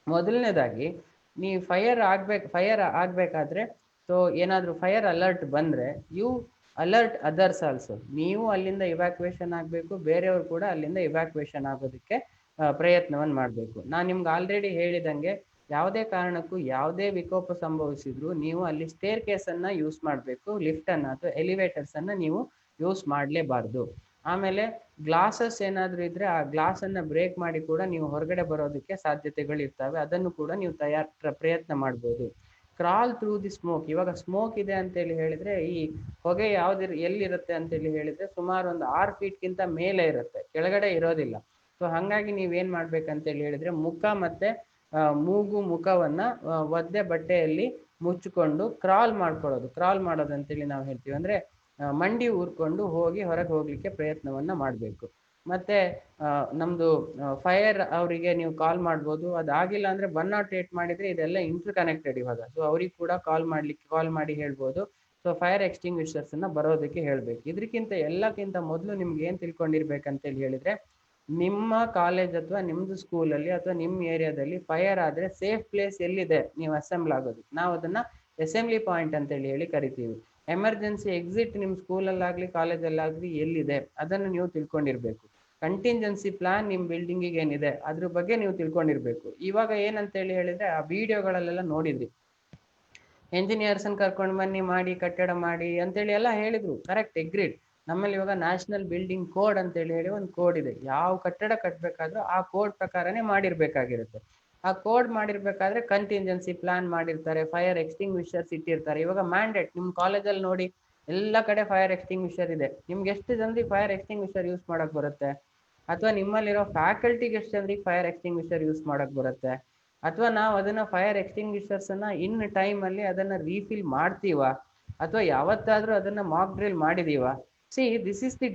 ಮೊದಲನೇದಾಗಿ ನೀವು ಫೈರ್ ಆಗ್ಬೇಕಾದ್ರೆ ಸೊ ಏನಾದರೂ ಫೈರ್ ಅಲರ್ಟ್ ಬಂದರೆ ಯು ಅಲರ್ಟ್ ಅದರ್ಸ್ ಆಲ್ಸೋ. ನೀವು ಅಲ್ಲಿಂದ ಇವ್ಯಾಕ್ಯುವೇಷನ್ ಆಗಬೇಕು, ಬೇರೆಯವರು ಕೂಡ ಅಲ್ಲಿಂದ ಇವ್ಯಾಕ್ಯುವೇಷನ್ ಆಗೋದಕ್ಕೆ ಪ್ರಯತ್ನವನ್ನು ಮಾಡಬೇಕು. ನಾನು ನಿಮ್ಗೆ ಆಲ್ರೆಡಿ ಹೇಳಿದಂಗೆ ಯಾವುದೇ ಕಾರಣಕ್ಕೂ ಯಾವುದೇ ವಿಕೋಪ ಸಂಭವಿಸಿದ್ರು ನೀವು ಅಲ್ಲಿ ಸ್ಟೇರ್ ಕೇಸನ್ನು ಯೂಸ್ ಮಾಡಬೇಕು, ಲಿಫ್ಟನ್ನು ಅಥವಾ ಎಲಿವೇಟರ್ಸನ್ನು ನೀವು ಯೂಸ್ ಮಾಡಲೇಬಾರ್ದು. ಆಮೇಲೆ ಗ್ಲಾಸಸ್ ಏನಾದರೂ ಇದ್ದರೆ ಆ ಗ್ಲಾಸನ್ನು ಬ್ರೇಕ್ ಮಾಡಿ ಕೂಡ ನೀವು ಹೊರಗಡೆ ಬರೋದಕ್ಕೆ ಸಾಧ್ಯತೆಗಳಿರ್ತವೆ, ಅದನ್ನು ಕೂಡ ನೀವು ಪ್ರಯತ್ನ ಮಾಡ್ಬೋದು. Crawl through the smoke. ಇವಾಗ ಸ್ಮೋಕ್ ಇದೆ ಅಂತೇಳಿ ಹೇಳಿದ್ರೆ ಈ ಹೊಗೆ ಎಲ್ಲಿರುತ್ತೆ ಅಂತೇಳಿ ಹೇಳಿದ್ರೆ ಸುಮಾರು ಒಂದು 6 ಫೀಟ್ಗಿಂತ ಮೇಲೆ ಇರುತ್ತೆ, ಕೆಳಗಡೆ ಇರೋದಿಲ್ಲ. ಸೊ ಹಾಗಾಗಿ ನೀವೇನು ಮಾಡ್ಬೇಕಂತೇಳಿ ಹೇಳಿದ್ರೆ ಮುಖ ಮತ್ತೆ ಮುಖವನ್ನ ಒದ್ದೆ ಬಟ್ಟೆಯಲ್ಲಿ ಮುಚ್ಚಿಕೊಂಡು ಕ್ರಾಲ್ ಮಾಡೋದು ಅಂತೇಳಿ ನಾವು ಹೇಳ್ತೀವಿ. ಅಂದ್ರೆ ಮಂಡಿ ಊರ್ಕೊಂಡು ಹೊರಗೆ ಹೋಗ್ಲಿಕ್ಕೆ ಪ್ರಯತ್ನವನ್ನ ಮಾಡಬೇಕು. ಮತ್ತೆ ನಮ್ದು ಫೈರ್ ಅವರಿಗೆ ನೀವು ಕಾಲ್ ಮಾಡ್ಬೋದು. ಅದಾಗಿಲ್ಲ ಅಂದ್ರೆ 108 ಮಾಡಿದ್ರೆ ಇದೆಲ್ಲ ಇಂಟರ್ ಕನೆಕ್ಟೆಡ್ ಇವಾಗ. ಸೊ ಅವ್ರಿಗೆ ಕೂಡ ಕಾಲ್ ಮಾಡಿ ಹೇಳ್ಬೋದು. ಸೊ ಫೈರ್ ಎಕ್ಸ್ಟಿಂಗ್ವಿಷರ್ಸ್ ಅನ್ನ ಬರೋದಕ್ಕೆ ಹೇಳ್ಬೇಕು. ಇದಕ್ಕಿಂತ ಎಲ್ಲಕ್ಕಿಂತ ಮೊದಲು ನಿಮ್ಗೆ ಏನ್ ತಿಳ್ಕೊಂಡಿರ್ಬೇಕಂತೇಳಿ ಹೇಳಿದ್ರೆ ನಿಮ್ಮ ಕಾಲೇಜ್ ಅಥವಾ ನಿಮ್ದು ಸ್ಕೂಲಲ್ಲಿ ಅಥವಾ ನಿಮ್ಮ ಏರಿಯಾದಲ್ಲಿ ಫೈರ್ ಆದ್ರೆ ಸೇಫ್ ಪ್ಲೇಸ್ ಎಲ್ಲಿದೆ ನೀವು ಅಸೆಂಬ್ಲ್ ಆಗೋದಕ್ಕೆ, ನಾವು ಅದನ್ನ ಅಸೆಂಬ್ಲಿ ಪಾಯಿಂಟ್ ಅಂತೇಳಿ ಹೇಳಿ ಕರಿತೀವಿ. ಎಮರ್ಜೆನ್ಸಿ ಎಕ್ಸಿಟ್ ನಿಮ್ಮ ಸ್ಕೂಲಲ್ಲಾಗಲಿ ಕಾಲೇಜಲ್ಲಾಗಲಿ ಎಲ್ಲಿದೆ ಅದನ್ನು ನೀವು ತಿಳ್ಕೊಂಡಿರ್ಬೇಕು. ಕಂಟಿಂಜೆನ್ಸಿ ಪ್ಲಾನ್ ನಿಮ್ಮ ಬಿಲ್ಡಿಂಗಿಗೆ ಏನಿದೆ ಅದ್ರ ಬಗ್ಗೆ ನೀವು ತಿಳ್ಕೊಂಡಿರ್ಬೇಕು. ಇವಾಗ ಏನಂತೇಳಿ ಹೇಳಿದ್ರೆ ಆ ವಿಡಿಯೋಗಳಲ್ಲೆಲ್ಲ ನೋಡಿದ್ರಿ, ಎಂಜಿನಿಯರ್ಸನ್ನು ಕರ್ಕೊಂಡು ಬನ್ನಿ ಮಾಡಿ ಕಟ್ಟಡ ಮಾಡಿ ಅಂತೇಳಿ ಎಲ್ಲ ಹೇಳಿದ್ರು. Correct, agreed. ನಮ್ಮಲ್ಲಿ ಇವಾಗ ನ್ಯಾಷನಲ್ ಬಿಲ್ಡಿಂಗ್ ಕೋಡ್ ಅಂತೇಳಿ ಹೇಳಿ ಒಂದು ಕೋಡ್ ಇದೆ. ಯಾವ ಕಟ್ಟಡ ಕಟ್ಟಬೇಕಾದ್ರೂ ಆ ಕೋಡ್ ಪ್ರಕಾರನೇ ಮಾಡಿರ್ಬೇಕಾಗಿರುತ್ತೆ. ಆ ಕೋಡ್ ಮಾಡಿರ್ಬೇಕಾದ್ರೆ ಕಂಟಿಂಜೆನ್ಸಿ ಪ್ಲಾನ್ ಮಾಡಿರ್ತಾರೆ, ಫೈರ್ ಎಕ್ಸ್ಟಿಂಗ್ವಿಷರ್ಸ್ ಇಟ್ಟಿರ್ತಾರೆ. ಇವಾಗ ಮ್ಯಾಂಡೇಟ್ ನಿಮ್ಮ ಕಾಲೇಜಲ್ಲಿ ನೋಡಿ ಎಲ್ಲ ಕಡೆ ಫೈರ್ ಎಕ್ಸ್ಟಿಂಗ್ವಿಷರ್ ಇದೆ. ನಿಮ್ಗೆ ಎಷ್ಟು ಜನರಿಗೆ ಫೈರ್ ಎಕ್ಸ್ಟಿಂಗ್ವಿಷರ್ ಯೂಸ್ ಮಾಡಕ್ ಬರುತ್ತೆ? ಅಥವಾ ನಿಮ್ಮಲ್ಲಿರೋ ಫ್ಯಾಕಲ್ಟಿಗೆ ಎಷ್ಟು ಜನರಿಗೆ ಫೈರ್ ಎಕ್ಸ್ಟಿಂಗ್ವಿಷರ್ ಯೂಸ್ ಮಾಡಕ್ ಬರುತ್ತೆ? ಅಥವಾ ನಾವು ಅದನ್ನ ಫೈರ್ ಎಕ್ಸ್ಟಿಂಗ್ವಿಷರ್ಸ್ ಅನ್ನ ಇನ್ ಟೈಮ್ ಅಲ್ಲಿ ಅದನ್ನ ರೀಫಿಲ್ ಮಾಡ್ತೀವ? ಅಥವಾ ಯಾವತ್ತಾದ್ರೂ ಅದನ್ನ ಮಾಕ್ ಡ್ರಿಲ್ ಮಾಡಿದೀವ? See, this is the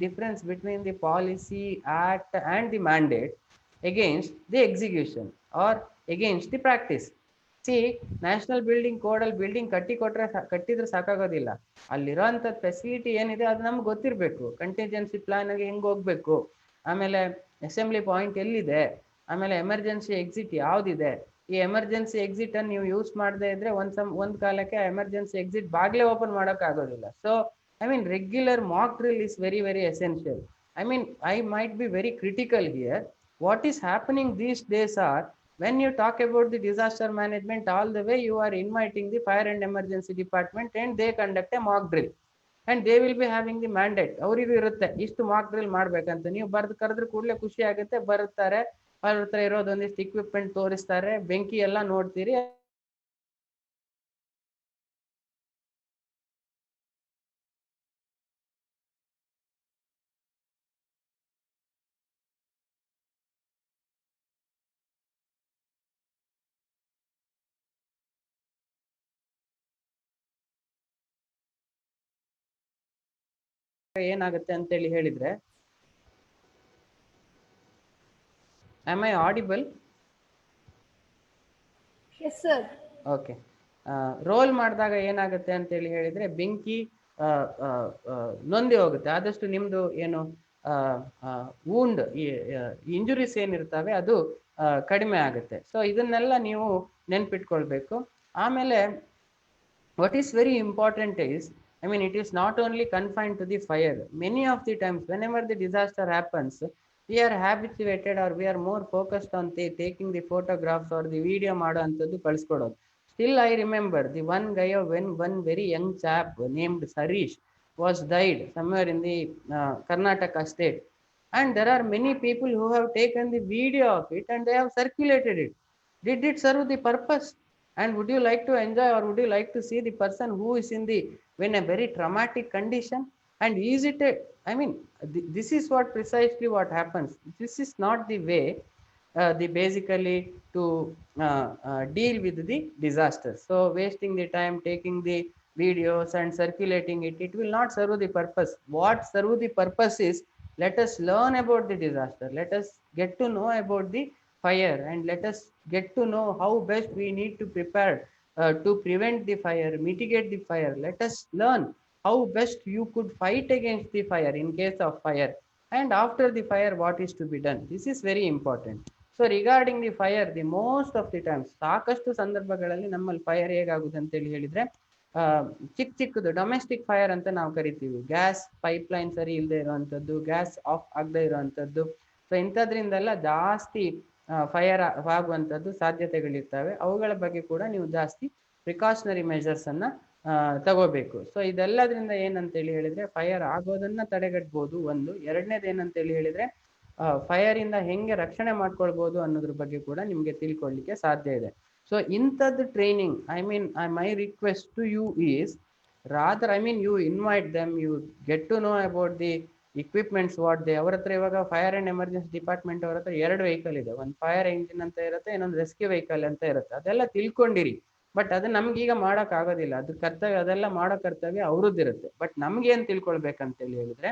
difference between the policy, act and the mandate against the execution or against the practice. C national building code ಅಲ್ಲಿ ಬಿಲ್ಡಿಂಗ್ ಕಟ್ಟಿದ್ರೆ ಸಾಕಾಗೋದಿಲ್ಲ. ಅಲ್ಲಿರೋಂಥ ಫೆಸಿಲಿಟಿ ಏನಿದೆ ಅದು ನಮ್ಗೆ ಗೊತ್ತಿರಬೇಕು. ಕಂಟಿಂಜೆನ್ಸಿ ಪ್ಲಾನ್ ಆಗಿ ಹೆಂಗ್ ಹೋಗ್ಬೇಕು, ಆಮೇಲೆ ಅಸೆಂಬ್ಲಿ ಪಾಯಿಂಟ್ ಎಲ್ಲಿದೆ, ಆಮೇಲೆ ಎಮರ್ಜೆನ್ಸಿ ಎಕ್ಸಿಟ್ ಯಾವ್ದಿದೆ. ಈ ಎಮರ್ಜೆನ್ಸಿ ಎಕ್ಸಿಟ್ ಅನ್ನು ನೀವು ಯೂಸ್ ಮಾಡದೇ ಇದ್ರೆ ಒಂದ್ ಕಾಲಕ್ಕೆ ಎಮರ್ಜೆನ್ಸಿ ಎಕ್ಸಿಟ್ ಬಾಗ್ಲೇ ಓಪನ್ ಮಾಡಕ್ ಆಗೋದಿಲ್ಲ. So I mean regular mock drill is very very essential. I mean I might be very critical here. What is happening these days are, when you talk about the disaster management, all the way you are inviting the fire and emergency department and they conduct a mock drill and they will be having the mandate. ಅವರಿಗೂ ಇರುತ್ತೆ ಇಷ್ಟು ಮಾಕ್ ಡ್ರಿಲ್ ಮಾಡ್ಬೇಕಂತ. ನೀವು ಕರೆದ್ರೆ ಕೂಡಲೇ ಖುಷಿ ಆಗುತ್ತೆ, ಬರ್ತಾರೆ, ಅವ್ರ ಹತ್ರ ಇರೋದೊಂದಿಷ್ಟು ಇಕ್ವಿಪ್ಮೆಂಟ್ ತೋರಿಸ್ತಾರೆ, ಬೆಂಕಿ ಎಲ್ಲ ನೋಡ್ತೀರಿ. ಏನಾಗುತ್ತೆ ಅಂತೇಳಿ ಹೇಳಿದ್ರೆ, am I audible? Yes sir. Okay. Role ಮಾಡಿದಾಗ ಏನಾಗುತ್ತೆ ಅಂತೇಳಿ ಹೇಳಿದ್ರೆ ಬೆಂಕಿ ನೊಂದಿ ಹೋಗುತ್ತೆ. ಆದಷ್ಟು ನಿಮ್ದು ಏನು ವೂಂಡ್ ಇಂಜುರೀಸ್ ಏನಿರ್ತವೆ ಅದು ಕಡಿಮೆ ಆಗುತ್ತೆ. ಸೊ ಇದನ್ನೆಲ್ಲ ನೀವು ನೆನ್ಪಿಟ್ಕೊಳ್ಬೇಕು. ಆಮೇಲೆ what is very important is, I mean, it is not only confined to the fire. Many of the times, whenever the disaster happens, we are habituated or we are more focused on taking the photographs or the video maado antadu kaliskododu. Still, I remember the one guy, when one very young chap named Sarish was died somewhere in the Karnataka state. And there are many people who have taken the video of it and they have circulated it. Did it serve the purpose? And would you like to enjoy, or would you like to see the person who is in a very traumatic condition? And is it I mean, this is what precisely what happens. This is not the way the basically to deal with the disaster. So wasting the time taking the videos and circulating it, it will not serve the purpose. What serve the purpose is, let us learn about the disaster, let us get to know about the fire, and let us get to know how best we need to prepare to prevent the fire, mitigate the fire. Let us learn how best you could fight against the fire in case of fire, and after the fire what is to be done. This is very important. So regarding the fire, the most of the times ಸಾಕಷ್ಟು ಸಂದರ್ಭಗಳಲ್ಲಿ ನಮ್ಮಲ್ಲಿ ಫೈರ್ ಹೇಗಾಗುತ್ತೆ ಅಂತೇಳಿ ಹೇಳಿದ್ರೆ, ಚಿಕ್ಕದು ಡೊಮೆಸ್ಟಿಕ್ ಫೈರ್ ಅಂತ ನಾವು ಕರಿತೀವಿ. ಗ್ಯಾಸ್ ಪೈಪ್ಲೈನ್ ಸರಿ ಇಲ್ಲದೆ ಇರುವಂಥದ್ದು, ಗ್ಯಾಸ್ ಆಫ್ ಆಗದೆ ಇರುವಂಥದ್ದು. ಸೊ ಇಂಥದ್ರಿಂದೆಲ್ಲ ಜಾಸ್ತಿ ಫೈರ್ ಆಗುವಂಥದ್ದು ಸಾಧ್ಯತೆಗಳಿರ್ತವೆ. ಅವುಗಳ ಬಗ್ಗೆ ಕೂಡ ನೀವು ಜಾಸ್ತಿ ಪ್ರಿಕಾಷನರಿ ಮೆಜರ್ಸ್ ಅನ್ನ ತಗೋಬೇಕು. ಸೊ ಇದೆಲ್ಲದ್ರಿಂದ ಏನಂತೇಳಿ ಹೇಳಿದ್ರೆ ಫೈರ್ ಆಗೋದನ್ನ ತಡೆಗಟ್ಬೋದು ಒಂದು. ಎರಡನೇದು ಏನಂತೇಳಿ ಹೇಳಿದ್ರೆ ಫೈರ್ ಇಂದ ಹೆಂಗೆ ರಕ್ಷಣೆ ಮಾಡ್ಕೊಳ್ಬೋದು ಅನ್ನೋದ್ರ ಬಗ್ಗೆ ಕೂಡ ನಿಮ್ಗೆ ತಿಳ್ಕೊಳ್ಳಿಕ್ಕೆ ಸಾಧ್ಯ ಇದೆ. ಸೊ ಇಂಥದ್ದು training, I mean my request to you is rather, I mean you invite them, you get to know about the equipments what they. ಅವ್ರ ಹತ್ರ ಇವಾಗ ಫೈರ್ ಅಂಡ್ ಎಮರ್ಜೆನ್ಸಿ ಡಿಪಾರ್ಟ್ಮೆಂಟ್ ಅವ್ರ ಹತ್ರ 2 ವೆಹಿಕಲ್ ಇದೆ. ಒಂದು ಫೈರ್ ಎಂಜಿನ್ ಅಂತ ಇರುತ್ತೆ, ಇನ್ನೊಂದು ರೆಸ್ಕ್ಯೂ ವೆಹಿಕಲ್ ಅಂತ ಇರುತ್ತೆ. ಅದೆಲ್ಲ ತಿಳ್ಕೊಂಡಿರಿ. ಬಟ್ ಅದು ನಮ್ಗೀಗ ಮಾಡಕ್ ಆಗೋದಿಲ್ಲ. ಅದು ಕರ್ತವ್ಯ, ಅದೆಲ್ಲ ಮಾಡೋ ಕರ್ತವ್ಯ ಅವ್ರದ್ದಿರುತ್ತೆ. ಬಟ್ ನಮ್ಗೆ ಏನ್ ತಿಳ್ಕೊಳ್ಬೇಕಂತೇಳಿ ಹೇಳಿದ್ರೆ,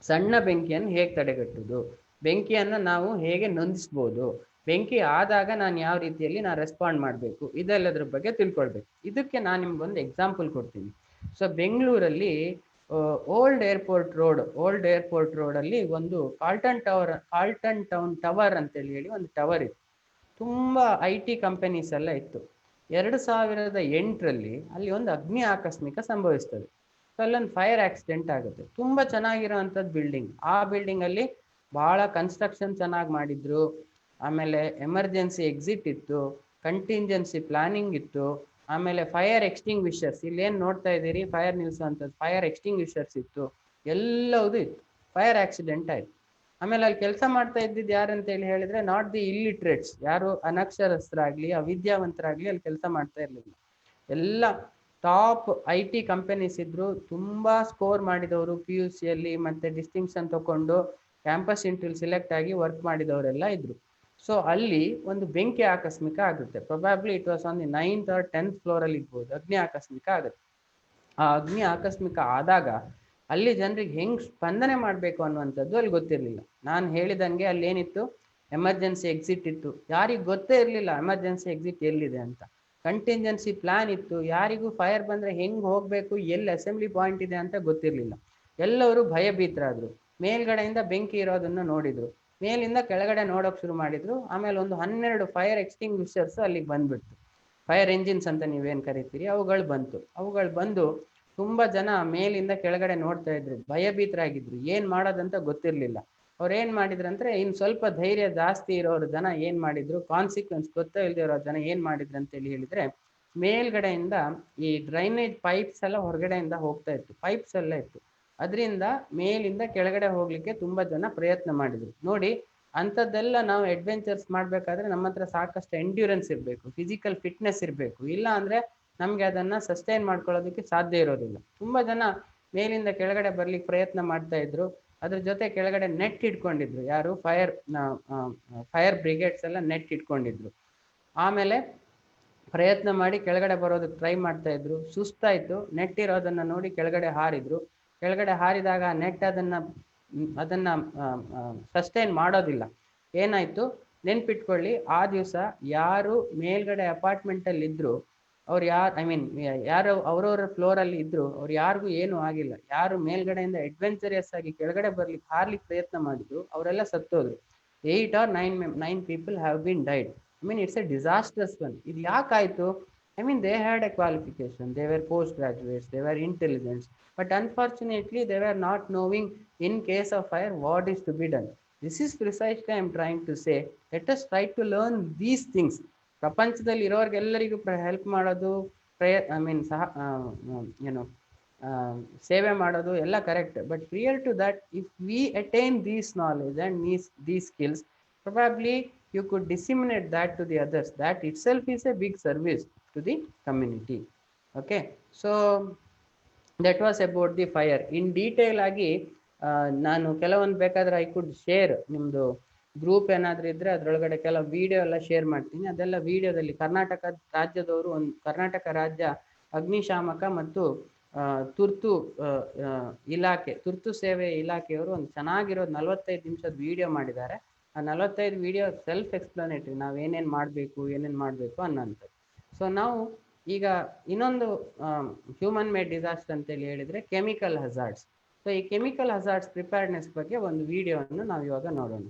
ಸಣ್ಣ ಬೆಂಕಿಯನ್ನು ಹೇಗೆ ತಡೆಗಟ್ಟುದು, ಬೆಂಕಿಯನ್ನ ನಾವು ಹೇಗೆ ನೊಂದಿಸ್ಬೋದು, ಬೆಂಕಿ ಆದಾಗ ನಾನು ಯಾವ ರೀತಿಯಲ್ಲಿ ರೆಸ್ಪಾಂಡ್ ಮಾಡಬೇಕು, ಇದೆಲ್ಲದ್ರ ಬಗ್ಗೆ ತಿಳ್ಕೊಳ್ಬೇಕು. ಇದಕ್ಕೆ ನಾನು ನಿಮ್ಗೊಂದು ಎಕ್ಸಾಂಪಲ್ ಕೊಡ್ತೀನಿ. ಸೊ ಬೆಂಗಳೂರಲ್ಲಿ ಓಲ್ಡ್ ಏರ್ಪೋರ್ಟ್ ರೋಡ್ ಅಲ್ಲಿ ಒಂದು ಕಾಲ್ಟನ್ ಟೌನ್ ಟವರ್ ಅಂತೇಳಿ ಹೇಳಿ ಒಂದು ಟವರ್ ಇತ್ತು. ತುಂಬಾ IT ಕಂಪನೀಸ್ ಎಲ್ಲ ಇತ್ತು. 2008ರಲ್ಲಿ ಅಲ್ಲಿ ಒಂದು ಅಗ್ನಿ ಆಕಸ್ಮಿಕ ಸಂಭವಿಸ್ತದೆ. ಸೊ ಅಲ್ಲೊಂದು ಫೈರ್ ಆಕ್ಸಿಡೆಂಟ್ ಆಗುತ್ತೆ. ತುಂಬಾ ಚೆನ್ನಾಗಿರೋವಂಥದ್ದು ಬಿಲ್ಡಿಂಗ್. ಆ ಬಿಲ್ಡಿಂಗ್ ಅಲ್ಲಿ ಬಹಳ ಕನ್ಸ್ಟ್ರಕ್ಷನ್ ಚೆನ್ನಾಗಿ ಮಾಡಿದ್ರು. ಆಮೇಲೆ ಎಮರ್ಜೆನ್ಸಿ ಎಕ್ಸಿಟ್ ಇತ್ತು, ಕಂಟಿಂಜೆನ್ಸಿ ಪ್ಲಾನಿಂಗ್ ಇತ್ತು, ಆಮೇಲೆ ಫೈರ್ ಎಕ್ಸ್ಟಿಂಗ್ವಿಷರ್ಸ್, ಇಲ್ಲಿ ಏನ್ ನೋಡ್ತಾ ಇದ್ದೀರಿ ಫೈರ್ ನಿಲ್ಸುವಂಥದ್ದು, ಫೈರ್ ಎಕ್ಸ್ಟಿಂಗ್ವಿಷರ್ಸ್ ಇತ್ತು, ಎಲ್ಲವೂ ಇತ್ತು. ಫೈರ್ ಆಕ್ಸಿಡೆಂಟ್ ಆಯ್ತು. ಆಮೇಲೆ ಅಲ್ಲಿ ಕೆಲಸ ಮಾಡ್ತಾ ಇದ್ದಿದ್ದು ಯಾರಂತ ಹೇಳಿ ಹೇಳಿದ್ರೆ, ನಾಟ್ ದಿ ಇಲ್ಲಿಟ್ರೇಟ್ಸ್, ಯಾರು ಅನಕ್ಷರಸ್ಥರಾಗ್ಲಿ ಅವಿದ್ಯಾವಂತರಾಗ್ಲಿ ಅಲ್ಲಿ ಕೆಲಸ ಮಾಡ್ತಾ ಇರ್ಲಿಲ್ಲ. ಎಲ್ಲ ಟಾಪ್ IT ಕಂಪನೀಸ್ ಇದ್ರು. ತುಂಬಾ ಸ್ಕೋರ್ ಮಾಡಿದವರು PUC ಅಲ್ಲಿ, ಮತ್ತೆ ಡಿಸ್ಟಿಂಕ್ಷನ್ ತಗೊಂಡು ಕ್ಯಾಂಪಸ್ ಇಂಟರ್ವ್ಯೂ ಸೆಲೆಕ್ಟ್ ಆಗಿ ವರ್ಕ್ ಮಾಡಿದವರೆಲ್ಲ ಇದ್ರು. ಸೊ ಅಲ್ಲಿ ಒಂದು ಬೆಂಕಿ ಆಕಸ್ಮಿಕ ಆಗುತ್ತೆ. Probably it was on the 9th or 10th floor ಅಲ್ಲಿ ಇರ್ಬೋದು. ಅಗ್ನಿ ಆಕಸ್ಮಿಕ ಆಗುತ್ತೆ. ಆ ಅಗ್ನಿ ಆಕಸ್ಮಿಕ ಆದಾಗ ಅಲ್ಲಿ ಜನರಿಗೆ ಹೆಂಗ್ ಸ್ಪಂದನೆ ಮಾಡಬೇಕು ಅನ್ನುವಂಥದ್ದು ಅಲ್ಲಿ ಗೊತ್ತಿರಲಿಲ್ಲ. ನಾನು ಹೇಳಿದಂಗೆ ಅಲ್ಲಿ ಏನಿತ್ತು, ಎಮರ್ಜೆನ್ಸಿ ಎಕ್ಸಿಟ್ ಇತ್ತು, ಯಾರಿಗೆ ಗೊತ್ತೇ ಇರಲಿಲ್ಲ ಎಮರ್ಜೆನ್ಸಿ ಎಕ್ಸಿಟ್ ಎಲ್ಲಿದೆ ಅಂತ. ಕಂಟಿಂಜೆನ್ಸಿ ಪ್ಲಾನ್ ಇತ್ತು, ಯಾರಿಗೂ ಫೈರ್ ಬಂದರೆ ಹೆಂಗೆ ಹೋಗಬೇಕು, ಎಲ್ಲಿ ಅಸೆಂಬ್ಲಿ ಪಾಯಿಂಟ್ ಇದೆ ಅಂತ ಗೊತ್ತಿರಲಿಲ್ಲ. ಎಲ್ಲರೂ ಭಯಭೀತರಾದರು. ಮೇಲ್ಗಡೆಯಿಂದ ಬೆಂಕಿ ಇರೋದನ್ನು ನೋಡಿದರು, ಮೇಲಿಂದ ಕೆಳಗಡೆ ನೋಡೋಕೆ ಶುರು ಮಾಡಿದರು. ಆಮೇಲೆ ಒಂದು 12 ಫೈರ್ ಎಕ್ಸ್ಟಿಂಗ್ವಿಷರ್ಸ್ ಅಲ್ಲಿಗೆ ಬಂದ್ಬಿಡ್ತು. ಫೈರ್ ಎಂಜಿನ್ಸ್ ಅಂತ ನೀವೇನು ಕರಿತೀರಿ, ಅವುಗಳು ಬಂದು ತುಂಬ ಜನ ಮೇಲಿಂದ ಕೆಳಗಡೆ ನೋಡ್ತಾ ಇದ್ರು, ಭಯಭೀತರಾಗಿದ್ರು, ಏನು ಮಾಡೋದಂತ ಗೊತ್ತಿರಲಿಲ್ಲ. ಅವ್ರು ಏನು ಮಾಡಿದ್ರಂದ್ರೆ, ಇನ್ನು ಸ್ವಲ್ಪ ಧೈರ್ಯ ಜಾಸ್ತಿ ಇರೋರು ಜನ ಏನು ಮಾಡಿದ್ರು, ಕಾನ್ಸಿಕ್ವೆನ್ಸ್ ಗೊತ್ತೇ ಇಲ್ಲದೆ ಇರೋ ಜನ ಏನು ಮಾಡಿದ್ರು ಅಂತೇಳಿ ಹೇಳಿದರೆ, ಮೇಲ್ಗಡೆಯಿಂದ ಈ ಡ್ರೈನೇಜ್ ಪೈಪ್ಸ್ ಎಲ್ಲ ಹೊರಗಡೆಯಿಂದ ಹೋಗ್ತಾ ಇತ್ತು, ಪೈಪ್ಸ್ ಎಲ್ಲ ಇತ್ತು, ಅದರಿಂದ ಮೇಲಿಂದ ಕೆಳಗಡೆ ಹೋಗ್ಲಿಕ್ಕೆ ತುಂಬ ಜನ ಪ್ರಯತ್ನ ಮಾಡಿದ್ರು. ನೋಡಿ, ಅಂಥದ್ದೆಲ್ಲ ನಾವು ಅಡ್ವೆಂಚರ್ಸ್ ಮಾಡಬೇಕಾದ್ರೆ ನಮ್ಮ ಹತ್ರ ಸಾಕಷ್ಟು ಎಂಡ್ಯೂರೆನ್ಸ್ ಇರಬೇಕು, ಫಿಸಿಕಲ್ ಫಿಟ್ನೆಸ್ ಇರಬೇಕು, ಇಲ್ಲ ಅಂದರೆ ನಮಗೆ ಅದನ್ನು ಸಸ್ಟೈನ್ ಮಾಡ್ಕೊಳ್ಳೋದಕ್ಕೆ ಸಾಧ್ಯ ಇರೋದಿಲ್ಲ. ತುಂಬ ಜನ ಮೇಲಿಂದ ಕೆಳಗಡೆ ಬರ್ಲಿಕ್ಕೆ ಪ್ರಯತ್ನ ಮಾಡ್ತಾ ಇದ್ರು. ಅದ್ರ ಜೊತೆ ಕೆಳಗಡೆ ನೆಟ್ ಇಟ್ಕೊಂಡಿದ್ರು, ಯಾರು ಫೈರ್ ಬ್ರಿಗೇಡ್ಸ್ ಎಲ್ಲ ನೆಟ್ ಇಟ್ಕೊಂಡಿದ್ರು. ಆಮೇಲೆ ಪ್ರಯತ್ನ ಮಾಡಿ ಕೆಳಗಡೆ ಬರೋದಕ್ಕೆ ಟ್ರೈ ಮಾಡ್ತಾ ಇದ್ರು. ಸುಸ್ತಾಯಿತು, ನೆಟ್ ಇರೋದನ್ನು ನೋಡಿ ಕೆಳಗಡೆ ಹಾರಿದ್ರು. ಕೆಳಗಡೆ ಹಾರಿದಾಗ ನೆಟ್ ಅದನ್ನು ಸಸ್ಟೈನ್ ಮಾಡೋದಿಲ್ಲ. ಏನಾಯಿತು ನೆನ್ಪಿಟ್ಕೊಳ್ಳಿ, ಆ ದಿವಸ ಯಾರು ಮೇಲ್ಗಡೆ ಅಪಾರ್ಟ್ಮೆಂಟಲ್ಲಿ ಇದ್ದರು, ಅವ್ರು ಯಾರು ಅವ್ರವ್ರ ಫ್ಲೋರಲ್ಲಿ ಇದ್ದರು, ಅವ್ರು ಯಾರಿಗೂ ಏನೂ ಆಗಿಲ್ಲ. ಯಾರು ಮೇಲ್ಗಡೆಯಿಂದ ಅಡ್ವೆಂಚರಿಯಸ್ ಆಗಿ ಕೆಳಗಡೆ ಹಾರ್ಲಿಕ್ಕೆ ಪ್ರಯತ್ನ ಮಾಡಿದ್ರು, ಅವರೆಲ್ಲ ಸತ್ತೋದ್ರು. 8 or 9 people have been died. It's a disastrous one. ಇದು ಯಾಕಾಯಿತು? they had a qualification, they were postgraduates, they were intelligent, but unfortunately they were not knowing in case of fire what is to be done. This is precisely I am trying to say, let us try to learn these things. ಪ್ರಪಂಚದಲ್ಲಿ ಇರೋರಿಗೆಲ್ಲರಿಗೂ ಹೆಲ್ಪ್ ಮಾಡೋದು, ಸೇವೆ ಮಾಡೋದು ಎಲ್ಲ correct, but prior to that if we attain these knowledge and these skills, probably you could disseminate that to the others. That itself is a big service to the community. Okay, so that was about the fire. In detail ಆಗಿ ನಾನು ಕೆಲವೊಂದು ಬೇಕಾದ್ರೆ ಐ ಕುಡ್ ಶೇರ್, ನಿಮ್ಮದು ಗ್ರೂಪ್ ಏನಾದರೂ ಇದ್ದರೆ ಅದರೊಳಗಡೆ ಕೆಲವು ವಿಡಿಯೋ ಎಲ್ಲ ಶೇರ್ ಮಾಡ್ತೀನಿ. ಅದೆಲ್ಲ ವಿಡಿಯೋದಲ್ಲಿ ಕರ್ನಾಟಕ ರಾಜ್ಯದವರು, ಕರ್ನಾಟಕ ರಾಜ್ಯ ಅಗ್ನಿಶಾಮಕ ಮತ್ತು ತುರ್ತು ಸೇವೆ ಇಲಾಖೆಯವರು ಒಂದು ಚೆನ್ನಾಗಿರೋದು 45 ನಿಮಿಷದ ವಿಡಿಯೋ ಮಾಡಿದ್ದಾರೆ. ಆ 45 ವಿಡಿಯೋ ಸೆಲ್ಫ್ ಎಕ್ಸ್ಪ್ಲನೇಟರಿ, ನಾವು ಏನೇನು ಮಾಡಬೇಕು ಅನ್ನೋಂಥದ್ದು. ಸೊ ನಾವು ಈಗ ಇನ್ನೊಂದು ಹ್ಯೂಮನ್ ಮೇಡ್ ಡಿಸಾಸ್ಟರ್ ಅಂತೇಳಿ ಹೇಳಿದರೆ ಕೆಮಿಕಲ್ ಹಜಾರ್ಡ್ಸ್. ಸೊ ಈ ಕೆಮಿಕಲ್ ಹಜಾರ್ಡ್ಸ್ ಪ್ರಿಪೇರ್ಡ್ನೆಸ್ ಬಗ್ಗೆ ಒಂದು ವಿಡಿಯೋವನ್ನು ನಾವು ಇವಾಗ ನೋಡೋಣ.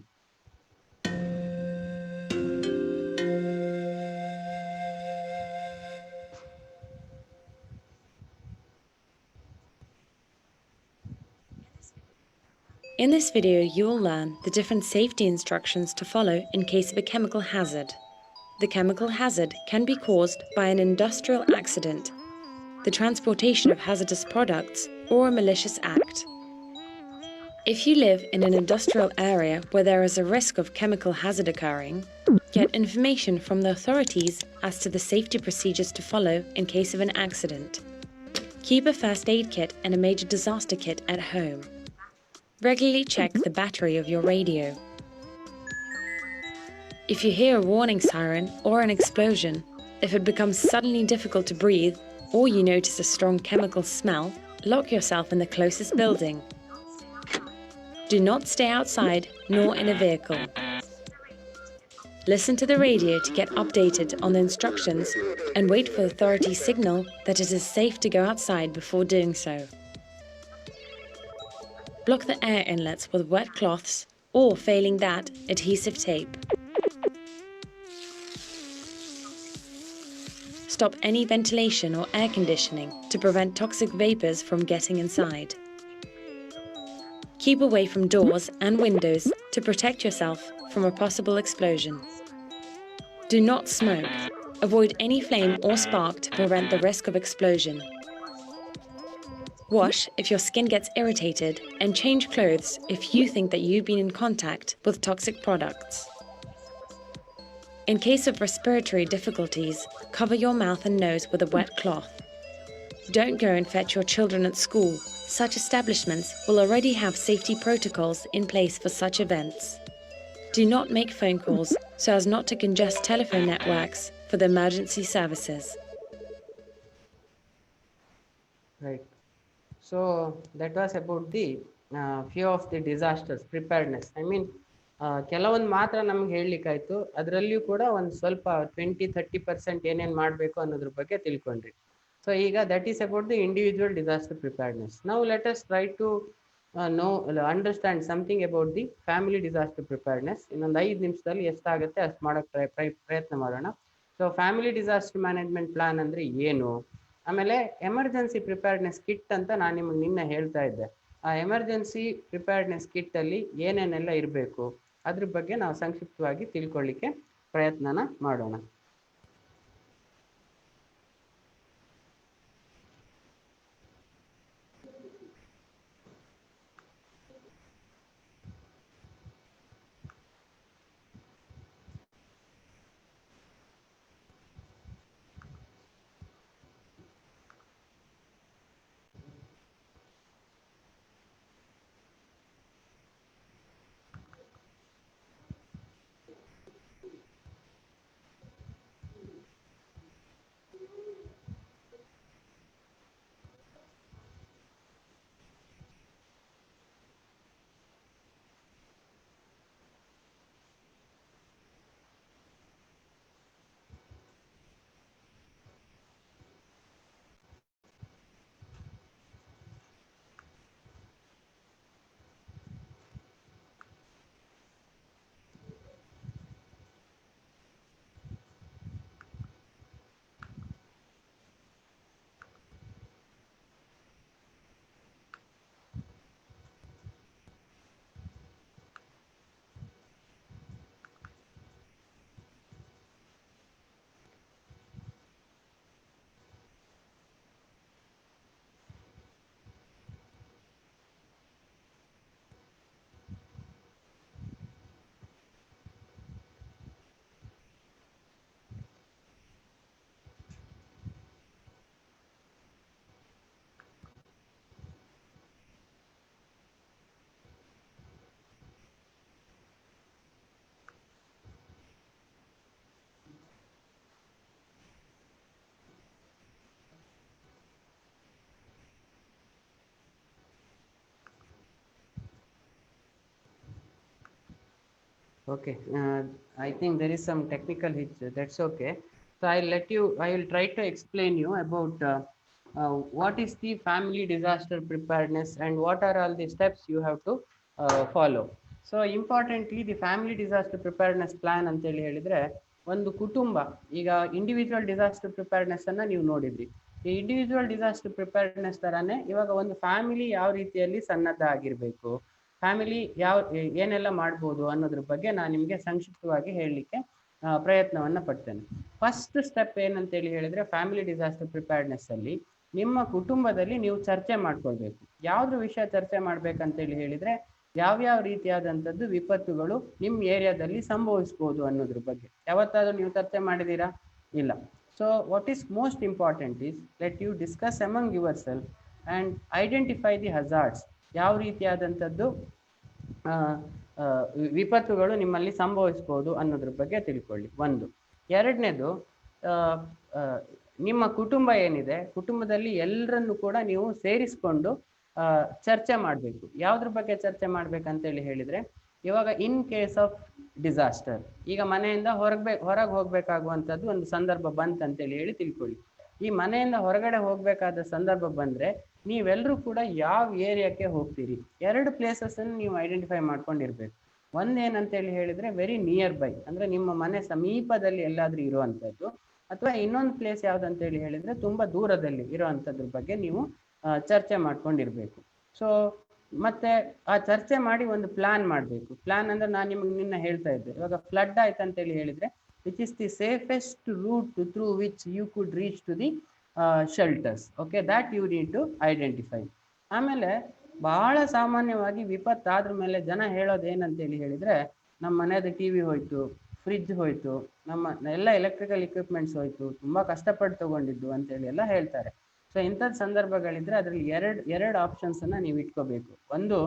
In this video, you will learn the different safety instructions to follow in case of a chemical hazard. The chemical hazard can be caused by an industrial accident, the transportation of hazardous products, or a malicious act. If you live in an industrial area where there is a risk of chemical hazard occurring, get information from the authorities as to the safety procedures to follow in case of an accident. Keep a first aid kit and a major disaster kit at home. Regularly check the battery of your radio. If you hear a warning siren or an explosion, if it becomes suddenly difficult to breathe, or you notice a strong chemical smell, lock yourself in the closest building. Do not stay outside nor in a vehicle. Listen to the radio to get updated on the instructions and wait for the authorities' signal that it is safe to go outside before doing so. Block the air inlets with wet cloths or, failing that, adhesive tape. Stop any ventilation or air conditioning to prevent toxic vapors from getting inside. Keep away from doors and windows to protect yourself from a possible explosion. Do not smoke. Avoid any flame or spark to prevent the risk of explosion. Wash if your skin gets irritated, and change clothes if you think that you've been in contact with toxic products. In case of respiratory difficulties, cover your mouth and nose with a wet cloth. Don't go and fetch your children at school. Such establishments will already have safety protocols in place for such events. Do not make phone calls so as not to congest telephone networks for the emergency services. Right. So that was about the few of the disasters, preparedness. ಕೆಲವೊಂದು ಮಾತ್ರ ನಮ್ಗೆ ಹೇಳಲಿಕ್ಕಾಯ್ತು. ಅದರಲ್ಲಿಯೂ ಕೂಡ ಒಂದು ಸ್ವಲ್ಪ 20-30% ಏನೇನು ಮಾಡಬೇಕು ಅನ್ನೋದ್ರ ಬಗ್ಗೆ ತಿಳ್ಕೊಂಡ್ರಿ. ಸೊ ಈಗ that is about the individual disaster preparedness. Now let us try to understand something about the family disaster preparedness. ಇನ್ನೊಂದು 5 ನಿಮಿಷದಲ್ಲಿ ಎಷ್ಟಾಗುತ್ತೆ ಅಷ್ಟು ಮಾಡೋಕ್ಕೆ ಪ್ರಯತ್ನ ಮಾಡೋಣ. So family disaster management plan ಅಂದರೆ ಏನು, ಆಮೇಲೆ ಎಮರ್ಜೆನ್ಸಿ ಪ್ರಿಪೇರ್ಡ್ನೆಸ್ ಕಿಟ್ ಅಂತ ನಾನು ನಿಮಗೆ ನಿನ್ನೆ ಹೇಳ್ತಾ ಇದ್ದೆ. ಆ ಎಮರ್ಜೆನ್ಸಿ ಪ್ರಿಪೇರ್ಡ್ನೆಸ್ ಕಿಟ್ಟಲ್ಲಿ ಏನೇನೆಲ್ಲ ಇರಬೇಕು ಅದ್ರ ಬಗ್ಗೆ ನಾವು ಸಂಕ್ಷಿಪ್ತವಾಗಿ ತಿಳ್ಕೊಳ್ಳಿಕ್ಕೆ ಪ್ರಯತ್ನನ ಮಾಡೋಣ. Okay, I think there is some technical hitch. That's okay. So I will try to explain you about what is the family disaster preparedness and what are all the steps you have to follow. So importantly, the family disaster preparedness plan ಅಂತೇಳಿ ಹೇಳಿದ್ರೆ ಒಂದು ಕುಟುಂಬ, ಈಗ ಇಂಡಿವಿಜುವಲ್ ಡಿಸಾಸ್ಟರ್ ಪ್ರಿಪೇರ್ಡ್ನೆಸ್ ಅನ್ನ ನೀವು ನೋಡಿದ್ರಿ. ಈ ಇಂಡಿವಿಜುವಲ್ ಡಿಸಾಸ್ಟರ್ ಪ್ರಿಪೇರ್ಡ್ನೆಸ್ ತರಾನೇ ಇವಾಗ ಒಂದು ಫ್ಯಾಮಿಲಿ ಯಾವ ರೀತಿಯಲ್ಲಿ ಸನ್ನದ್ಧ ಆಗಿರ್ಬೇಕು, ಫ್ಯಾಮಿಲಿ ಏನೆಲ್ಲ ಮಾಡ್ಬೋದು ಅನ್ನೋದ್ರ ಬಗ್ಗೆ ನಾನು ನಿಮಗೆ ಸಂಕ್ಷಿಪ್ತವಾಗಿ ಹೇಳಲಿಕ್ಕೆ ಪ್ರಯತ್ನವನ್ನ ಪಡ್ತೇನೆ. ಫಸ್ಟ್ ಸ್ಟೆಪ್ ಏನಂತೇಳಿ ಹೇಳಿದ್ರೆ ಫ್ಯಾಮಿಲಿ ಡಿಸಾಸ್ಟರ್ ಪ್ರಿಪೇರ್ಡ್ನೆಸ್ ಅಲ್ಲಿ ನಿಮ್ಮ ಕುಟುಂಬದಲ್ಲಿ ನೀವು ಚರ್ಚೆ ಮಾಡ್ಕೊಳ್ಬೇಕು. ಯಾವ್ದ್ರ ವಿಷಯ ಚರ್ಚೆ ಮಾಡ್ಬೇಕಂತೇಳಿ ಹೇಳಿದ್ರೆ ಯಾವ್ಯಾವ ರೀತಿಯಾದಂಥದ್ದು ವಿಪತ್ತುಗಳು ನಿಮ್ಮ ಏರಿಯಾದಲ್ಲಿ ಸಂಭವಿಸ್ಬೋದು ಅನ್ನೋದ್ರ ಬಗ್ಗೆ. ಯಾವತ್ತಾದ್ರೂ ನೀವು ಚರ್ಚೆ ಮಾಡಿದೀರಾ? ಇಲ್ಲ. So what is most important is let you discuss among yourself and identify the hazards. ಯಾವ ರೀತಿಯಾದಂಥದ್ದು ವಿಪತ್ತುಗಳು ನಿಮ್ಮಲ್ಲಿ ಸಂಭವಿಸ್ಬೋದು ಅನ್ನೋದ್ರ ಬಗ್ಗೆ ತಿಳ್ಕೊಳ್ಳಿ. ಒಂದು. ಎರಡನೇದು, ನಿಮ್ಮ ಕುಟುಂಬ ಏನಿದೆ, ಕುಟುಂಬದಲ್ಲಿ ಎಲ್ಲರನ್ನು ಕೂಡ ನೀವು ಸೇರಿಸ್ಕೊಂಡು ಚರ್ಚೆ ಮಾಡಬೇಕು. ಯಾವುದ್ರ ಬಗ್ಗೆ ಚರ್ಚೆ ಮಾಡ್ಬೇಕಂತೇಳಿ ಹೇಳಿದ್ರೆ, ಇವಾಗ ಇನ್ ಕೇಸ್ ಆಫ್ ಡಿಸಾಸ್ಟರ್, ಈಗ ಮನೆಯಿಂದ ಹೊರಗೆ ಹೋಗ್ಬೇಕಾಗುವಂಥದ್ದು ಒಂದು ಸಂದರ್ಭ ಬಂತಂತೇಳಿ ಹೇಳಿ ತಿಳ್ಕೊಳ್ಳಿ. ಈ ಮನೆಯಿಂದ ಹೊರಗಡೆ ಹೋಗ್ಬೇಕಾದ ಸಂದರ್ಭ ಬಂದ್ರೆ ನೀವೆಲ್ಲರೂ ಕೂಡ ಯಾವ ಏರಿಯಾಕ್ಕೆ ಹೋಗ್ತೀರಿ, ಎರಡು ಪ್ಲೇಸಸ್ ಅನ್ನು ನೀವು ಐಡೆಂಟಿಫೈ ಮಾಡ್ಕೊಂಡಿರ್ಬೇಕು. ಒಂದೇನಂತೇಳಿ ಹೇಳಿದ್ರೆ ವೆರಿ ನಿಯರ್ ಬೈ, ಅಂದ್ರೆ ನಿಮ್ಮ ಮನೆ ಸಮೀಪದಲ್ಲಿ ಎಲ್ಲಾದ್ರೂ ಇರುವಂಥದ್ದು, ಅಥವಾ ಇನ್ನೊಂದು ಪ್ಲೇಸ್ ಯಾವ್ದಂತೇಳಿ ಹೇಳಿದ್ರೆ ತುಂಬಾ ದೂರದಲ್ಲಿ ಇರುವಂಥದ್ರ ಬಗ್ಗೆ ನೀವು ಚರ್ಚೆ ಮಾಡ್ಕೊಂಡಿರ್ಬೇಕು. ಸೊ ಮತ್ತೆ ಆ ಚರ್ಚೆ ಮಾಡಿ ಒಂದು ಪ್ಲಾನ್ ಮಾಡಬೇಕು. ಪ್ಲಾನ್ ಅಂದ್ರೆ ನಾನು ನಿಮಗೆ ನಿನ್ನ ಹೇಳ್ತಾ ಇದ್ದೆ, ಇವಾಗ ಫ್ಲಡ್ ಆಯ್ತಂತೇಳಿ ಹೇಳಿದ್ರೆ which is the safest route through which you could reach to the shelters. Okay, that you need to identify. ಆಮೇಲೆ ಬಹಳ ಸಾಮಾನ್ಯವಾಗಿ ವಿಪತ್ತಾದ್ರ ಮೇಲೆ ಜನ ಹೇಳೋದು ಏನಂತೇಳಿ ಹೇಳಿದ್ರೆ, ನಮ್ಮ ಮನೆಯದು ಟಿವಿ ಹೋಯ್ತು, ಫ್ರಿಜ್ ಹೋಯ್ತು, ನಮ್ಮ ಎಲ್ಲ ಎಲೆಕ್ಟ್ರಿಕಲ್ ಇಕ್ವಿಪ್ಮೆಂಟ್ಸ್ ಹೋಯ್ತು, ತುಂಬಾ ಕಷ್ಟಪಟ್ಟು ತಗೊಂಡಿದ್ದು ಅಂತೇಳಿ ಎಲ್ಲ ಹೇಳ್ತಾರೆ. ಸೊ ಇಂಥದ್ದು ಸಂದರ್ಭಗಳಿದ್ರೆ ಅದರಲ್ಲಿ ಎರಡು ಆಪ್ಷನ್ಸ್ ಅನ್ನ ನೀವು ಇಟ್ಕೋಬೇಕು. ಒಂದು,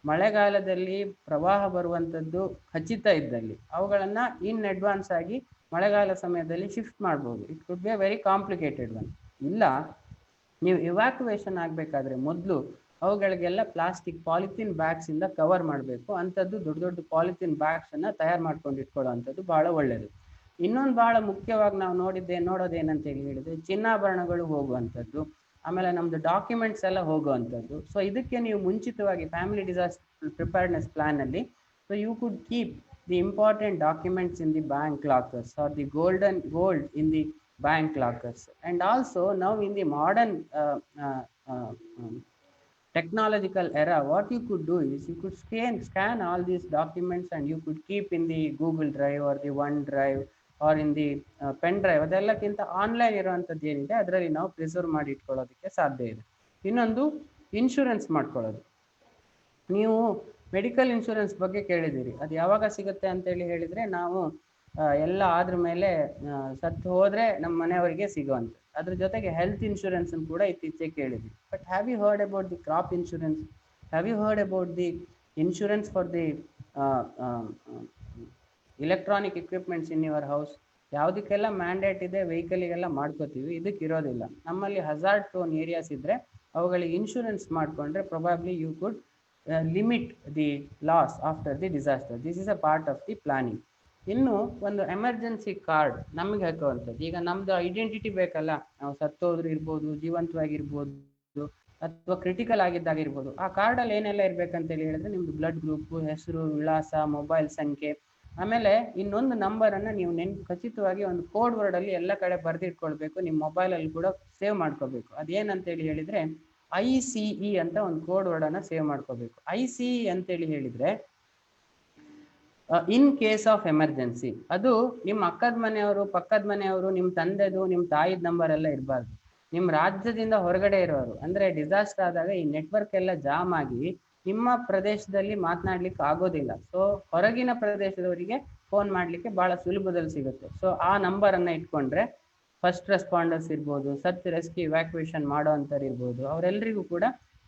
ಮಳೆಗಾಲದಲ್ಲಿ ಪ್ರವಾಹ ಬರುವಂಥದ್ದು ಖಚಿತ ಇದ್ದಲ್ಲಿ ಅವುಗಳನ್ನ ಇನ್ ಅಡ್ವಾನ್ಸ್ ಆಗಿ ಮಳೆಗಾಲ ಸಮಯದಲ್ಲಿ ಶಿಫ್ಟ್ ಮಾಡ್ಬೋದು. It could be a very complicated one. ಇಲ್ಲ, ನೀವು ಇವ್ಯಾಕ್ಯುವೇಷನ್ ಆಗಬೇಕಾದ್ರೆ ಮೊದಲು ಅವುಗಳಿಗೆಲ್ಲ ಪ್ಲಾಸ್ಟಿಕ್ ಪಾಲಿಥಿನ್ ಬ್ಯಾಗ್ಸ್ ಇಂದ ಕವರ್ ಮಾಡಬೇಕು. ಅಂಥದ್ದು ದೊಡ್ಡ ದೊಡ್ಡ ಪಾಲಿಥಿನ್ ಬ್ಯಾಗ್ಸ್ ಅನ್ನ ತಯಾರು ಮಾಡ್ಕೊಂಡು ಇಟ್ಕೊಳ್ಳೋವಂಥದ್ದು ಬಹಳ ಒಳ್ಳೆಯದು. ಇನ್ನೊಂದು ಬಹಳ ಮುಖ್ಯವಾಗಿ ನಾವು ನೋಡೋದೇನಂತ ಹೇಳಿದ್ರೆ ಚಿನ್ನಾಭರಣಗಳು ಹೋಗುವಂಥದ್ದು, ಆಮೇಲೆ ನಮ್ದು ಡಾಕ್ಯುಮೆಂಟ್ಸ್ ಎಲ್ಲ ಹೋಗುವಂಥದ್ದು. ಸೊ ಇದಕ್ಕೆ ನೀವು ಮುಂಚಿತವಾಗಿ ಫ್ಯಾಮಿಲಿ ಡಿಸಾಸ್ಟರ್ ಪ್ರಿಪೇರ್ಡ್ನೆಸ್ ಪ್ಲಾನ್ ಅಲ್ಲಿ so you could keep the important documents in the bank lockers or the gold in the bank lockers. And also now in the modern technological era, what you could do is you could scan all these documents and you could keep in the Google Drive or the OneDrive or in the pen drive. ಅದೆಲ್ಲಕ್ಕಿಂತ ಆನ್ಲೈನ್ ಇರುವಂಥದ್ದು ಏನಿದೆ ಅದರಲ್ಲಿ ನಾವು ಪ್ರಿಸರ್ವ್ ಮಾಡಿ ಇಟ್ಕೊಳ್ಳೋದಕ್ಕೆ ಸಾಧ್ಯ ಇದೆ. ಇನ್ನೊಂದು ಇನ್ಶೂರೆನ್ಸ್ ಮಾಡ್ಕೊಳ್ಳೋದು. ನೀವು ಮೆಡಿಕಲ್ ಇನ್ಶೂರೆನ್ಸ್ ಬಗ್ಗೆ ಕೇಳಿದ್ದೀರಿ, ಅದು ಯಾವಾಗ ಸಿಗುತ್ತೆ ಅಂತೇಳಿ ಹೇಳಿದರೆ ನಾವು ಎಲ್ಲ ಆದ್ರ ಮೇಲೆ ಸತ್ತು ಹೋದರೆ ನಮ್ಮ ಮನೆಯವರಿಗೆ ಸಿಗುವಂಥ. ಅದ್ರ ಜೊತೆಗೆ ಹೆಲ್ತ್ ಇನ್ಶೂರೆನ್ಸ್ ಕೂಡ ಇತ್ತೀಚೆಗೆ ಕೇಳಿದ್ವಿ. But have you heard about the crop insurance? Have you heard about the insurance for the electronic equipments in your house? ಯಾವುದಕ್ಕೆಲ್ಲ ಮ್ಯಾಂಡೇಟ್ ಇದೆ ವೆಹಿಕಲಿಗೆಲ್ಲ ಮಾಡ್ಕೋತೀವಿ, ಇದಕ್ಕೆ ಇರೋದಿಲ್ಲ. ನಮ್ಮಲ್ಲಿ ಹಜಾರ್ಡ್ ಪ್ರೋನ್ ಏರಿಯಾಸ್ ಇದ್ದರೆ ಅವುಗಳಿಗೆ ಇನ್ಶೂರೆನ್ಸ್ ಮಾಡಿಕೊಂಡ್ರೆ probably you could limit the loss after the disaster. This is a part of the planning. ಇನ್ನು ಒಂದು ಎಮರ್ಜೆನ್ಸಿ ಕಾರ್ಡ್ ನಮಗೆ ಹಾಕುವಂಥದ್ದು. ಈಗ ನಮ್ದು ಐಡೆಂಟಿಟಿ ಬೇಕಲ್ಲ, ನಾವು ಸತ್ತೋದ್ರು ಇರ್ಬೋದು, ಜೀವಂತವಾಗಿರ್ಬೋದು, ಅಥವಾ ಕ್ರಿಟಿಕಲ್ ಆಗಿದ್ದಾಗಿರ್ಬೋದು. ಆ ಕಾರ್ಡಲ್ಲಿ ಏನೆಲ್ಲ ಇರ್ಬೇಕಂತೇಳಿ ಹೇಳಿದ್ರೆ ನಿಮ್ದು ಬ್ಲಡ್ ಗ್ರೂಪ್, ಹೆಸರು, ವಿಳಾಸ, ಮೊಬೈಲ್ ಸಂಖ್ಯೆ, ಆಮೇಲೆ ಇನ್ನೊಂದು ನಂಬರನ್ನು ನೀವು ಖಚಿತವಾಗಿ ಒಂದು ಕೋಡ್ ವರ್ಡಲ್ಲಿ ಎಲ್ಲ ಕಡೆ ಬರೆದಿಟ್ಕೊಳ್ಬೇಕು. ನಿಮ್ಮ ಮೊಬೈಲಲ್ಲಿ ಕೂಡ ಸೇವ್ ಮಾಡ್ಕೋಬೇಕು. ಅದೇನಂತೇಳಿ ಹೇಳಿದರೆ ICE ಅಂತ ಒಂದು ಕೋಡ್ ವರ್ಡನ್ನು ಸೇವ್ ಮಾಡ್ಕೋಬೇಕು. ICE ಅಂತೇಳಿ ಹೇಳಿದರೆ ಇನ್ ಕೇಸ್ ಆಫ್ ಎಮರ್ಜೆನ್ಸಿ. ಅದು ನಿಮ್ಮ ಅಕ್ಕದ ಮನೆಯವರು, ಪಕ್ಕದ ಮನೆಯವರು, ನಿಮ್ಮ ತಂದೆದು, ನಿಮ್ಮ ತಾಯಿದ ನಂಬರ್ ಎಲ್ಲ ಇರಬಾರ್ದು. ನಿಮ್ಮ ರಾಜ್ಯದಿಂದ ಹೊರಗಡೆ ಇರೋರು, ಅಂದರೆ ಡಿಸಾಸ್ಟರ್ ಆದಾಗ ಈ ನೆಟ್ವರ್ಕ್ ಎಲ್ಲ ಜಾಮ್ ಆಗಿ ನಿಮ್ಮ ಪ್ರದೇಶದಲ್ಲಿ ಮಾತನಾಡ್ಲಿಕ್ಕೆ ಆಗೋದಿಲ್ಲ. ಸೊ ಹೊರಗಿನ ಪ್ರದೇಶದವರಿಗೆ ಫೋನ್ ಮಾಡಲಿಕ್ಕೆ ಭಾಳ ಸುಲಭದಲ್ಲಿ ಸಿಗುತ್ತೆ. ಸೊ ಆ ನಂಬರನ್ನು ಇಟ್ಕೊಂಡ್ರೆ ಫಸ್ಟ್ ರೆಸ್ಪಾಂಡರ್ಸ್ ಇರ್ಬೋದು, ಸರ್ಚ್ ರೆಸ್ಕ್ಯೂ ಇವ್ಯಾಕ್ಯುಯೇಷನ್ ಮಾಡೋ ಅಂಥವ್ರು ಇರ್ಬೋದು, ಅವರೆಲ್ಲರಿಗೂ ಕೂಡ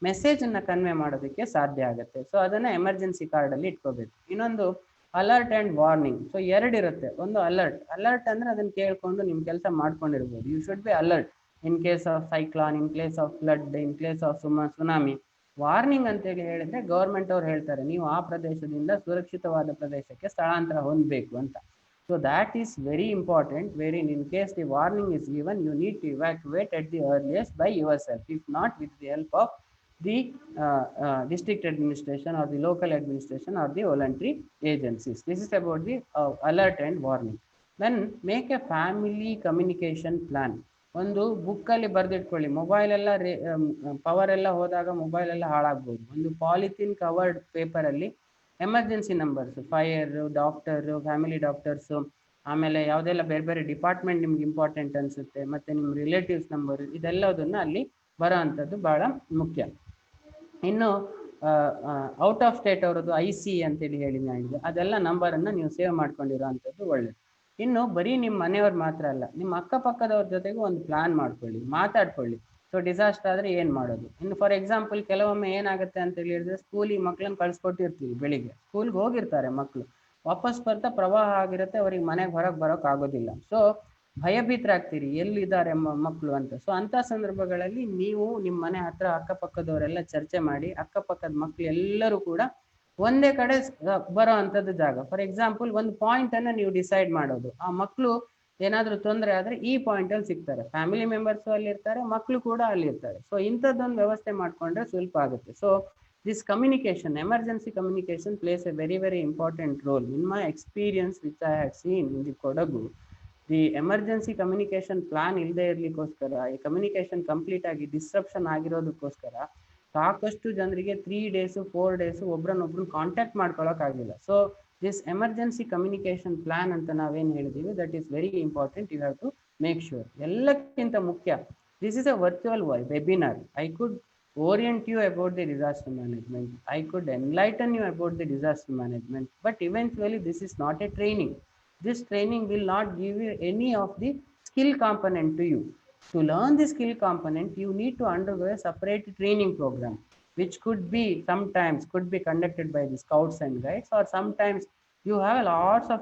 ಮೆಸೇಜನ್ನು ಕನ್ವೆ ಮಾಡೋದಕ್ಕೆ ಸಾಧ್ಯ ಆಗುತ್ತೆ. ಸೊ ಅದನ್ನು ಎಮರ್ಜೆನ್ಸಿ ಕಾರ್ಡಲ್ಲಿ ಇಟ್ಕೋಬೇಕು. ಇನ್ನೊಂದು ಅಲರ್ಟ್ ಆ್ಯಂಡ್ ವಾರ್ನಿಂಗ್. ಸೊ ಎರಡಿರುತ್ತೆ. ಒಂದು ಅಲರ್ಟ್ ಅಂದರೆ ಅದನ್ನು ಕೇಳ್ಕೊಂಡು ನಿಮ್ಮ ಕೆಲಸ ಮಾಡ್ಕೊಂಡಿರ್ಬೋದು. You should be alert in case of cyclone, in case of flood, in case of tsunami. Warning ಅಂತೇಳಿ ಹೇಳಿದ್ರೆ ಗೌರ್ಮೆಂಟ್ ಅವ್ರು ಹೇಳ್ತಾರೆ ನೀವು ಆ ಪ್ರದೇಶದಿಂದ ಸುರಕ್ಷಿತವಾದ ಪ್ರದೇಶಕ್ಕೆ ಸ್ಥಳಾಂತರ ಹೊಂದಬೇಕು ಅಂತ. So that is very important. Very in case the warning is given, you need to evacuate at the earliest by yourself, if not with the help of the district administration or the local administration or the voluntary agencies. This is about the alert and warning. Then make a family communication plan. ಒಂದು ಬುಕ್ಕಲ್ಲಿ ಬರೆದಿಟ್ಕೊಳ್ಳಿ. ಮೊಬೈಲ್ ಎಲ್ಲ ಪವರ್ ಎಲ್ಲ ಹೋದಾಗ ಮೊಬೈಲ್ ಎಲ್ಲ ಹಾಳಾಗ್ಬೋದು. ಒಂದು ಪಾಲಿಥಿನ್ ಕವರ್ಡ್ ಪೇಪರಲ್ಲಿ emergency numbers, fire, doctor, family doctors, ಆಮೇಲೆ ಯಾವುದೆಲ್ಲ ಬೇರೆ ಬೇರೆ ಡಿಪಾರ್ಟ್ಮೆಂಟ್ ನಿಮ್ಗೆ ಇಂಪಾರ್ಟೆಂಟ್ ಅನಿಸುತ್ತೆ, ಮತ್ತು ನಿಮ್ಮ ರಿಲೇಟಿವ್ಸ್ ನಂಬರ್, ಇದೆಲ್ಲದನ್ನು ಅಲ್ಲಿ ಬರೋ ಅಂಥದ್ದು ಭಾಳ ಮುಖ್ಯ. ಇನ್ನು ಔಟ್ ಆಫ್ ಸ್ಟೇಟ್ ಅವರದ್ದು ICE ಅಂತೇಳಿ ಹೇಳಿದೆ, ಅದೆಲ್ಲ ನಂಬರನ್ನು ನೀವು ಸೇವ್ ಮಾಡ್ಕೊಂಡಿರೋ ಅಂಥದ್ದು ಒಳ್ಳೆಯದು. ಇನ್ನು ಬರೀ ನಿಮ್ಮ ಮನೆಯವ್ರು ಮಾತ್ರ ಅಲ್ಲ, ನಿಮ್ಮ ಅಕ್ಕಪಕ್ಕದವ್ರ ಜೊತೆಗೂ ಒಂದು ಪ್ಲಾನ್ ಮಾಡ್ಕೊಳ್ಳಿ, ಮಾತಾಡ್ಕೊಳ್ಳಿ. ಸೊ ಡಿಸಾಸ್ಟರ್ ಆದರೆ ಏನು ಮಾಡೋದು. ಇನ್ನು ಫಾರ್ ಎಕ್ಸಾಂಪಲ್ ಕೆಲವೊಮ್ಮೆ ಏನಾಗುತ್ತೆ ಅಂತೇಳಿ ಹೇಳಿದ್ರೆ ಸ್ಕೂಲಿಗೆ ಮಕ್ಕಳನ್ನ ಕಳಿಸ್ಕೊಟ್ಟಿರ್ತೀವಿ, ಬೆಳಿಗ್ಗೆ ಸ್ಕೂಲ್ಗೆ ಹೋಗಿರ್ತಾರೆ ಮಕ್ಕಳು, ವಾಪಸ್ ಬರ್ತಾ ಪ್ರವಾಹ ಆಗಿರುತ್ತೆ, ಅವ್ರಿಗೆ ಮನೆಗೆ ಹೊರಗೆ ಬರೋಕೆ ಆಗೋದಿಲ್ಲ. ಸೊ ಭಯಭೀತರಾಗ್ತೀರಿ, ಎಲ್ಲಿದ್ದಾರೆ ಮಕ್ಕಳು ಅಂತ. ಸೊ ಅಂಥ ಸಂದರ್ಭಗಳಲ್ಲಿ ನೀವು ನಿಮ್ಮ ಮನೆ ಹತ್ರ ಅಕ್ಕಪಕ್ಕದವರೆಲ್ಲ ಚರ್ಚೆ ಮಾಡಿ ಅಕ್ಕಪಕ್ಕದ ಮಕ್ಕಳು ಎಲ್ಲರೂ ಕೂಡ ಒಂದೇ ಕಡೆ ಬರೋ ಅಂಥದ್ದು ಜಾಗ. ಫಾರ್ ಎಕ್ಸಾಂಪಲ್ ಒಂದು ಪಾಯಿಂಟನ್ನು ನೀವು ಡಿಸೈಡ್ ಮಾಡೋದು, ಆ ಮಕ್ಕಳು ಏನಾದರೂ ತೊಂದರೆ ಆದರೆ ಈ ಪಾಯಿಂಟಲ್ಲಿ ಸಿಗ್ತಾರೆ, ಫ್ಯಾಮಿಲಿ ಮೆಂಬರ್ಸು ಅಲ್ಲಿರ್ತಾರೆ, ಮಕ್ಕಳು ಕೂಡ ಅಲ್ಲಿರ್ತಾರೆ. ಸೊ ಇಂಥದ್ದೊಂದು ವ್ಯವಸ್ಥೆ ಮಾಡಿಕೊಂಡ್ರೆ ಸ್ವಲ್ಪ ಆಗುತ್ತೆ. So this communication, emergency communication plays a very, very important role. In my experience, which I had seen in the Kodagu, the emergency communication plan ಇಲ್ಲದೆ ಇರಲಿಕ್ಕೋಸ್ಕರ, ಈ ಕಮ್ಯುನಿಕೇಶನ್ ಕಂಪ್ಲೀಟ್ ಆಗಿ ಡಿಸ್ಟ್ರಪ್ಷನ್ ಆಗಿರೋದಕ್ಕೋಸ್ಕರ ಸಾಕಷ್ಟು ಜನರಿಗೆ 3 days 4 days ಒಬ್ರನ್ನೊಬ್ರು ಕಾಂಟ್ಯಾಕ್ಟ್ ಮಾಡ್ಕೊಳ್ಳೋಕ್ಕಾಗಿಲ್ಲ. So this emergency communication plan ಅಂತ ನಾವೇನು ಹೇಳಿದ್ದೀವಿ, that is very important. You have to make sure. ಎಲ್ಲಕ್ಕಿಂತ ಮುಖ್ಯ, this is a virtual webinar. I could orient you about the disaster management, I could enlighten you about the disaster management, but eventually this is not a training. This training will not give you any of the skill component to you. To learn the skill component, you need to undergo a separate training program, which could be conducted by the scouts and guides, or sometimes you have lots of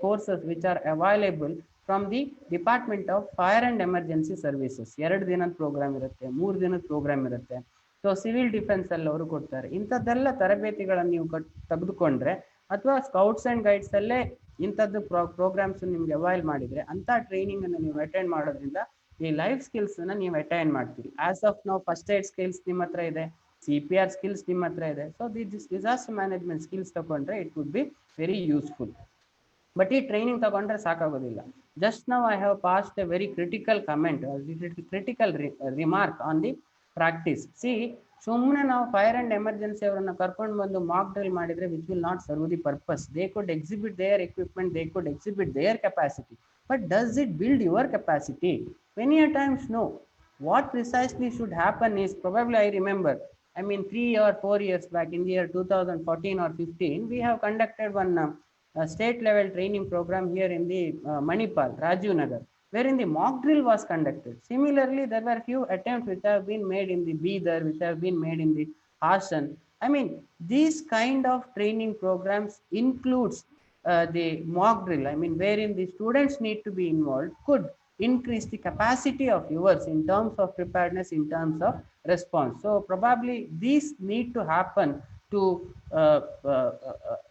courses which are available from the Department of Fire and Emergency Services. 2 ದಿನದ ಪ್ರೋಗ್ರಾಮ್ ಇರುತ್ತೆ, 3 ದಿನದ ಪ್ರೋಗ್ರಾಮ್ ಇರುತ್ತೆ. ಸೊ ಸಿವಿಲ್ ಡಿಫೆನ್ಸ್ ಅಲ್ಲಿ ಅವರು ಕೊಡ್ತಾರೆ. ಇಂಥದ್ದೆಲ್ಲ ತರಬೇತಿಗಳನ್ನು ನೀವು ತೆಗೆದುಕೊಂಡ್ರೆ ಅಥವಾ ಸ್ಕೌಟ್ಸ್ ಅಂಡ್ ಗೈಡ್ಸ್ ಅಲ್ಲೇ ಇಂಥದ್ದು ಪ್ರೋಗ್ರಾಮ್ಸ್ ನಿಮ್ಗೆ ಅವೈಲ್ ಮಾಡಿದ್ರೆ ಅಂತ ಟ್ರೈನಿಂಗ್ ಅನ್ನು ನೀವು ಅಟೆಂಡ್ ಮಾಡೋದ್ರಿಂದ ಈ ಲೈಫ್ ಸ್ಕಿಲ್ಸ್ ಅನ್ನ ನೀವು ಅಟೈನ್ ಮಾಡ್ತೀರಿ. ಆಸ್ ಆಫ್ ನಾವು ಫಸ್ಟ್ ಏಡ್ ಸ್ಕಿಲ್ಸ್ ನಿಮ್ಮ ಹತ್ರ ಇದೆ, CPR ಸ್ಕಿಲ್ಸ್ ನಿಮ್ಮ ಹತ್ರ ಇದೆ. So this disaster management skills ತಗೊಂಡ್ರೆ it would be very useful. But ಈ ಟ್ರೈನಿಂಗ್ ತಗೊಂಡ್ರೆ ಸಾಕಾಗೋದಿಲ್ಲ. Just now I have passed a very critical comment, critical remark on the practice. See, ಸುಮ್ಮನೆ ನಾವು ಫೈರ್ ಅಂಡ್ ಎಮರ್ಜೆನ್ಸಿ ಅವರನ್ನ ಕರ್ಕೊಂಡು ಬಂದು ಮಾಕ್ ಡ್ರಿಲ್ ಮಾಡಿದ್ರೆ which will not serve the purpose. They could exhibit there equipment, they could exhibit there capacity, but does it build your capacity? Many a times no. What precisely should happen is, probably I remember, I mean 3 or 4 years back in the year 2014 or 15, we have conducted one state level training program here in the Manipal, Rajiv Nagar, wherein the mock drill was conducted. Similarly, there were few attempts which have been made in the Bidar, which have been made in the Hassan. I mean, these kind of training programs includes the mock drill, I mean, wherein the students need to be involved, could increase the capacity of yours in terms of preparedness, in terms of response. So probably these need to happen to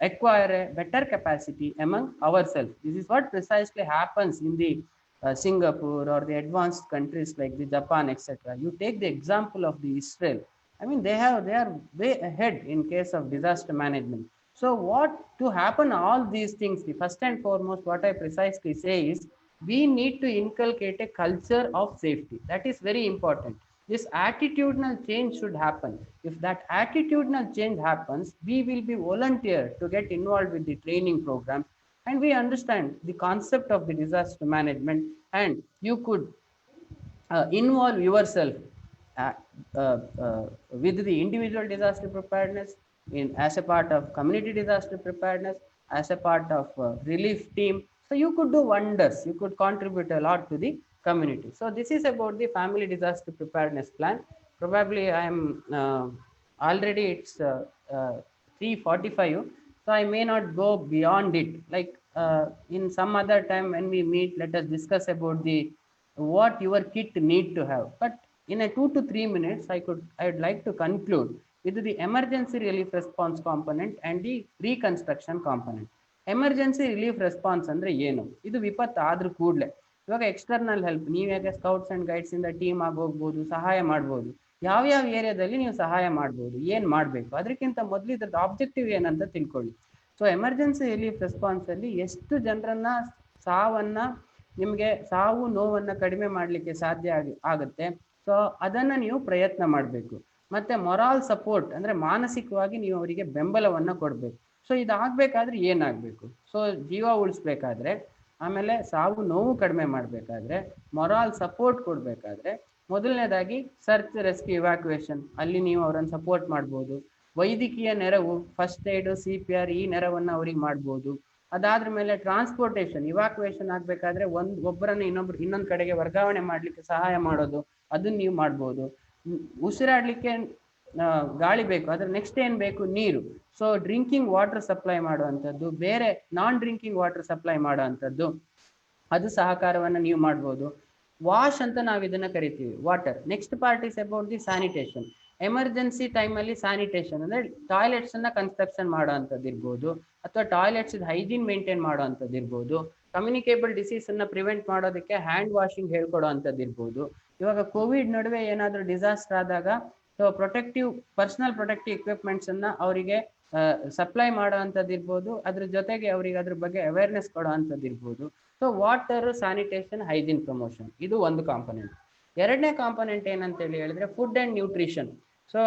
acquire a better capacity among ourselves. This is what precisely happens in the Singapore or the advanced countries like the Japan, etc. You take the example of the Israel. I mean, they are way ahead in case of disaster management. So what to happen all these things, the first and foremost what I precisely say is, we need to inculcate a culture of safety. That is very important. This attitudinal change should happen. If that attitudinal change happens, we will be volunteer to get involved with the training program, and we understand the concept of the disaster management, and you could involve yourself with the individual disaster preparedness, as a part of community disaster preparedness, as a part of relief team. So you could do wonders, you could contribute a lot to the community. So this is about the family disaster preparedness plan. Probably I am already it's 3:45, so I may not go beyond it. Like in some other time when we meet, let us discuss about the what your kit need to have. But in a 2 to 3 minutes, I would like to conclude with the emergency relief response component and the reconstruction component. Emergency relief response ಅಂದ್ರೆ ಏನು? ಇದು ವಿಪತ್ತು ಆದ್ರೂ ಕೂಡಲೇ ಇವಾಗ ಎಕ್ಸ್ಟರ್ನಲ್ ಹೆಲ್ಪ್, ನೀವು ಹೇಗೆ ಸ್ಕೌಟ್ಸ್ ಅಂಡ್ ಗೈಡ್ಸ್ ಇಂದ ಟೀಮ್ ಆಗಿ ಹೋಗ್ಬೋದು, ಸಹಾಯ ಮಾಡ್ಬೋದು. ಯಾವ್ಯಾವ ಏರಿಯಾದಲ್ಲಿ ನೀವು ಸಹಾಯ ಮಾಡ್ಬೋದು, ಏನ್ ಮಾಡ್ಬೇಕು, ಅದಕ್ಕಿಂತ ಮೊದಲು ಇದ್ರದ್ದು ಆಬ್ಜೆಕ್ಟಿವ್ ಏನಂತ ತಿಳ್ಕೊಳ್ಳಿ. ಸೊ ಎಮರ್ಜೆನ್ಸಿ ರಿಲೀಫ್ ರೆಸ್ಪಾನ್ಸ್ ಅಲ್ಲಿ ಎಷ್ಟು ಜನರನ್ನ ನಿಮ್ಗೆ ಸಾವು ನೋವನ್ನ ಕಡಿಮೆ ಮಾಡ್ಲಿಕ್ಕೆ ಸಾಧ್ಯ ಆಗುತ್ತೆ, ಸೊ ಅದನ್ನ ನೀವು ಪ್ರಯತ್ನ ಮಾಡಬೇಕು. ಮತ್ತೆ ಮೊರಾಲ್ ಸಪೋರ್ಟ್ ಅಂದ್ರೆ ಮಾನಸಿಕವಾಗಿ ನೀವು ಅವರಿಗೆ ಬೆಂಬಲವನ್ನ ಕೊಡ್ಬೇಕು. ಸೊ ಇದಾಗಬೇಕಾದ್ರೆ ಏನಾಗಬೇಕು? ಸೊ ಜೀವ ಉಳಿಸ್ಬೇಕಾದ್ರೆ, ಆಮೇಲೆ ಸಾವು ನೋವು ಕಡಿಮೆ ಮಾಡಬೇಕಾದ್ರೆ, ಮೊರಾಲ್ ಸಪೋರ್ಟ್ ಕೊಡಬೇಕಾದ್ರೆ, ಮೊದಲನೇದಾಗಿ ಸರ್ಚ್ ರೆಸ್ಕ್ಯೂ ಇವ್ಯಾಕ್ಯುಯೇಷನ್ ಅಲ್ಲಿ ನೀವು ಅವರನ್ನು ಸಪೋರ್ಟ್ ಮಾಡ್ಬೋದು. ವೈದ್ಯಕೀಯ ನೆರವು, ಫಸ್ಟ್ ಏಡ್, CPR ಈ ನೆರವನ್ನ ಅವ್ರಿಗೆ ಮಾಡ್ಬೋದು. ಅದಾದ್ರ ಮೇಲೆ ಟ್ರಾನ್ಸ್ಪೋರ್ಟೇಷನ್, ಇವ್ಯಾಕ್ಯುಯೇಷನ್ ಆಗ್ಬೇಕಾದ್ರೆ ಒಬ್ಬರನ್ನ ಇನ್ನೊಂದು ಕಡೆಗೆ ವರ್ಗಾವಣೆ ಮಾಡ್ಲಿಕ್ಕೆ ಸಹಾಯ ಮಾಡೋದು, ಅದನ್ನ ನೀವು ಮಾಡ್ಬೋದು. ಉಸಿರಾಡ್ಲಿಕ್ಕೆ ಗಾಳಿ ಬೇಕು, ಅದ್ರ ನೆಕ್ಸ್ಟ್ ಏನ್ ಬೇಕು? ನೀರು. ಸೊ ಡ್ರಿಂಕಿಂಗ್ ವಾಟರ್ ಸಪ್ಲೈ ಮಾಡುವಂಥದ್ದು, ಬೇರೆ ನಾನ್ ಡ್ರಿಂಕಿಂಗ್ ವಾಟರ್ ಸಪ್ಲೈ ಮಾಡುವಂಥದ್ದು, ಅದು ಸಹಕಾರವನ್ನ ನೀವು ಮಾಡ್ಬೋದು. ವಾಶ್ ಅಂತ ನಾವು ಇದನ್ನ ಕರಿತೀವಿ, water. Next part is about the sanitation. Emergency ಟೈಮಲ್ಲಿ ಸ್ಯಾನಿಟೇಷನ್ ಅಂದ್ರೆ ಟಾಯ್ಲೆಟ್ಸ್ ಅನ್ನ ಕನ್ಸ್ಟ್ರಕ್ಷನ್ ಮಾಡುವಂಥದ್ದು ಇರ್ಬೋದು, ಅಥವಾ ಟಾಯ್ಲೆಟ್ಸ್ ಹೈಜೀನ್ ಮೇಂಟೈನ್ ಮಾಡುವಂಥದ್ದು ಇರ್ಬೋದು. ಕಮ್ಯುನಿಕೇಬಲ್ ಡಿಸೀಸ್ ಅನ್ನ ಪ್ರಿವೆಂಟ್ ಮಾಡೋದಕ್ಕೆ ಹ್ಯಾಂಡ್ ವಾಷಿಂಗ್ ಹೇಳ್ಕೊಡುವಂಥದ್ದು ಇರ್ಬೋದು. ಇವಾಗ ಕೋವಿಡ್ ನಡುವೆ ಏನಾದರೂ ಡಿಸಾಸ್ಟರ್ ಆದಾಗ ಸೊ ಪರ್ಸನಲ್ ಪ್ರೊಟೆಕ್ಟಿವ್ ಎಕ್ವಿಪ್ಮೆಂಟ್ಸ್ ಅನ್ನ ಅವರಿಗೆ ಸಪ್ಲೈ ಮಾಡುವಂಥದ್ದು ಇರ್ಬೋದು. ಅದ್ರ ಜೊತೆಗೆ ಅವರಿಗೆ ಅದ್ರ ಬಗ್ಗೆ ಅವೇರ್ನೆಸ್ ಕೊಡುವಂಥದ್ದು ಇರ್ಬೋದು. So water, sanitation, hygiene promotion, ಇದು ಒಂದು ಕಾಂಪೊನೆಂಟ್. ಎರಡನೇ ಕಾಂಪೊನೆಂಟ್ ಏನಂತ ಹೇಳಿದ್ರೆ ಫುಡ್ ಅಂಡ್ ನ್ಯೂಟ್ರಿಷನ್. ಸೊ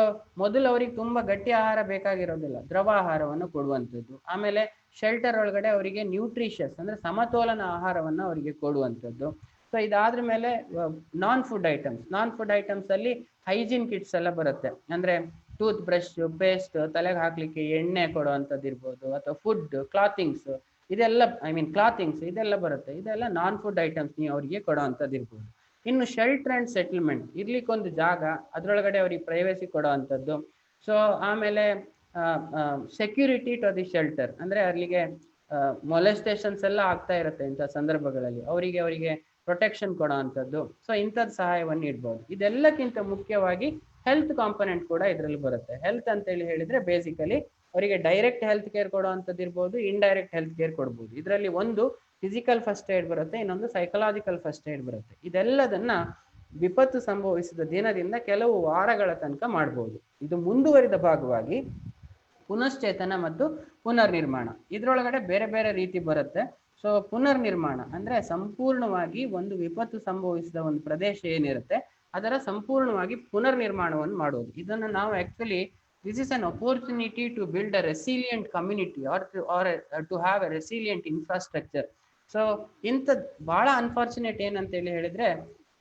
ಮೊದಲು ಅವ್ರಿಗೆ ತುಂಬಾ ಗಟ್ಟಿ ಆಹಾರ ಬೇಕಾಗಿರೋದಿಲ್ಲ, ದ್ರವ ಆಹಾರವನ್ನು ಕೊಡುವಂಥದ್ದು. ಆಮೇಲೆ ಶೆಲ್ಟರ್ ಒಳಗಡೆ ಅವರಿಗೆ ನ್ಯೂಟ್ರಿಷಿಯಸ್ ಅಂದ್ರೆ ಸಮತೋಲನ ಆಹಾರವನ್ನು ಅವರಿಗೆ ಕೊಡುವಂಥದ್ದು. ಸೊ ಇದಾದ್ರ ಮೇಲೆ ನಾನ್ ಫುಡ್ ಐಟಮ್ಸ್ ಅಲ್ಲಿ ಹೈಜೀನ್ ಕಿಟ್ಸ್ ಎಲ್ಲ ಬರುತ್ತೆ. ಅಂದ್ರೆ ಟೂತ್ ಬ್ರಷ್, ಪೇಸ್ಟ್, ತಲೆಗೆ ಹಾಕ್ಲಿಕ್ಕೆ ಎಣ್ಣೆ ಕೊಡುವಂಥದ್ದು ಇರ್ಬೋದು, ಅಥವಾ ಫುಡ್, ಕ್ಲಾತಿಂಗ್ಸ್, ಇದೆಲ್ಲ ಕ್ಲಾತಿಂಗ್ಸ್ ಇದೆಲ್ಲ ಬರುತ್ತೆ. ಇದೆಲ್ಲ ನಾನ್ ಫುಡ್ ಐಟಮ್ಸ್ ನೀವು ಅವರಿಗೆ ಕೊಡುವಂಥದ್ದು ಇರ್ಬೋದು. ಇನ್ನು ಶೆಲ್ಟರ್ ಅಂಡ್ ಸೆಟಲ್ಮೆಂಟ್, ಇರ್ಲಿಕ್ಕೊಂದು ಜಾಗ, ಅದ್ರೊಳಗಡೆ ಅವ್ರಿಗೆ ಪ್ರೈವೇಸಿ ಕೊಡುವಂಥದ್ದು. ಸೊ ಆಮೇಲೆ ಸೆಕ್ಯೂರಿಟಿ ಟು ದಿ ಶೆಲ್ಟರ್, ಅಂದ್ರೆ ಅಲ್ಲಿಗೆ ಮೊಲೆಸ್ಟೇಷನ್ಸ್ ಎಲ್ಲ ಆಗ್ತಾ ಇರುತ್ತೆ ಇಂಥ ಸಂದರ್ಭಗಳಲ್ಲಿ, ಅವರಿಗೆ ಪ್ರೊಟೆಕ್ಷನ್ ಕೊಡುವಂಥದ್ದು. ಸೊ ಇಂಥದ್ದು ಸಹಾಯವನ್ನು ನೀಡ್ಬೋದು. ಇದೆಲ್ಲಕ್ಕಿಂತ ಮುಖ್ಯವಾಗಿ ಹೆಲ್ತ್ ಕಾಂಪೊನೆಂಟ್ ಕೂಡ ಇದರಲ್ಲಿ ಬರುತ್ತೆ. ಹೆಲ್ತ್ ಅಂತ ಹೇಳಿದ್ರೆ ಬೇಸಿಕಲಿ ಅವರಿಗೆ ಡೈರೆಕ್ಟ್ ಹೆಲ್ತ್ ಕೇರ್ ಕೊಡುವಂಥದ್ದು ಇರ್ಬೋದು, ಇಂಡೈರೆಕ್ಟ್ ಹೆಲ್ತ್ ಕೇರ್ ಕೊಡ್ಬೋದು. ಇದರಲ್ಲಿ ಒಂದು ಫಿಸಿಕಲ್ ಫಸ್ಟ್ ಏಡ್ ಬರುತ್ತೆ, ಇನ್ನೊಂದು ಸೈಕಲಾಜಿಕಲ್ ಫಸ್ಟ್ ಏಡ್ ಬರುತ್ತೆ. ಇದೆಲ್ಲದನ್ನ ವಿಪತ್ತು ಸಂಭವಿಸಿದ ದಿನದಿಂದ ಕೆಲವು ವಾರಗಳ ತನಕ ಮಾಡ್ಬೋದು. ಇದು ಮುಂದುವರಿದ ಭಾಗವಾಗಿ ಪುನಶ್ಚೇತನ ಮತ್ತು ಪುನರ್ನಿರ್ಮಾಣ, ಇದ್ರೊಳಗಡೆ ಬೇರೆ ಬೇರೆ ರೀತಿ ಬರುತ್ತೆ. ಸೊ ಪುನರ್ನಿರ್ಮಾಣ ಅಂದ್ರೆ ಸಂಪೂರ್ಣವಾಗಿ ಒಂದು ವಿಪತ್ತು ಸಂಭವಿಸಿದ ಒಂದು ಪ್ರದೇಶ ಏನಿರುತ್ತೆ ಅದರ ಸಂಪೂರ್ಣವಾಗಿ ಪುನರ್ನಿರ್ಮಾಣವನ್ನು ಮಾಡೋದು. ಇದನ್ನು ನಾವು actually this is an opportunity to build a resilient community or to have a resilient infrastructure. So ಇಂಥ ಬಹಳ ಅನ್ಫಾರ್ಚುನೇಟ್ ಏನಂತ ಹೇಳಿದ್ರೆ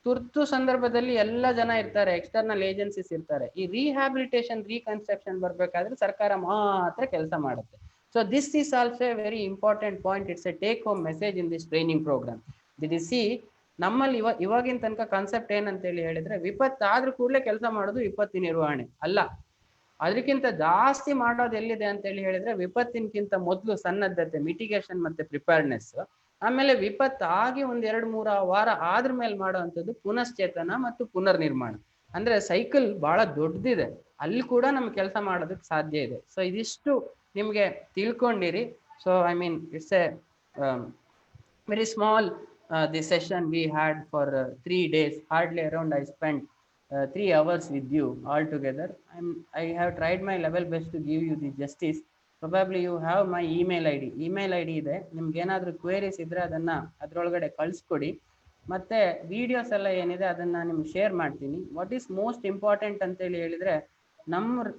ತುರ್ತು ಸಂದರ್ಭದಲ್ಲಿ ಎಲ್ಲ ಜನ ಇರ್ತಾರೆ, ಎಕ್ಸ್ಟರ್ನಲ್ ಏಜೆನ್ಸೀಸ್ ಇರ್ತಾರೆ. ಈ ರಿಹ್ಯಾಬಿಲಿಟೇಷನ್ ರೀಕನ್ಸ್ಟ್ರಕ್ಷನ್ ಬರ್ಬೇಕಾದ್ರೆ ಸರ್ಕಾರ ಮಾತ್ರ ಕೆಲಸ ಮಾಡುತ್ತೆ. So this is also a very important point. It's a take home message in this training program. See ನಮ್ಮಲ್ಲಿ ಇವಾಗಿನ ತನಕ ಕಾನ್ಸೆಪ್ಟ್ ಏನಂತ ಹೇಳಿದ್ರೆ ವಿಪತ್ತಾದ್ರೂ ಕೂಡಲೇ ಕೆಲಸ ಮಾಡೋದು ವಿಪತ್ತು ನಿರ್ವಹಣೆ ಅಲ್ಲ. ಅದಕ್ಕಿಂತ ಜಾಸ್ತಿ ಮಾಡೋದು ಎಲ್ಲಿದೆ ಅಂತ ಹೇಳಿದ್ರೆ ವಿಪತ್ತಿನಕ್ಕಿಂತ ಮೊದಲು ಸನ್ನದ್ಧತೆ, ಮಿಟಿಗೇಷನ್ ಮತ್ತೆ ಪ್ರಿಪೇರ್ನೆಸ್. ಆಮೇಲೆ ವಿಪತ್ತು ಆಗಿ ಒಂದ್ 2-3 ವಾರ ಆದ್ರ ಮೇಲೆ ಮಾಡುವಂಥದ್ದು ಪುನಶ್ಚೇತನ ಮತ್ತು ಪುನರ್ನಿರ್ಮಾಣ. ಅಂದ್ರೆ ಸೈಕಲ್ ಬಹಳ ದೊಡ್ಡದಿದೆ, ಅಲ್ಲಿ ಕೂಡ ನಮ್ಗೆ ಕೆಲಸ ಮಾಡೋದಕ್ಕೆ ಸಾಧ್ಯ ಇದೆ. ಸೊ ಇದಿಷ್ಟು ನಿಮ್ಗೆ ತಿಳ್ಕೊಂಡಿರಿ. So I mean it's a very small the session we had for 3 days. Hardly around I spent 3 hours with you all together. I have tried my level best to give you the justice. Probably you have my email ID ಇದೆ. ನಿಮ್ಗೆ ಏನಾದರೂ ಕ್ವೇರೀಸ್ ಇದ್ರೆ ಅದನ್ನ ಅದರೊಳಗಡೆ ಕಳಿಸ್ಕೊಡಿ. ಮತ್ತೆ ವಿಡಿಯೋಸ್ ಎಲ್ಲ ಏನಿದೆ ಅದನ್ನ ನಿಮ್ಗೆ ಶೇರ್ ಮಾಡ್ತೀನಿ. ವಾಟ್ ಈಸ್ ಮೋಸ್ಟ್ ಇಂಪಾರ್ಟೆಂಟ್ ಅಂತೇಳಿ ಹೇಳಿದ್ರೆ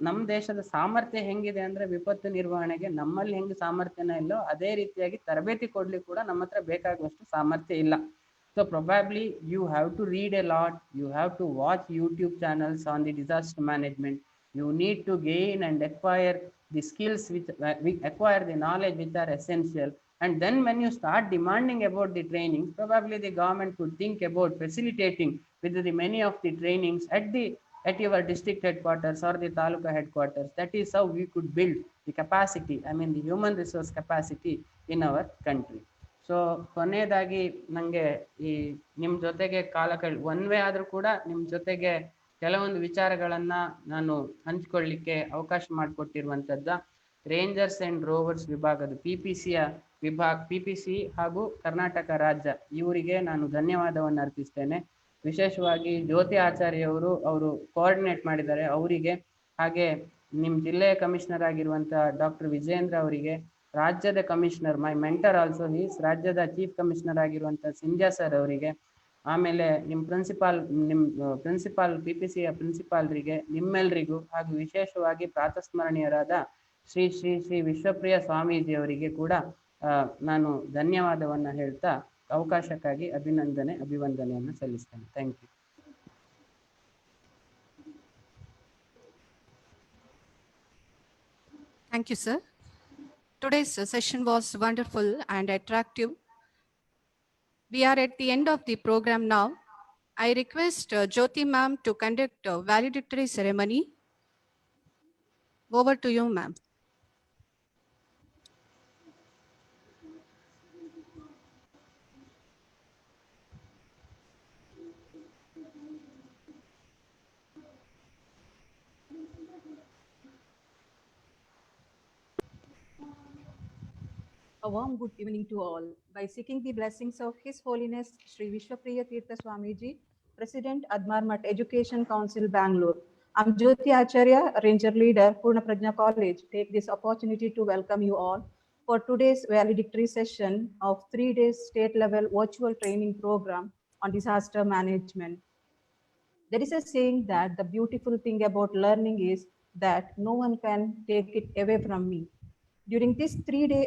ನಮ್ಮ ದೇಶದ ಸಾಮರ್ಥ್ಯ ಹೆಂಗಿದೆ ಅಂದ್ರೆ ವಿಪತ್ತು ನಿರ್ವಹಣೆಗೆ ನಮ್ಮಲ್ಲಿ ಹೆಂಗೆ ಸಾಮರ್ಥ್ಯನ ಇಲ್ಲೋ ಅದೇ ರೀತಿಯಾಗಿ ತರಬೇತಿ ಕೊಡ್ಲಿಕ್ಕೆ ಕೂಡ ನಮ್ಮ ಹತ್ರ ಬೇಕಾಗುವಷ್ಟು ಸಾಮರ್ಥ್ಯ ಇಲ್ಲ. So probably you have to read a lot, you have to watch YouTube channels on the disaster management. You need to gain and acquire the skills acquire the knowledge which are essential. And then when you start demanding about the training, probably the government could think about facilitating with the many of the trainings at your district headquarters or the taluka headquarters. That is how we could build the capacity, I mean the human resource capacity in our country. So ಕೊನೆಯದಾಗಿ ನನಗೆ ಈ ನಿಮ್ಮ ಜೊತೆಗೆ ಒನ್ವೇ ಆದರೂ ಕೂಡ ನಿಮ್ಮ ಜೊತೆಗೆ ಕೆಲವೊಂದು ವಿಚಾರಗಳನ್ನ ನಾನು ಹಂಚ್ಕೊಳ್ಳಿಕ್ಕೆ ಅವಕಾಶ ಮಾಡಿಕೊಟ್ಟಿರುವಂಥದ್ದು ರೇಂಜರ್ಸ್ ಅಂಡ್ ರೋವರ್ಸ್ ವಿಭಾಗದ PPC ಹಾಗೂ ಕರ್ನಾಟಕ ರಾಜ್ಯ ಇವರಿಗೆ ನಾನು ಧನ್ಯವಾದವನ್ನು ಅರ್ಪಿಸ್ತೇನೆ. ವಿಶೇಷವಾಗಿ ಜ್ಯೋತಿ ಆಚಾರ್ಯ ಅವರು ಕೋಆರ್ಡಿನೇಟ್ ಮಾಡಿದ್ದಾರೆ ಅವರಿಗೆ, ಹಾಗೆ ನಿಮ್ಮ ಜಿಲ್ಲೆಯ ಕಮಿಷನರ್ ಆಗಿರುವಂಥ ಡಾಕ್ಟರ್ ವಿಜೇಂದ್ರ ಅವರಿಗೆ, ರಾಜ್ಯದ ಕಮಿಷನರ್ ಮೈ ಮೆಂಟರ್ ಆಲ್ಸೋ ಹೀಸ್ ರಾಜ್ಯದ ಚೀಫ್ ಕಮಿಷನರ್ ಆಗಿರುವಂಥ ಸಿಂಧ್ಯಾ ಸರ್ ಅವರಿಗೆ, ಆಮೇಲೆ ನಿಮ್ಮ ಪ್ರಿನ್ಸಿಪಾಲ್ PPCಯ ಪ್ರಿನ್ಸಿಪಾಲ್ರಿಗೆ, ನಿಮ್ಮೆಲ್ಲರಿಗೂ ಹಾಗೂ ವಿಶೇಷವಾಗಿ ಪ್ರಾತಸ್ಮರಣೀಯರಾದ ಶ್ರೀ ಶ್ರೀ ಶ್ರೀ ವಿಶ್ವಪ್ರಿಯ ಸ್ವಾಮೀಜಿ ಅವರಿಗೆ ಕೂಡ ನಾನು ಧನ್ಯವಾದವನ್ನು ಹೇಳ್ತಾ ಅವಕಾಶಕ್ಕಾಗಿ ಅಭಿವಂದನೆಯನ್ನು ಸಲ್ಲಿಸ್ತೇನೆ. Thank you. Thank you, sir. Today's session was wonderful and attractive. We are at the end of the program now. I request Jyoti ma'am to conduct a valedictory ceremony. Over to you, ma'am. A warm good evening to all. By seeking the blessings of His Holiness Sri Vishwapriya Tirtha Swamiji, President Admar Math Education Council, Bangalore. I'm Jyoti Acharya, Ranger Leader, Purna Prajna College. Take this opportunity to welcome you all for today's valedictory session of 3 days state-level virtual training program on disaster management. There is a saying that the beautiful thing about learning is that no one can take it away from me. During this 3-day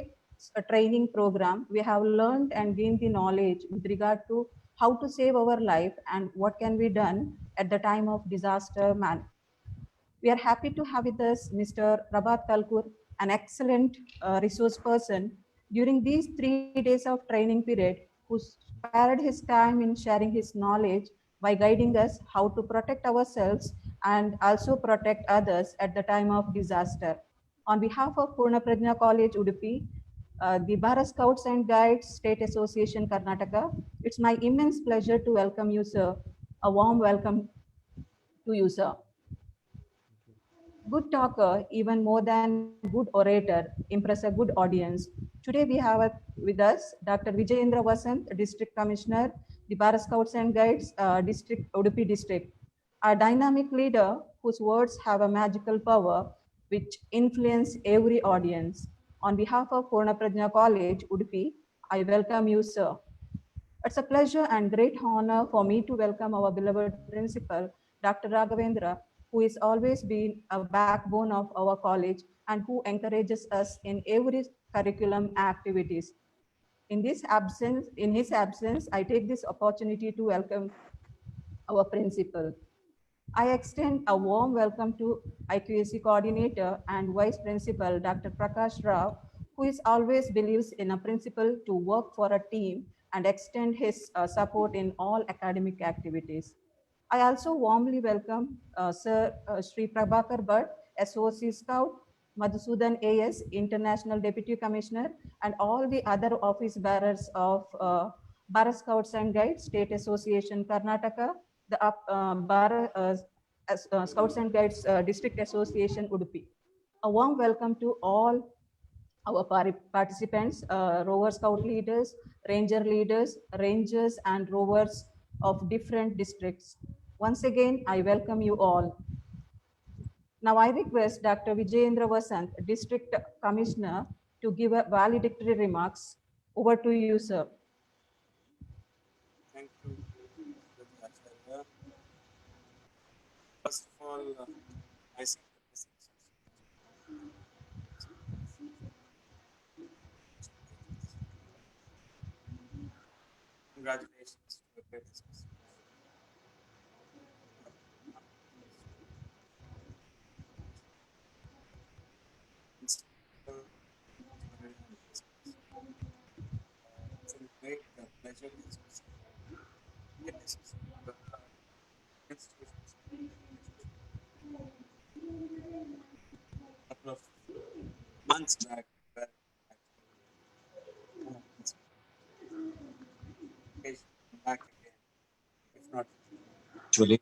training program, we have learned and gained the knowledge with regard to how to save our life and what can be done at the time of disaster We are happy to have with us Mr. Prabhat Kalkur, an excellent resource person during these 3 days of training period, who spared his time in sharing his knowledge by guiding us how to protect ourselves and also protect others at the time of disaster. On behalf of Purna Prajna College, Udupi, the Bharat Scouts and Guides State Association, Karnataka, it's my immense pleasure to welcome you, sir. A warm welcome to you, sir. good talker, even more than good orator, impress a good audience. Today we have with us Dr. Vijayendra Vasant, District Commissioner, the Bharat Scouts and Guides, District Udupi District. A dynamic leader whose words have a magical power which influence every audience. On behalf of Purna Prajna College, Udupi, I welcome you, sir. It's a pleasure and great honor for me to welcome our beloved principal, Dr. Raghavendra, who has always been a backbone of our college and who encourages us in every curriculum activities. In his absence, I take this opportunity to welcome our principal. I extend a warm welcome to IQAC coordinator and vice principal, Dr. Prakash Rao, who is always believes in a principle to work for a team and extend his support in all academic activities. I also warmly welcome Sir Sri Prabhakar Bhatt, SOC Scout, Madhusudan AS, International Deputy Commissioner, and all the other office bearers of Bharat Scouts and Guides, State Association, Karnataka, the Scouts and Guides District Association, Udupi. A warm welcome to all our participants, rover scout leaders, ranger leaders, rangers and rovers of different districts. Once again, I welcome you all. Now I request Dr. Vijayendra Vasant, District Commissioner, to give a valedictory remarks. Over to you, sir. Thank you, Acharya. First of all, I seek congratulations to the great success. It's a great pleasure to get this institutions. A couple of months back, where back again, if not actually.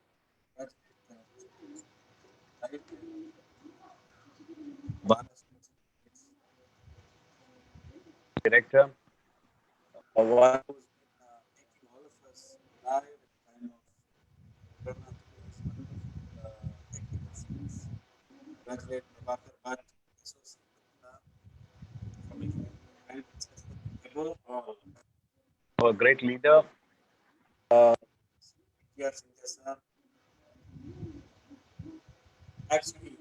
Director, one who's been taking all of us live at the time of Corona through his wonderful technical skills. Congratulate Prabhakar Bhatt, Associate Commissioner, our great leader, P.R. Sindhya sir, actually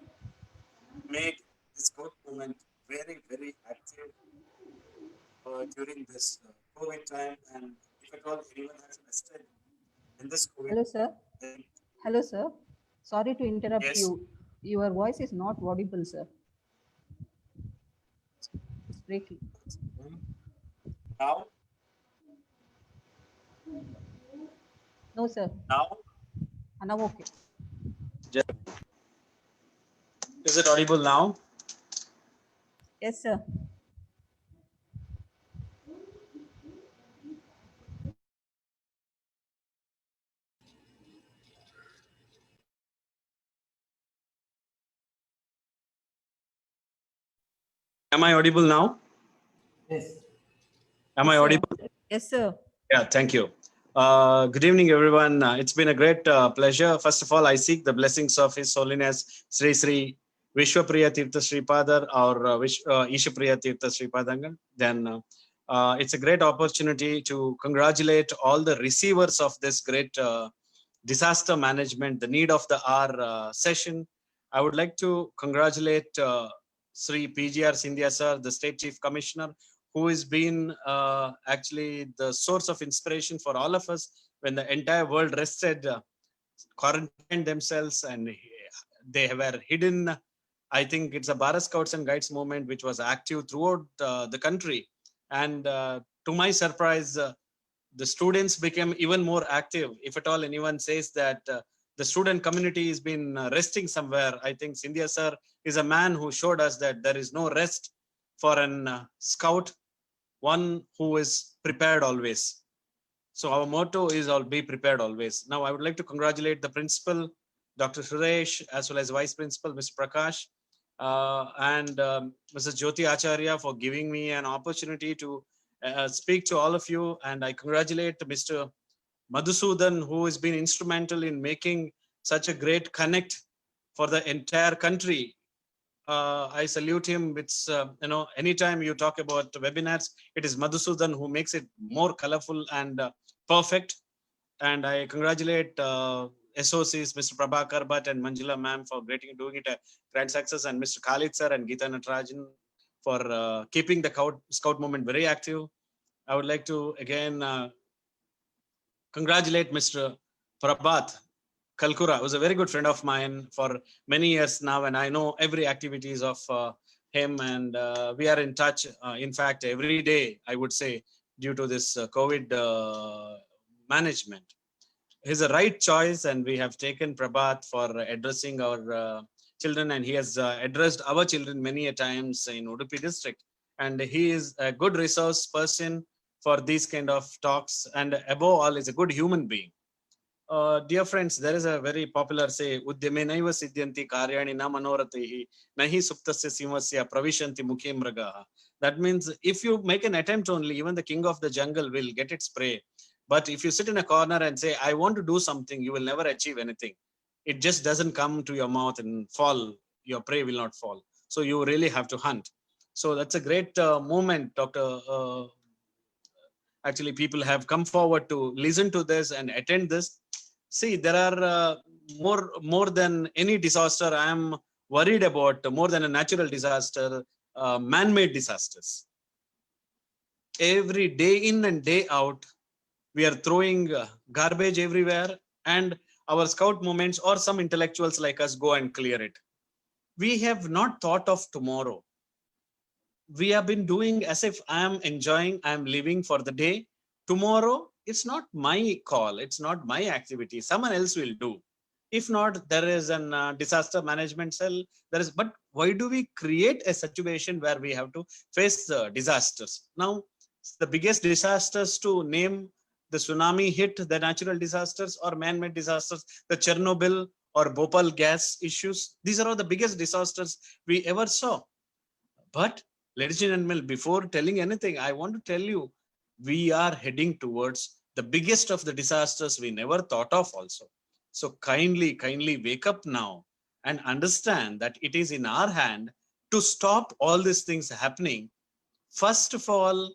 made this good movement very, very active during this COVID time, and if at all anyone has invested in this COVID. Hello, sir. Hello, sir. Sorry to interrupt you. Your voice is not audible, sir. It's breaking. Now? No, sir. Now? Now, okay. Is it audible now? Yes, sir. Am I audible now? Yes. Am I audible? Yes, sir. Yeah, thank you. Good evening, everyone. It's been a great pleasure. First of all, I seek the blessings of His Holiness Sri Sri Vishwapriya Tirtha Sripadar or Ishapriya Tirtha Sripadangan. Then it's a great opportunity to congratulate all the receivers of this great disaster management, the need of the hour session. I would like to congratulate Sri PGR Sindhya sir, the State Chief Commissioner, who has been actually the source of inspiration for all of us when the entire world rested, quarantined themselves, and they were hidden. I think it's a Bharat Scouts and Guides movement which was active throughout the country. And to my surprise, the students became even more active. If at all anyone says that the student community has been resting somewhere, I think Sindhya sir is a man who showed us that there is no rest for an scout, one who is prepared always. So our motto is be prepared always. Now I would like to congratulate the principal, Dr. Suresh, as well as Vice Principal, Mr. Prakash, and Mrs. Jyoti Acharya for giving me an opportunity to speak to all of you. And I congratulate Mr. Madhusudan, who has been instrumental in making such a great connect for the entire country. I salute him. It's, anytime you talk about webinars, it is Madhusudan who makes it more colorful and perfect. And I congratulate SOCs, Mr. Prabhakar Bhatt and Manjula ma'am for doing it a grand success, and Mr. Khalid sir and Geeta Natarajan for keeping the Scout movement very active. I would like to again congratulate Mr. Prabhat Kalkura, who's a very good friend of mine for many years now, and I know every activities of him, and we are in touch. In fact, every day, I would say, due to this COVID management. He's a right choice, and we have taken Prabhat for addressing our children, and he has addressed our children many a times in Udupi district, and he is a good resource person for these kind of talks, and above all is a good human being. Dear friends, there is a very popular say, Udyame naiva siddhyanti karyani na manorataihi nahi suptasya simhasya pravishanti mukhe mragaha. That means if you make an attempt only, even the king of the jungle will get its prey. But if you sit in a corner and say, I want to do something, you will never achieve anything. It just doesn't come to your mouth and fall. Your prey will not fall. So you really have to hunt. So that's a great movement, Dr. Actually, people have come forward to listen to this and attend this. See, there are more than any disaster I am worried about, more than a natural disaster, man-made disasters. Every day in and day out, we are throwing garbage everywhere, and our scout movements or some intellectuals like us go and clear it. We have not thought of tomorrow. We have been doing as if I am enjoying, I am living for the day. Tomorrow, it's not my call. It's not my activity. Someone else will do. If not, there is a disaster management cell. But why do we create a situation where we have to face the disasters? Now, the biggest disasters to name, the tsunami hit, the natural disasters or man-made disasters, the Chernobyl or Bhopal gas issues. These are all the biggest disasters we ever saw. But ladies and gentlemen, before telling anything, I want to tell you, we are heading towards the biggest of the disasters we never thought of also. So kindly wake up now and understand that it is in our hand to stop all these things happening. First of all,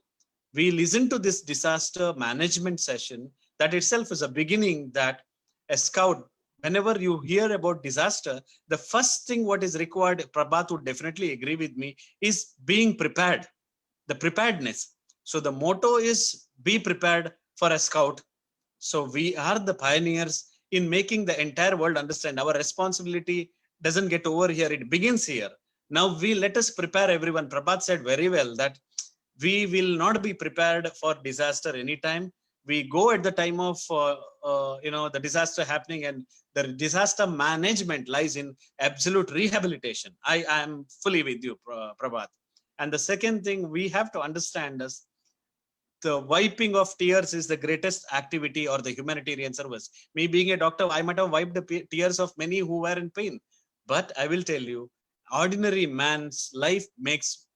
we listen to this disaster management session. That itself is a beginning that a scout, whenever you hear about disaster, the first thing what is required, Prabhat would definitely agree with me, is being prepared, the preparedness. So the motto is be prepared for a scout. So we are the pioneers in making the entire world understand our responsibility doesn't get over here. It begins here. Now let us prepare everyone. Prabhat said very well that we will not be prepared for disaster anytime. We go at the time of the disaster happening, and the disaster management lies in absolute rehabilitation. I am fully with you, Prabhat. And the second thing we have to understand is the wiping of tears is the greatest activity or the humanitarian service. Me being a doctor, I might have wiped the tears of many who were in pain. But I will tell you, ordinary man's life makes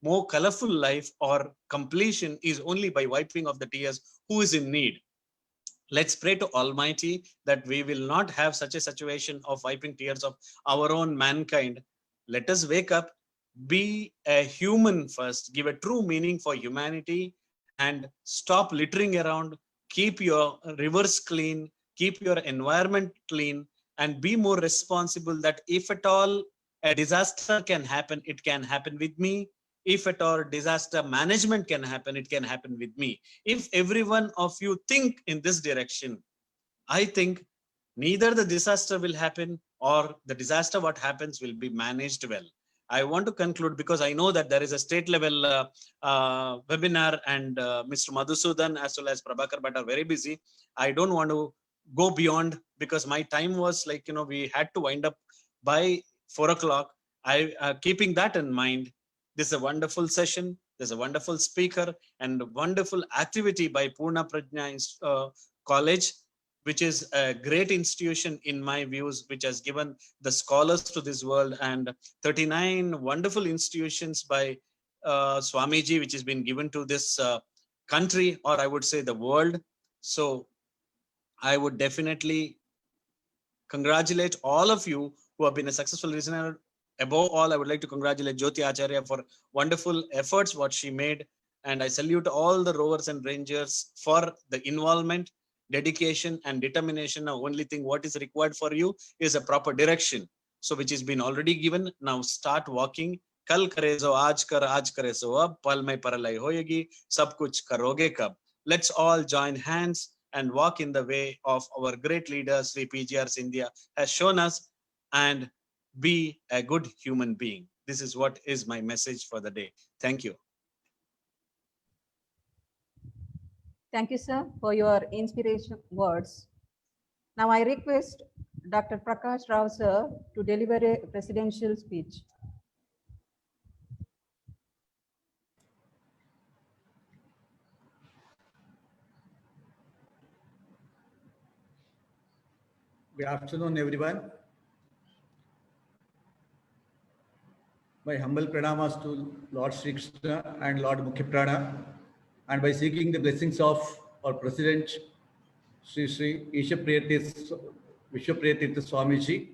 more colorful life or completion is only by wiping of the tears who is in need. Let's pray to Almighty that we will not have such a situation of wiping tears of our own mankind. Let us wake up, be a human first, give a true meaning for humanity, and stop littering around, keep your rivers clean, keep your environment clean, and be more responsible that if at all a disaster can happen, it can happen with me. If at all disaster management can happen, it can happen with me. If every one of you think in this direction, I think neither the disaster will happen or the disaster what happens will be managed well. I want to conclude because I know that there is a state level webinar and Mr. Madhusudan as well as Prabhakar Bhatt are very busy. I don't want to go beyond because my time was like, we had to wind up by 4 o'clock. Keeping that in mind, this is a wonderful session. There's a wonderful speaker and a wonderful activity by Purna Prajna College. which is a great institution in my views, which has given the scholars to this world, and 39 wonderful institutions by Swamiji, which has been given to this country, or I would say the world. So I would definitely congratulate all of you who have been a successful listener. Above all, I would like to congratulate Jyoti Acharya for wonderful efforts what she made, and I salute all the rovers and rangers for the involvement, dedication and determination. The only thing what is required for you is a proper direction, so which has been already given. Now start walking. Kal kare so aaj kare so ab, pal mein paralai hoyegi, sab kuch karoge kab. Let's all join hands and walk in the way of our great leader Sri PGR Scindia has shown us, and be a good human being. This is what is my message for the day. Thank you. Thank you, sir, for your inspiration words. Now I request Dr. Prakash Rao, sir, to deliver a presidential speech. Good afternoon, everyone. My humble pranamas to Lord Sri Krishna and Lord Mukhya Prana, and by seeking the blessings of our President, Sri Vishwapriya Tirtha Swamiji,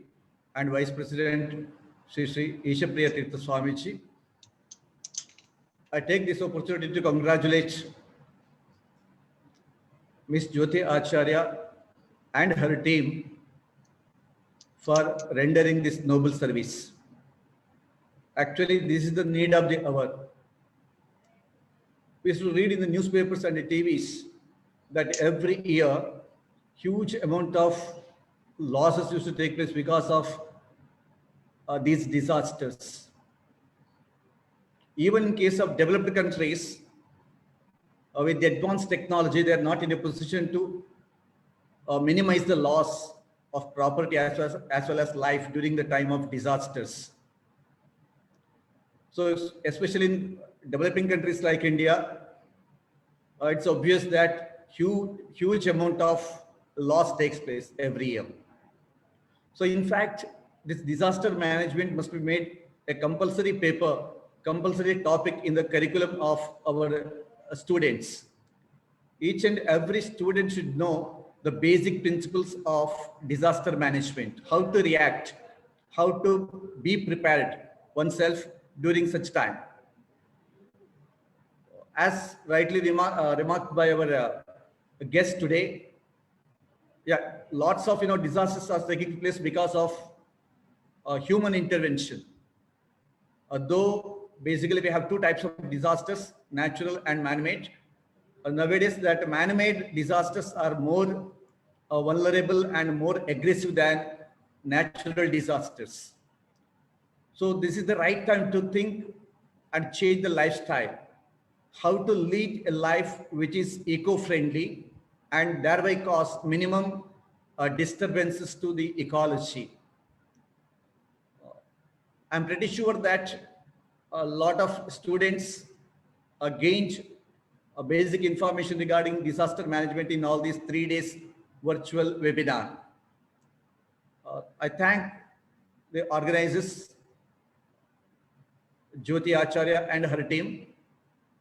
and Vice President, Sri Ishapriya Tirtha Swamiji, I take this opportunity to congratulate Ms. Jyoti Acharya and her team for rendering this noble service. Actually, this is the need of the hour. We used to read in the newspapers and the TVs that every year, huge amount of losses used to take place because of these disasters. Even in case of developed countries, with the advanced technology, they are not in a position to minimize the loss of property as well as life during the time of disasters. So especially in developing countries like India, it's obvious that huge amount of loss takes place every year. So in fact, this disaster management must be made a compulsory paper, compulsory topic in the curriculum of our students. Each and every student should know the basic principles of disaster management, how to react, how to be prepared oneself during such time. As rightly remarked by our guest today, lots of disasters are taking place because of human intervention. Though basically we have two types of disasters, natural and man-made. Nowadays, that man-made disasters are more vulnerable and more aggressive than natural disasters. So this is the right time to think and change the lifestyle, how to lead a life which is eco-friendly and thereby cause minimum disturbances to the ecology. I'm pretty sure that a lot of students gained basic information regarding disaster management in all these 3 days virtual webinar. I thank the organizers, Jyoti Acharya and her team,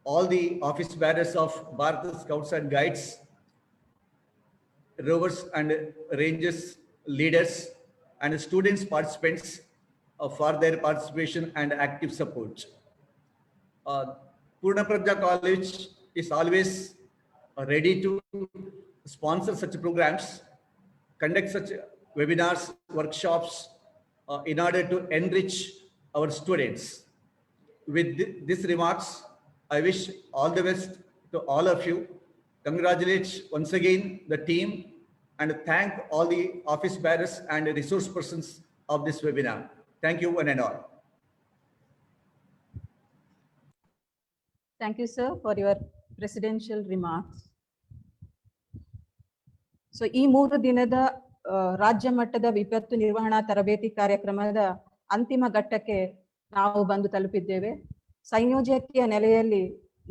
all the office bearers of Bharat Scouts and Guides, rovers and rangers, leaders, and students participants for their participation and active support. Purna Prajna College is always ready to sponsor such programs, conduct such webinars, workshops in order to enrich our students. With these remarks, I wish all the best to all of you. Congratulate once again the team and thank all the office bearers and resource persons of this webinar. Thank you one and all. Thank you, sir, for your presidential remarks. So ಈ 3 ದಿನದ ರಾಜ್ಯ ಮಟ್ಟದ ವಿಪತ್ತು ನಿರ್ವಹಣಾ ತರಬೇತಿ ಕಾರ್ಯಕ್ರಮದ ಅಂತಿಮ ಘಟ್ಟಕ್ಕೆ ನಾವು ಬಂದು ತಲುಪಿದ್ದೇವೆ. ಸಂಯೋಜಕೀಯ ನೆಲೆಯಲ್ಲಿ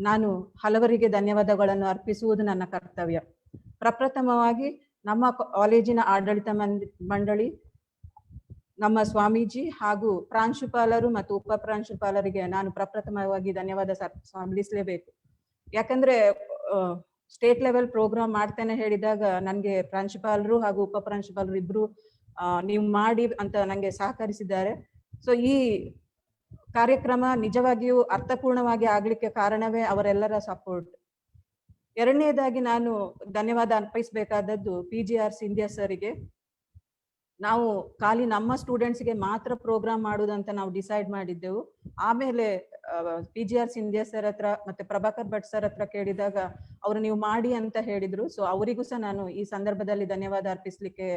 ನಾನು ಹಲವರಿಗೆ ಧನ್ಯವಾದಗಳನ್ನು ಅರ್ಪಿಸುವುದು ನನ್ನ ಕರ್ತವ್ಯ. ಪ್ರಪ್ರಥಮವಾಗಿ ನಮ್ಮ ಕಾಲೇಜಿನ ಆಡಳಿತ ಮಂಡಳಿ, ನಮ್ಮ ಸ್ವಾಮೀಜಿ ಹಾಗೂ ಪ್ರಾಂಶುಪಾಲರು ಮತ್ತು ಉಪ ಪ್ರಾಂಶುಪಾಲರಿಗೆ ನಾನು ಪ್ರಪ್ರಥಮವಾಗಿ ಧನ್ಯವಾದ ಸಲ್ಲಿಸಲೇಬೇಕು. ಯಾಕಂದ್ರೆ ಸ್ಟೇಟ್ ಲೆವೆಲ್ ಪ್ರೋಗ್ರಾಮ್ ಮಾಡ್ತೇನೆ ಹೇಳಿದಾಗ ನನಗೆ ಪ್ರಾಂಶುಪಾಲರು ಹಾಗೂ ಉಪ ಪ್ರಾಂಶುಪಾಲರು ಇಬ್ರು ನೀವು ಮಾಡಿ ಅಂತ ನಂಗೆ ಸಹಕರಿಸಿದ್ದಾರೆ. ಸೊ ಈ ಕಾರ್ಯಕ್ರಮ ನಿಜವಾಗಿಯೂ ಅರ್ಥಪೂರ್ಣವಾಗಿ ಆಗ್ಲಿಕ್ಕೆ ಕಾರಣವೇ ಅವರೆಲ್ಲರ ಸಪೋರ್ಟ್. ಎರಡನೇದಾಗಿ ನಾನು ಧನ್ಯವಾದ ಅರ್ಪಿಸಬೇಕಾದದ್ದು PGR ಸಿಂಧ್ಯಾ ಸರ್ಗೆ. ನಾವು ಖಾಲಿ ನಮ್ಮ ಸ್ಟೂಡೆಂಟ್ಸ್ಗೆ ಮಾತ್ರ ಪ್ರೋಗ್ರಾಮ್ ಮಾಡುವುದಂತ ನಾವು ಡಿಸೈಡ್ ಮಾಡಿದ್ದೆವು. ಆಮೇಲೆ PGR ಸಿಂಧ್ಯಾ ಸರ್ ಹತ್ರ ಮತ್ತೆ ಪ್ರಭಾಕರ್ ಭಟ್ ಸರ್ ಹತ್ರ ಕೇಳಿದಾಗ ಅವರು ನೀವು ಮಾಡಿ ಅಂತ ಹೇಳಿದ್ರು. ಸೊ ಅವರಿಗೂ ಸಹ ನಾನು ಈ ಸಂದರ್ಭದಲ್ಲಿ ಧನ್ಯವಾದ ಅರ್ಪಿಸ್ಲಿಕ್ಕೆ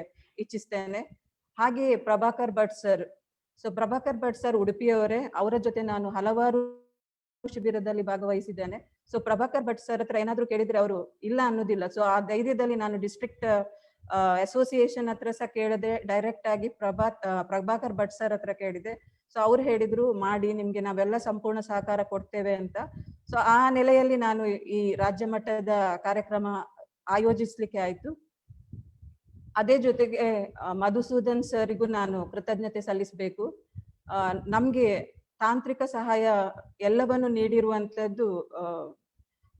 ಇಚ್ಛಿಸ್ತೇನೆ. ಹಾಗೆ Prabhakar Bhat sir, so Prabhakar Bhat sir ಉಡುಪಿಯವರೇ, ಅವರ ಜೊತೆ ನಾನು ಹಲವಾರು ಶಿಬಿರದಲ್ಲಿ ಭಾಗವಹಿಸಿದ್ದೇನೆ. ಸೊ ಪ್ರಭಾಕರ್ ಭಟ್ ಸರ್ ಹತ್ರ ಏನಾದ್ರು ಕೇಳಿದ್ರೆ ಅವರು ಇಲ್ಲ ಅನ್ನೋದಿಲ್ಲ. ಸೊ ಆ ಧೈರ್ಯದಲ್ಲಿ ನಾನು ಡಿಸ್ಟ್ರಿಕ್ಟ್ ಅಸೋಸಿಯೇಷನ್ ಹತ್ರ ಸಹ ಕೇಳದೆ ಡೈರೆಕ್ಟ್ ಆಗಿ ಪ್ರಭಾಕರ್ ಭಟ್ ಸರ್ ಹತ್ರ ಕೇಳಿದೆ. ಸೊ ಅವ್ರು ಹೇಳಿದ್ರು ಮಾಡಿ, ನಿಮ್ಗೆ ನಾವೆಲ್ಲ ಸಂಪೂರ್ಣ ಸಹಕಾರ ಕೊಡ್ತೇವೆ ಅಂತ. ಸೊ ಆ ನೆಲೆಯಲ್ಲಿ ನಾನು ಈ ರಾಜ್ಯ ಮಟ್ಟದ ಕಾರ್ಯಕ್ರಮ ಆಯೋಜಿಸ್ಲಿಕ್ಕೆ ಆಯ್ತು. ಅದೇ ಜೊತೆಗೆ ಮಧುಸೂದನ್ ಸರ್ಗೂ ನಾನು ಕೃತಜ್ಞತೆ ಸಲ್ಲಿಸಬೇಕು. ನಮ್ಗೆ ತಾಂತ್ರಿಕ ಸಹಾಯ ಎಲ್ಲವನ್ನು ನೀಡಿರುವಂತದ್ದು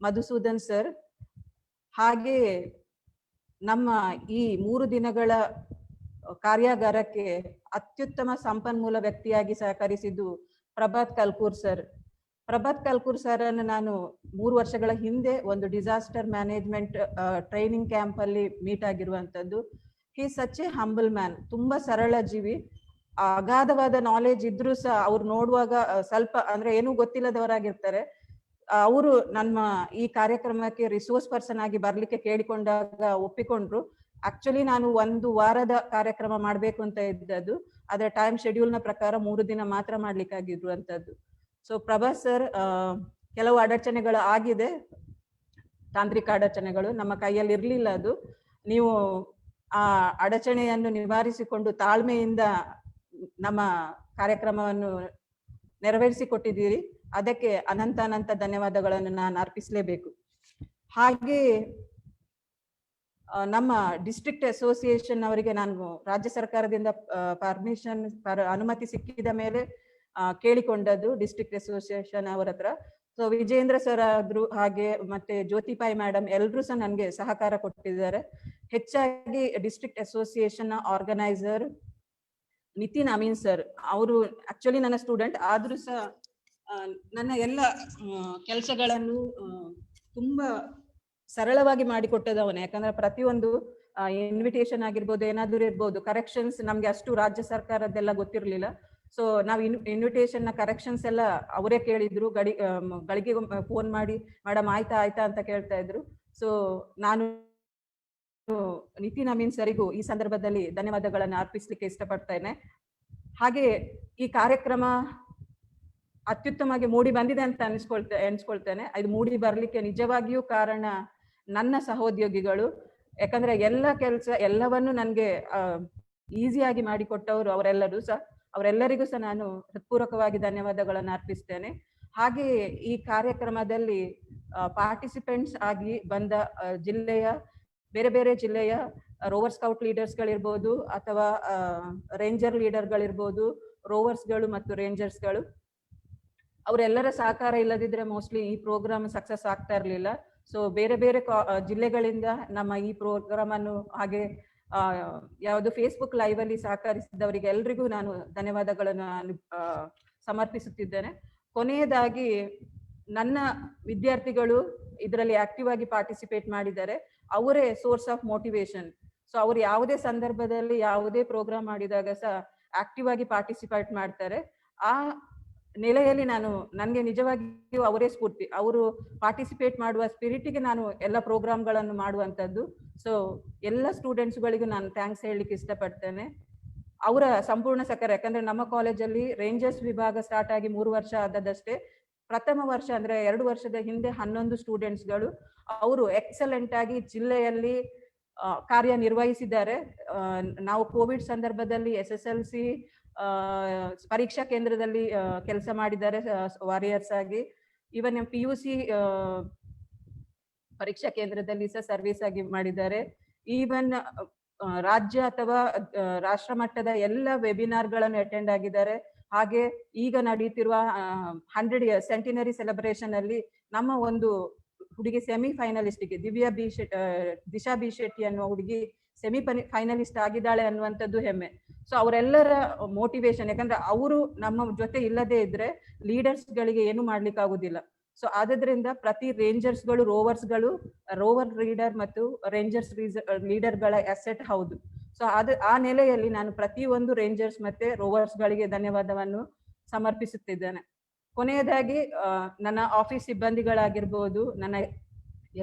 ಮಧುಸೂದನ್ ಸರ್. ಹಾಗೆ ನಮ್ಮ ಈ 3 ದಿನಗಳ ಕಾರ್ಯಾಗಾರಕ್ಕೆ ಅತ್ಯುತ್ತಮ ಸಂಪನ್ಮೂಲ ವ್ಯಕ್ತಿಯಾಗಿ ಸಹಕರಿಸಿದ್ದು ಪ್ರಭಾತ್ ಕಲ್ಕೂರ್ ಸರ್. ಪ್ರಭಾತ್ ಕಲ್ಕೂರ್ ಸರ್ ಅನ್ನು ನಾನು 3 ವರ್ಷಗಳ ಹಿಂದೆ ಒಂದು ಡಿಸಾಸ್ಟರ್ ಮ್ಯಾನೇಜ್ಮೆಂಟ್ ಟ್ರೈನಿಂಗ್ ಕ್ಯಾಂಪ್ ಅಲ್ಲಿ ಮೀಟ್ ಆಗಿರುವಂತದ್ದು. ಹಿ ಸಚ್ ಎ ಹಂಬಲ್ ಮ್ಯಾನ್, ತುಂಬಾ ಸರಳ ಜೀವಿ. ಅಗಾಧವಾದ ನಾಲೆಜ್ ಇದ್ರೂ ಸಹ ಅವ್ರು ನೋಡುವಾಗ ಸ್ವಲ್ಪ ಅಂದ್ರೆ ಏನೂ ಗೊತ್ತಿಲ್ಲದವರಾಗಿರ್ತಾರೆ. ಅವರು ನಮ್ಮ ಈ ಕಾರ್ಯಕ್ರಮಕ್ಕೆ ರಿಸೋರ್ಸ್ ಪರ್ಸನ್ ಆಗಿ ಬರ್ಲಿಕ್ಕೆ ಕೇಳಿಕೊಂಡಾಗ ಒಪ್ಪಿಕೊಂಡ್ರು. ಆಕ್ಚುಲಿ ನಾನು 1 ವಾರದ ಕಾರ್ಯಕ್ರಮ ಮಾಡ್ಬೇಕು ಅಂತ ಇದ್ದದ್ದು, ಆದ್ರೆ ಟೈಮ್ ಶೆಡ್ಯೂಲ್ ನ ಪ್ರಕಾರ 3 ದಿನ ಮಾತ್ರ ಮಾಡ್ಲಿಕ್ಕಾಗಿರುವಂತದ್ದು. ಸೊ ಪ್ರಭಾಸ್ ಸರ್, ಕೆಲವು ಅಡಚಣೆಗಳು ಆಗಿದೆ, ತಾಂತ್ರಿಕ ಅಡಚಣೆಗಳು ನಮ್ಮ ಕೈಯಲ್ಲಿ ಇರ್ಲಿಲ್ಲ. ಅದು ನೀವು ಆ ಅಡಚಣೆಯನ್ನು ನಿವಾರಿಸಿಕೊಂಡು ತಾಳ್ಮೆಯಿಂದ ನಮ್ಮ ಕಾರ್ಯಕ್ರಮವನ್ನು ನೆರವೇರಿಸಿಕೊಟ್ಟಿದ್ದೀರಿ. ಅದಕ್ಕೆ ಅನಂತ ಧನ್ಯವಾದಗಳನ್ನು ನಾನು ಅರ್ಪಿಸಲೇಬೇಕು. ಹಾಗೆ ನಮ್ಮ ಡಿಸ್ಟ್ರಿಕ್ಟ್ ಅಸೋಸಿಯೇಷನ್ ಅವರಿಗೆ ನಾನು ರಾಜ್ಯ ಸರ್ಕಾರದಿಂದ ಅನುಮತಿ ಸಿಕ್ಕಿದ ಮೇಲೆ ಕೇಳಿಕೊಂಡದ್ದು ಡಿಸ್ಟ್ರಿಕ್ಟ್ ಅಸೋಸಿಯೇಷನ್ ಅವರ ಹತ್ರ. ಸೊ ವಿಜೇಂದ್ರ ಸರ್ ಆದ್ರು, ಹಾಗೆ ಮತ್ತೆ ಜ್ಯೋತಿಪಾಯಿ ಮೇಡಮ್ ಎಲ್ಲರೂ ಸಹ ನನಗೆ ಸಹಕಾರ ಕೊಟ್ಟಿದ್ದಾರೆ. ಹೆಚ್ಚಾಗಿ district association organiser Nitin Amin sir, ಅವರು ಆಕ್ಚುಲಿ ನನ್ನ ಸ್ಟೂಡೆಂಟ್ ಆದ್ರೂ ಸಹ ನನ್ನ ಎಲ್ಲ ಕೆಲಸಗಳನ್ನು ತುಂಬಾ ಸರಳವಾಗಿ ಮಾಡಿಕೊಟ್ಟದವನೇ. ಯಾಕಂದ್ರೆ ಪ್ರತಿಯೊಂದು ಇನ್ವಿಟೇಷನ್ ಆಗಿರ್ಬೋದು, ಏನಾದ್ರೂ ಇರ್ಬೋದು, ಕರೆಕ್ಷನ್ಸ್ ನಮ್ಗೆ ಅಷ್ಟು ರಾಜ್ಯ ಸರ್ಕಾರದ್ದೆಲ್ಲ ಗೊತ್ತಿರ್ಲಿಲ್ಲ. ಸೊ ನಾವು ಇನ್ವಿಟೇಷನ್ ನ ಕರೆಕ್ಷನ್ಸ್ ಎಲ್ಲ ಅವರೇ ಕೇಳಿದ್ರು. ಗಳಿಗೆ ಫೋನ್ ಮಾಡಿ ಮೇಡಮ್ ಆಯ್ತಾ ಅಂತ ಕೇಳ್ತಾ ಇದ್ರು. ಸೊ ನಾನು ನಿತಿನ್ ಅಮೀನ್ ಸರಿಗೂ ಈ ಸಂದರ್ಭದಲ್ಲಿ ಧನ್ಯವಾದಗಳನ್ನು ಅರ್ಪಿಸ್ಲಿಕ್ಕೆ ಇಷ್ಟಪಡ್ತೇನೆ. ಹಾಗೆ ಈ ಕಾರ್ಯಕ್ರಮ ಅತ್ಯುತ್ತಮವಾಗಿ ಮೂಡಿ ಬಂದಿದೆ ಅಂತ ಎಣಿಸ್ಕೊಳ್ತೇನೆ. ಇದು ಮೂಡಿ ಬರ್ಲಿಕ್ಕೆ ನಿಜವಾಗಿಯೂ ಕಾರಣ ನನ್ನ ಸಹೋದ್ಯೋಗಿಗಳು. ಯಾಕಂದ್ರೆ ಎಲ್ಲ ಕೆಲಸ ಎಲ್ಲವನ್ನು ನನ್ಗೆ ಈಸಿಯಾಗಿ ಮಾಡಿಕೊಟ್ಟವರು ಅವರೆಲ್ಲರಿಗೂ ಸಹ ನಾನು ಹೃತ್ಪೂರ್ವಕವಾಗಿ ಧನ್ಯವಾದಗಳನ್ನು ಅರ್ಪಿಸ್ತೇನೆ. ಹಾಗೆ ಈ ಕಾರ್ಯಕ್ರಮದಲ್ಲಿ ಪಾರ್ಟಿಸಿಪೆಂಟ್ಸ್ ಆಗಿ ಬಂದ ಬೇರೆ ಬೇರೆ ಜಿಲ್ಲೆಯ ರೋವರ್ ಸ್ಕೌಟ್ ಲೀಡರ್ಸ್ಗಳಿರ್ಬೋದು, ಅಥವಾ ರೇಂಜರ್ ಲೀಡರ್ಗಳಿರ್ಬೋದು, ರೋವರ್ಸ್ಗಳು ಮತ್ತು ರೇಂಜರ್ಸ್ಗಳು, ಅವರೆಲ್ಲರ ಸಹಕಾರ ಇಲ್ಲದಿದ್ರೆ ಮೋಸ್ಟ್ಲಿ ಈ ಪ್ರೋಗ್ರಾಮ್ ಸಕ್ಸಸ್ ಆಗ್ತಾ ಇರಲಿಲ್ಲ. ಸೊ ಬೇರೆ ಬೇರೆ ಜಿಲ್ಲೆಗಳಿಂದ ನಮ್ಮ ಈ ಪ್ರೋಗ್ರಾಮ್ ಅನ್ನು, ಹಾಗೆ ಯಾವುದು ಫೇಸ್ಬುಕ್ ಲೈವ್ ಅಲ್ಲಿ ಸಹಕರಿಸಿದವರಿಗೆ ಎಲ್ರಿಗೂ ನಾನು ಧನ್ಯವಾದಗಳನ್ನು ಸಮರ್ಪಿಸುತ್ತಿದ್ದೇನೆ. ಕೊನೆಯದಾಗಿ ನನ್ನ ವಿದ್ಯಾರ್ಥಿಗಳು ಇದರಲ್ಲಿ ಆಕ್ಟಿವ್ ಆಗಿ ಪಾರ್ಟಿಸಿಪೇಟ್ ಮಾಡಿದ್ದಾರೆ. ಅವರೇ ಸೋರ್ಸ್ ಆಫ್ ಮೋಟಿವೇಶನ್. ಸೊ ಅವರು ಯಾವುದೇ ಸಂದರ್ಭದಲ್ಲಿ ಯಾವುದೇ ಪ್ರೋಗ್ರಾಮ್ ಮಾಡಿದಾಗ ಸಹ ಆಕ್ಟಿವ್ ಆಗಿ ಪಾರ್ಟಿಸಿಪೇಟ್ ಮಾಡ್ತಾರೆ. ಆ ನೆಲೆಯಲ್ಲಿ ನನಗೆ ನಿಜವಾಗಿಯೂ ಅವರೇ ಸ್ಫೂರ್ತಿ. ಅವರು ಪಾರ್ಟಿಸಿಪೇಟ್ ಮಾಡುವ ಸ್ಪಿರಿಟಿಗೆ ನಾನು ಎಲ್ಲ ಪ್ರೋಗ್ರಾಮ್ಗಳನ್ನು ಮಾಡುವಂಥದ್ದು. ಸೊ ಎಲ್ಲ ಸ್ಟೂಡೆಂಟ್ಸ್ಗಳಿಗೂ ನಾನು ಥ್ಯಾಂಕ್ಸ್ ಹೇಳಲಿಕ್ಕೆ ಇಷ್ಟಪಡ್ತೇನೆ. ಅವರ ಸಂಪೂರ್ಣ ಸಹಕಾರ. ಯಾಕಂದ್ರೆ ನಮ್ಮ ಕಾಲೇಜಲ್ಲಿ ರೇಂಜರ್ಸ್ ವಿಭಾಗ ಸ್ಟಾರ್ಟ್ ಆಗಿ 3 ವರ್ಷ ಆದದಷ್ಟೇ. ಪ್ರಥಮ ವರ್ಷ ಅಂದ್ರೆ 2 ವರ್ಷದ ಹಿಂದೆ 11 ಸ್ಟೂಡೆಂಟ್ಸ್ಗಳು ಅವರು ಎಕ್ಸಲೆಂಟ್ ಆಗಿ ಜಿಲ್ಲೆಯಲ್ಲಿ ಕಾರ್ಯನಿರ್ವಹಿಸಿದ್ದಾರೆ. ನಾವು ಕೋವಿಡ್ ಸಂದರ್ಭದಲ್ಲಿ SSLC ಪರೀಕ್ಷಾ ಕೇಂದ್ರದಲ್ಲಿ ಕೆಲಸ ಮಾಡಿದ್ದಾರೆ ವಾರಿಯರ್ಸ್ ಆಗಿ. ಈವನ್ PUC ಪರೀಕ್ಷಾ ಕೇಂದ್ರದಲ್ಲಿ ಸಹ ಸರ್ವಿಸ್ ಆಗಿ ಮಾಡಿದ್ದಾರೆ. ಈವನ್ ರಾಜ್ಯ ಅಥವಾ ರಾಷ್ಟ್ರ ಮಟ್ಟದ ಎಲ್ಲ ವೆಬಿನಾರ್ಗಳನ್ನು ಅಟೆಂಡ್ ಆಗಿದ್ದಾರೆ. ಹಾಗೆ ಈಗ ನಡೆಯುತ್ತಿರುವ 100 ಇಯರ್ಸ್ ಸೆಂಟಿನರಿ ಸೆಲೆಬ್ರೇಷನ್ ಅಲ್ಲಿ ನಮ್ಮ ಒಂದು ಹುಡುಗಿ ಸೆಮಿ ಫೈನಲಿಸ್ಟ್ಗೆ ದಿಶಾ ಬಿ ಶೆಟ್ಟಿ ಅನ್ನುವ ಹುಡುಗಿ ಸೆಮಿ ಫೈನಲಿಸ್ಟ್ ಆಗಿದ್ದಾಳೆ ಅನ್ನುವಂಥದ್ದು ಹೆಮ್ಮೆ. ಸೊ ಅವರೆಲ್ಲರ ಮೋಟಿವೇಶನ್, ಯಾಕಂದ್ರೆ ಅವರು ನಮ್ಮ ಜೊತೆ ಇಲ್ಲದೆ ಇದ್ರೆ ಲೀಡರ್ಸ್ ಗಳಿಗೆ ಏನು ಮಾಡ್ಲಿಕ್ಕೆ ಆಗುದಿಲ್ಲ. ಸೊ ಆದ್ರಿಂದ ಪ್ರತಿ ರೇಂಜರ್ಸ್ಗಳು ರೋವರ್ ಲೀಡರ್ ಮತ್ತು ರೇಂಜರ್ಸ್ ಲೀಡರ್ಗಳ ಅಸೆಟ್ ಹೌದು. ಸೊ ಆ ನೆಲೆಯಲ್ಲಿ ನಾನು ಪ್ರತಿಯೊಂದು ರೇಂಜರ್ಸ್ ಮತ್ತೆ ರೋವರ್ಸ್ ಗಳಿಗೆ ಧನ್ಯವಾದವನ್ನು ಸಮರ್ಪಿಸುತ್ತಿದ್ದೇನೆ. ಕೊನೆಯದಾಗಿ ನನ್ನ ಆಫೀಸ್ ಸಿಬ್ಬಂದಿಗಳಾಗಿರ್ಬೋದು, ನನ್ನ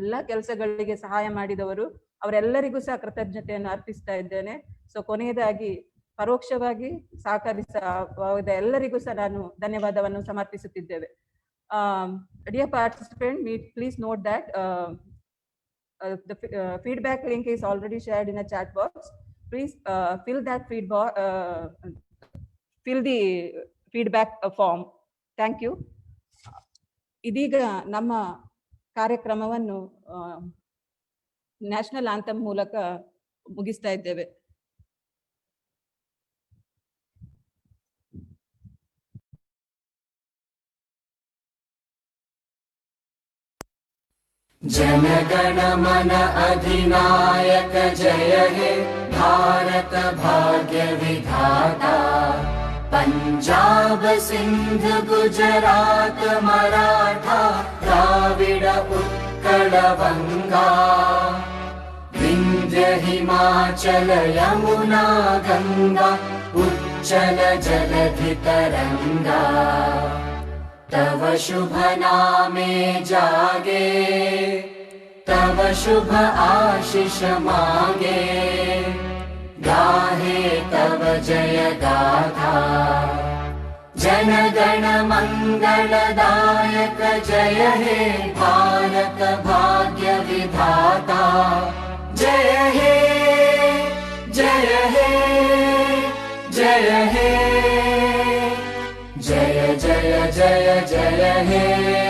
ಎಲ್ಲ ಕೆಲಸಗಳಿಗೆ ಸಹಾಯ ಮಾಡಿದವರು, ಅವರೆಲ್ಲರಿಗೂ ಸಹ ಕೃತಜ್ಞತೆಯನ್ನು ಅರ್ಪಿಸ್ತಾ ಇದ್ದೇನೆ. ಸೊ ಕೊನೆಯದಾಗಿ ಪರೋಕ್ಷವಾಗಿ ಸಹಕರಿಸಿದ ಎಲ್ಲರಿಗೂ ಸಹ ನಾನು ಧನ್ಯವಾದವನ್ನು ಸಮರ್ಪಿಸುತ್ತಿದ್ದೇವೆ. Dear participant, please note that the feedback link is already shared in a chat box. Please fill the feedback form. Thank you. ಇದೀಗ ನಮ್ಮ ಕಾರ್ಯಕ್ರಮವನ್ನು ನ್ಯಾಷನಲ್ ಆಂಥಮ್ ಮೂಲಕ ಮುಗಿಸ್ತಾ ಇದ್ದೇವೆ. जनगण मन अधिनायक जय हे भारत भाग्य विधाता, पंजाब सिंध गुजरात मराठा द्राविड उत्कल बंगा, विंध्य हिमाचल यमुना गंगा उच्चल जलधि तरंगा, तव शुभ नामे जागे, तव शुभ आशीष मांगे, गाहे तव जय गाथा। जन गण मंगलदायक जय हे भारत भाग्य विधाता, जय हे जय हे जय हे जय जय जय जय हे।